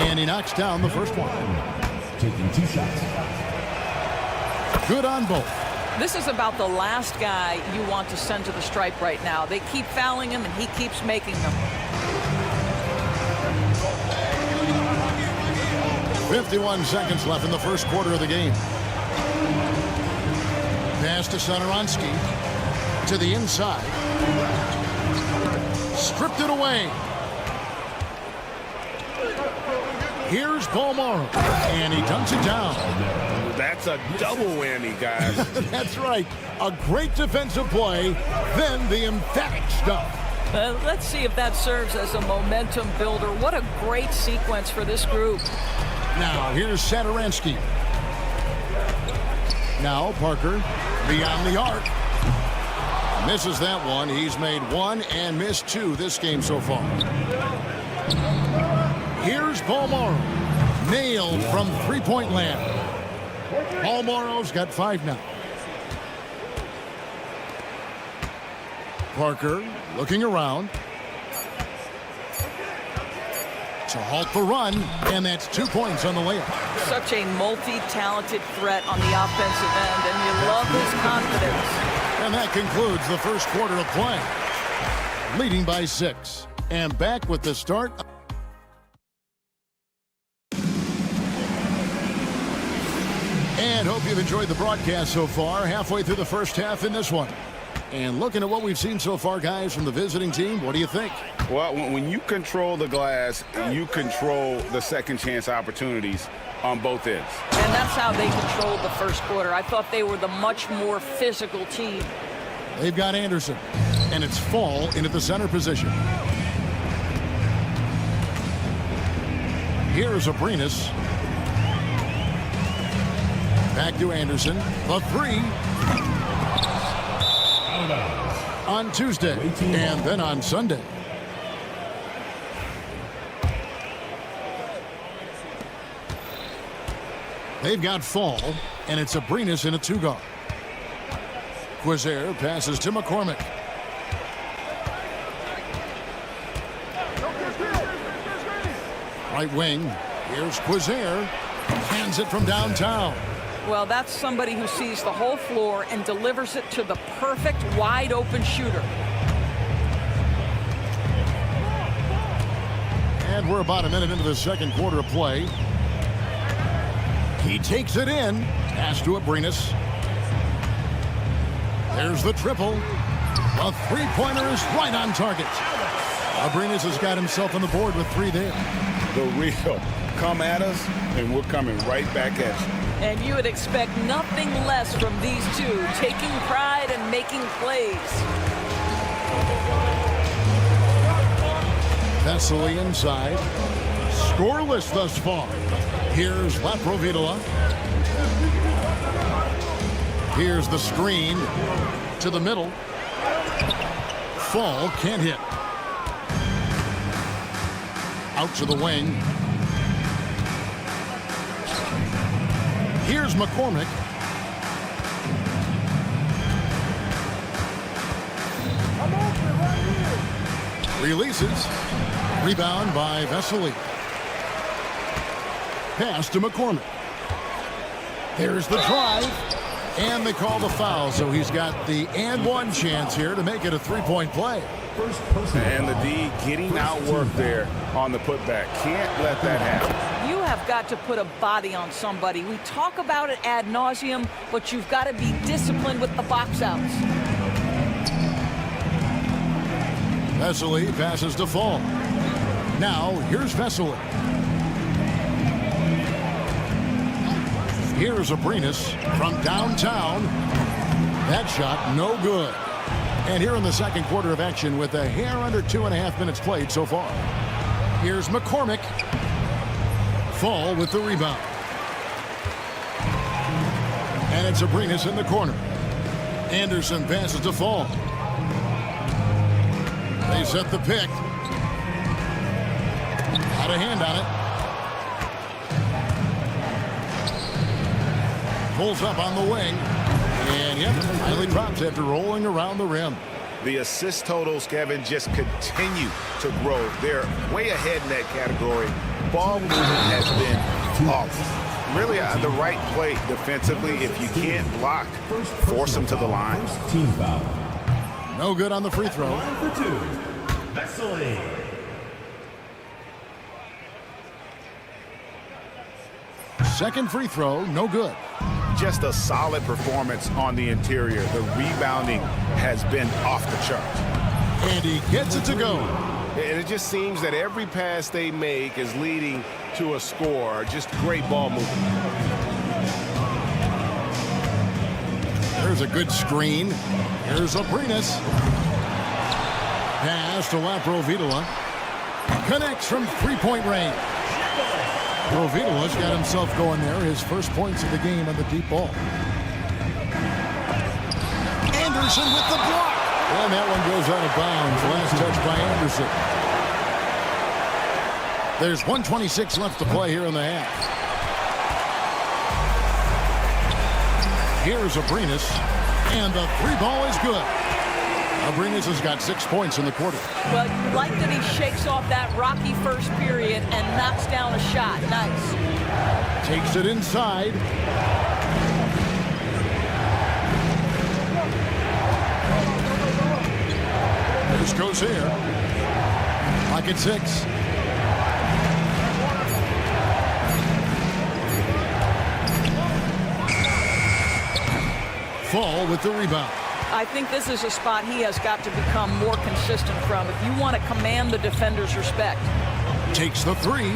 And he knocks down the first one. Taking 2 shots. Good on both. This is about the last guy you want to send to the stripe right now. They keep fouling him, and he keeps making them. 51 seconds left in the first quarter of the game. Pass to Satoransky. To the inside. Stripped it away. Here's Bolmaro. And he dunks it down. That's a double whammy, guys. That's right. A great defensive play, then the emphatic stuff. Let's see if that serves as a momentum builder. What a great sequence for this group. Now, here's Satoransky. Now, Parker beyond the arc. Misses that one. He's made one and missed two this game so far. Here's Bolmaro. Nailed from three-point land. Bolmaro's got 5 now. Parker looking around to halt the run, and that's 2 points on the layup. Such a multi-talented threat on the offensive end, and you love his confidence. And that concludes the first quarter of play. Leading by 6. And back with the start. And hope you've enjoyed the broadcast so far. Halfway through the first half in this one. And looking at what we've seen so far, guys, from the visiting team, what do you think? Well, when you control the glass, you control the second chance opportunities on both ends. And that's how they controlled the first quarter. I thought they were the much more physical team. They've got Anderson, and it's Fall into the center position. Here's Abrinas. Back to Anderson. The three. On Tuesday, and then on Sunday. They've got Fall, and it's Abrinas in a 2-guard. Quizair passes to McCormick. Right wing, here's Quizair. Hands it from downtown. Well, that's somebody who sees the whole floor and delivers it to the perfect wide-open shooter. And we're about a minute into the second quarter of play. He takes it in. Pass to Abrinas. There's the triple. A three-pointer is right on target. Abrinas has got himself on the board with 3 there. The real come at us, and we're coming right back at you. And you would expect nothing less from these two, taking pride and making plays. Vesely inside. Scoreless thus far. Here's Laprovitola. Here's the screen to the middle. Fall can't hit. Out to the wing. Here's McCormick. Releases. Rebound by Vesely. Pass to McCormick. There's the drive. And they call the foul, so he's got the and one chance here to make it a three-point play. And the D getting outworked there on the putback. Can't let that happen. You have got to put a body on somebody. We talk about it ad nauseum, but you've got to be disciplined with the box outs. Vesely passes to Fall. Now, here's Vesely. Here's Abrinas from downtown. That shot, no good. And here in the second quarter of action with a hair under 2.5 minutes played so far. Here's McCormick. Fall with the rebound. And it's Abrinas in the corner. Anderson passes to Fall. They set the pick. Had a hand on it. Pulls up on the wing. And yep, finally drops after rolling around the rim. The assist totals, Kevin, just continue to grow. They're way ahead in that category. Ball movement has been off. really the right play defensively. If you can't block, force them to the line. Team foul. No good on the free throw. Line for two. Vesely. Second free throw, no good. Just a solid performance on the interior. The rebounding has been off the charts. And he gets it to go. And it just seems that every pass they make is leading to a score. Just great ball movement. There's a good screen. Here's Aprinas. Pass to Laprovitola. Connects from three-point range. Provitola's got himself going there. His first points of the game on the deep ball. Anderson with the block. And that one goes out of bounds. Last touch by Anderson. There's 1:26 left to play here in the half. Here's Aprinas. And the three ball is good. Aprinas has got 6 points in the quarter. Well, you like that he shakes off that rocky first period and knocks down a shot. Nice. Takes it inside. This goes here. Pocket 6. Fall with the rebound. I think this is a spot he has got to become more consistent from if you want to command the defender's respect. Takes the three.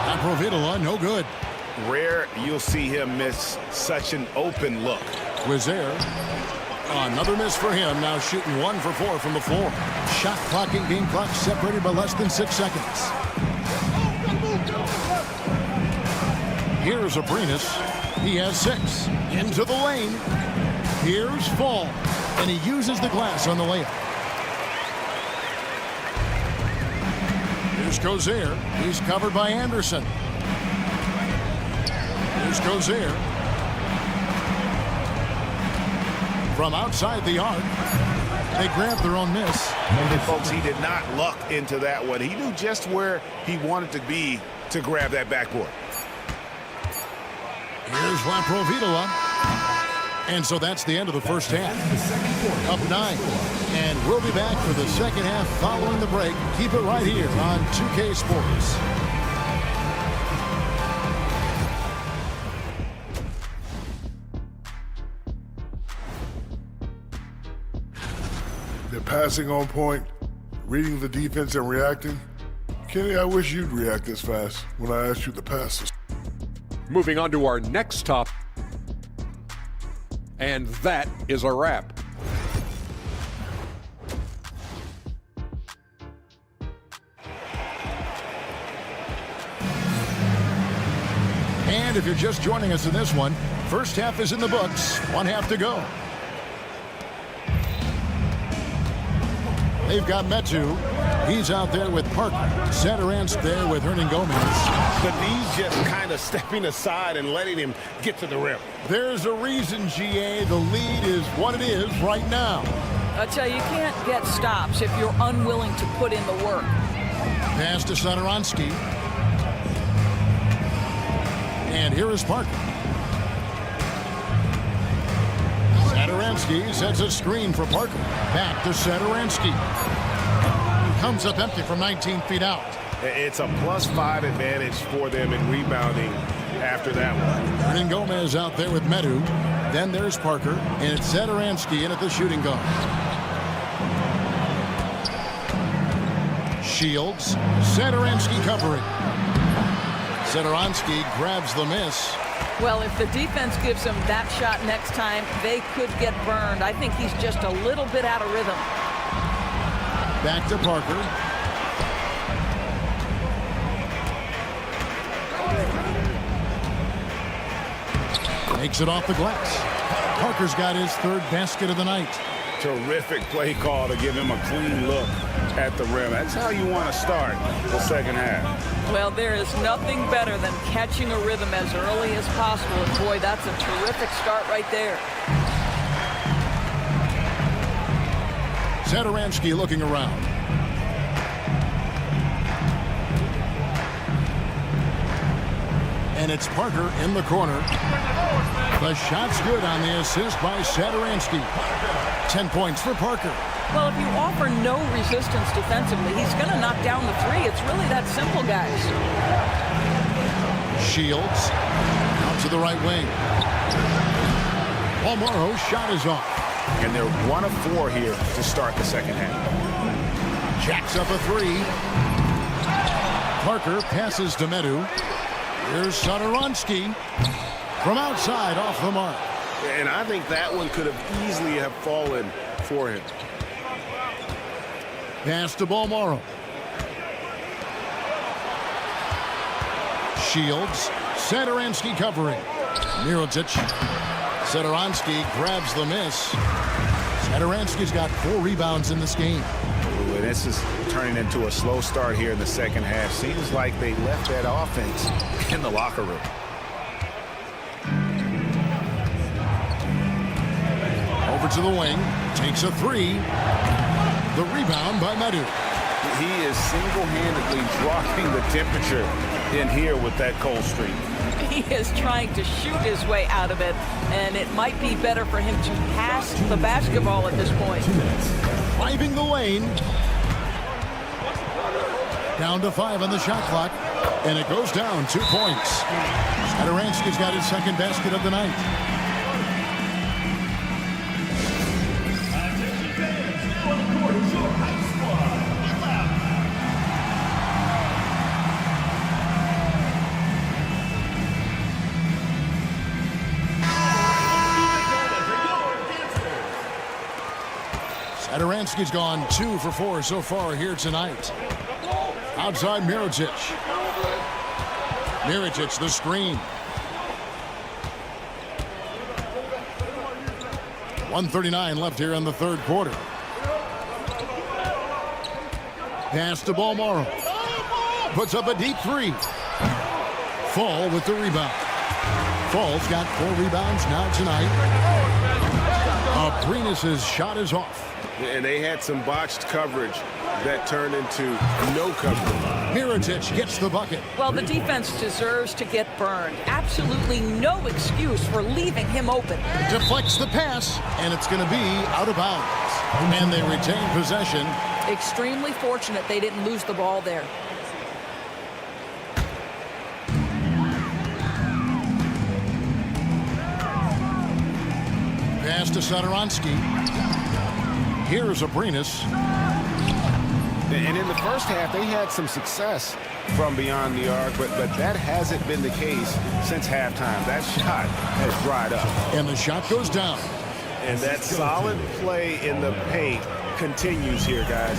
Laprovitola, no good. Rare you'll see him miss such an open look. Quizer. Another miss for him. Now shooting 1 for 4 from the floor. Shot clock and game clock separated by less than 6 seconds. Here's Aprinas. He has 6. Into the lane. Here's Fall. And he uses the glass on the layup. Here's Cozier. He's covered by Anderson. Here's Cozier. From outside the arc. They grab their own miss. And folks, he did not luck into that one. He knew just where he wanted to be to grab that backboard. Here's Laprovitola. And so that's the end of the first half. Up 9. And we'll be back for the second half following the break. Keep it right here on 2K Sports. They're passing on point, reading the defense and reacting. Kenny, I wish you'd react this fast when I asked you to pass this. Moving on to our next top. And that is a wrap. And if you're just joining us in this one, first half is in the books. 1 half to go. They've got Metu. He's out there with Parker. Satoransk there with Hernan Gomez. But he's just kind of stepping aside and letting him get to the rim. There's a reason, GA. The lead is what it is right now. I tell you, you can't get stops if you're unwilling to put in the work. Pass to Satoranski. And here is Parker. Satoranski sets a screen for Parker. Back to Satoranski. Comes up empty from 19 feet out. It's a +5 advantage for them in rebounding after that one. Hernan Gomez out there with Metu. Then there's Parker. And it's Satoranski in at the shooting guard. Shields. Satoranski covering. Satoranski grabs the miss. Well, if the defense gives him that shot next time, they could get burned. I think he's just a little bit out of rhythm. Back to Parker. Makes it off the glass. Parker's got his third basket of the night. Terrific play call to give him a clean look at the rim. That's how you want to start the second half. Well, there is nothing better than catching a rhythm as early as possible. And boy, that's a terrific start right there. Satoranski looking around. And it's Parker in the corner. The shot's good on the assist by Satoransky. 10 points for Parker. Well, if you offer no resistance defensively, he's going to knock down the three. It's really that simple, guys. Shields out to the right wing. Morrow's shot is off. And they're 1 of 4 here to start the second half. Jacks up a three. Parker passes to Medu. Here's Satoransky from outside off the mark. And I think that one could have easily have fallen for him. Pass to Morrow. Shields. Satoransky covering. Mirotic. Satoransky grabs the miss. Satoransky's got 4 rebounds in this game. Ooh, and this is turning into a slow start here in the second half. Seems like they left that offense in the locker room. Over to the wing. Takes a three. The rebound by Medu. He is single-handedly dropping the temperature in here with that cold streak. He is trying to shoot his way out of it, and it might be better for him to pass the basketball at this point. Driving the lane. Down to 5 on the shot clock, and it goes down 2 points. Satoransky's got his second basket of the night. Satoransky's gone 2 for 4 so far here tonight. Outside Mirotic. Mirotic the screen. 1:39 left here in the third quarter. Pass to Morrow. Puts up a deep three. Fall with the rebound. Fall's got 4 rebounds now tonight. Aprinas' shot is off. And they had some botched coverage that turned into no coverage. Mirotic gets the bucket. Well, the defense deserves to get burned. Absolutely no excuse for leaving him open. Deflects the pass, and it's going to be out of bounds. And they retain possession. Extremely fortunate they didn't lose the ball there. Pass to Satoransky. Here's Aprinas. And in the first half, they had some success from beyond the arc, but that hasn't been the case since halftime. That shot has dried up. And the shot goes down. And that solid play in the paint continues here, guys.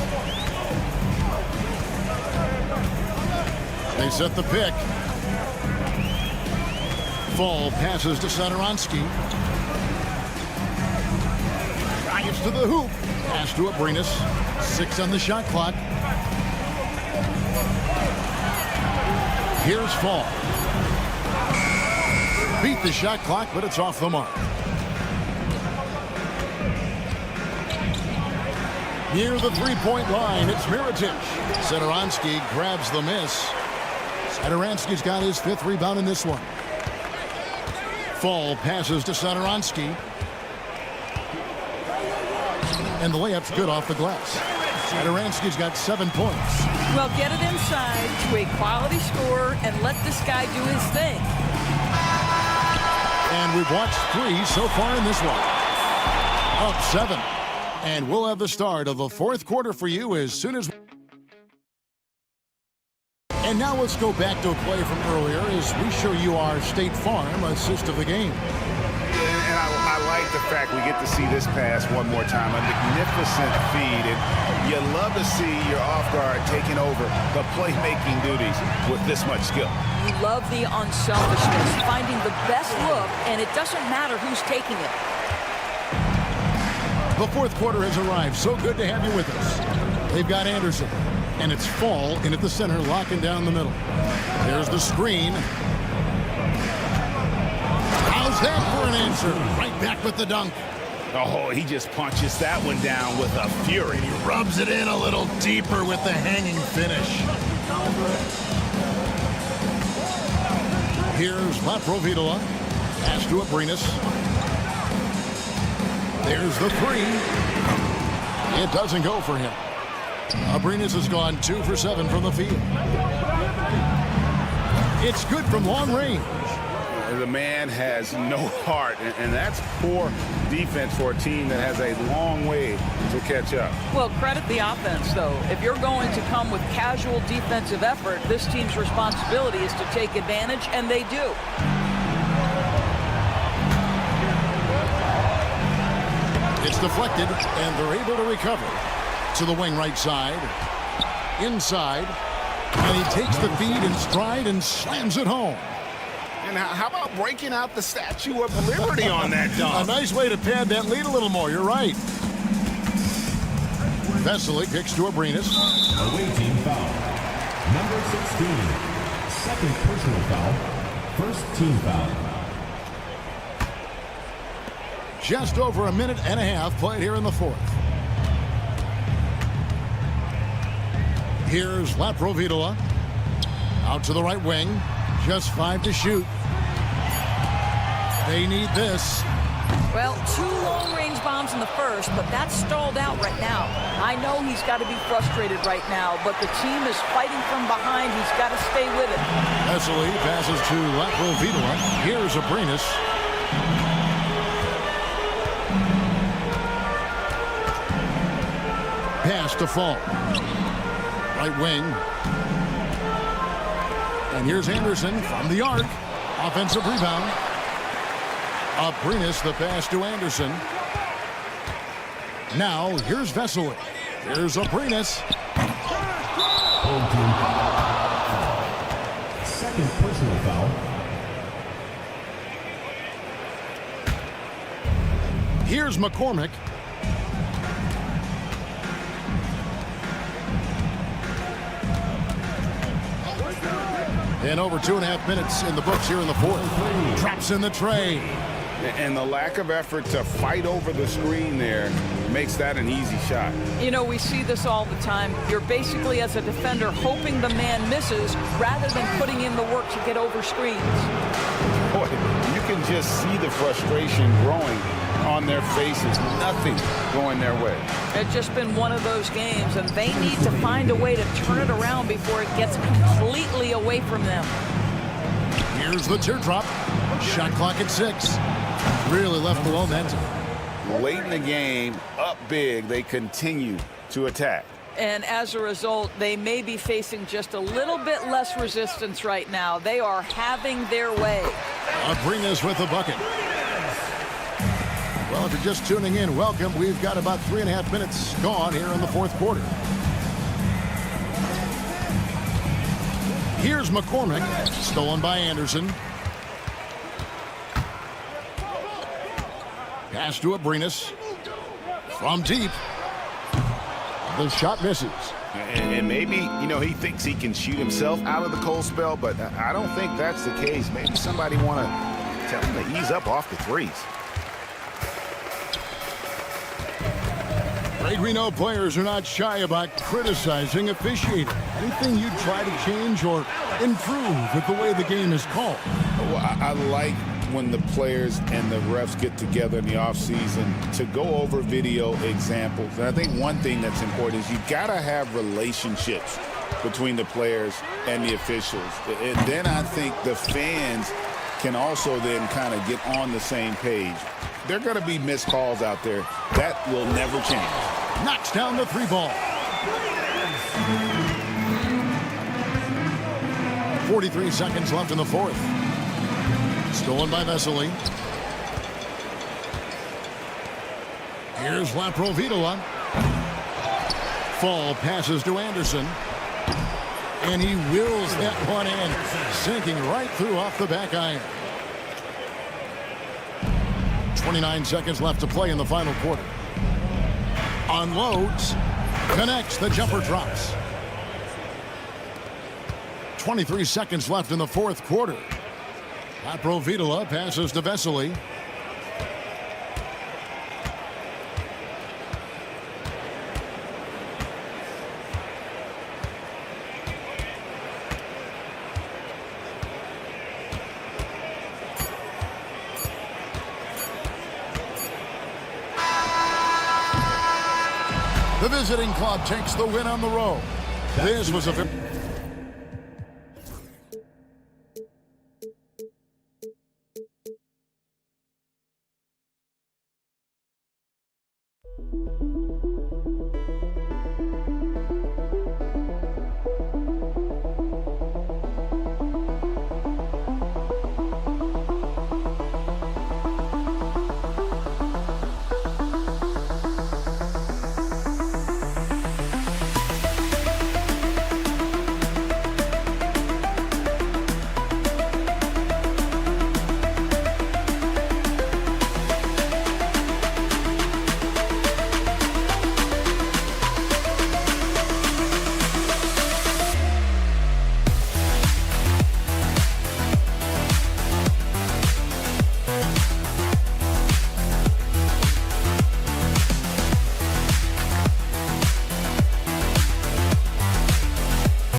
They set the pick. Fall passes to Satoransky. Drives to the hoop. Pass to Aprinas. 6 on the shot clock. Here's Fall. Beat the shot clock, but it's off the mark. Near the three-point line, it's Mirotic. Satoransky grabs the miss. Satoransky's got his 5th rebound in this one. Fall passes to Satoransky. And the layup's good off the glass. Satoransky's got 7 points. Well, get it inside to a quality scorer and let this guy do his thing. And we've watched 3 so far in this one. Up 7. And we'll have the start of the 4th quarter for you as soon as... And now let's go back to a play from earlier as we show you our State Farm assist of the game. And I like the fact we get to see this pass one more time. A magnificent feed. And you love to see your off guard taking over the playmaking duties with this much skill. You love the unselfishness, finding the best look, and it doesn't matter who's taking it. The 4th quarter has arrived. So good to have you with us. They've got Anderson. And it's Fall in at the center, locking down the middle. There's the screen. How's that for an answer? Right back with the dunk. Oh, he just punches that one down with a fury. He rubs it in a little deeper with the hanging finish. Here's Laprovitola. Pass to Abrinas. There's the three. It doesn't go for him. Abrinas has gone 2 for 7 from the field. It's good from long range. The man has no heart, and that's poor defense for a team that has a long way to catch up. Well, credit the offense, though. If you're going to come with casual defensive effort, this team's responsibility is to take advantage, and they do. It's deflected, and they're able to recover. To the wing right side. Inside. And he takes the feed in stride and slams it home. And how about breaking out the Statue of Liberty on that dunk? A nice way to pad that lead a little more. You're right. Vesely kicks to Abrinas. Away team foul. Number 16. Second personal foul. First team foul. Just over a minute and a half played here in the fourth. Here's Laprovitola. Out to the right wing. Just 5 to shoot. They need this. Well, 2 long-range bombs in the first, but that's stalled out right now. I know he's got to be frustrated right now, but the team is fighting from behind. He's got to stay with it. Vesely passes to Laprovitola. Here's Abrinas. Pass to Fall. Right wing. And here's Anderson from the arc. Offensive rebound. Abrinas the pass to Anderson. Now here's Vesely. Here's Abrinas. Home team foul. Second personal foul. Here's McCormick. And over 2.5 minutes in the books here in the fourth. Traps in the tray. And the lack of effort to fight over the screen there makes that an easy shot. You know, we see this all the time. You're basically, as a defender, hoping the man misses rather than putting in the work to get over screens. Boy, you can just see the frustration growing on their faces. Nothing going their way. It's just been one of those games, and they need to find a way to turn it around before it gets completely away from them. Here's the teardrop. Shot clock at 6. Really left the momentum. Late in the game, up big, they continue to attack. And as a result, they may be facing just a little bit less resistance right now. They are having their way. Abrinas with the bucket. Well, if you're just tuning in, welcome. We've got about 3.5 minutes gone here in the fourth quarter. Here's McCormick. Stolen by Anderson. Pass to Abrinas. From deep. The shot misses. And maybe, you know, he thinks he can shoot himself out of the cold spell, but I don't think that's the case. Maybe somebody want to tell him to ease up off the threes. Greg, we know players are not shy about criticizing officiating. Anything you'd try to change or improve with the way the game is called? Well, I like when the players and the refs get together in the offseason to go over video examples. And I think one thing that's important is you got to have relationships between the players and the officials. And then I think the fans can also then kind of get on the same page. There are going to be missed calls out there. That will never change. Knocks down the 3 ball. 43 seconds left in the fourth. Stolen by Vesely. Here's Laprovitola. Fall passes to Anderson. And he wills that one in, sinking right through off the back iron. 29 seconds left to play in the final quarter. Unloads. Connects. The jumper drops. 23 seconds left in the fourth quarter. Laprovitola passes to Vesely. The visiting club takes the win on the road. This was a...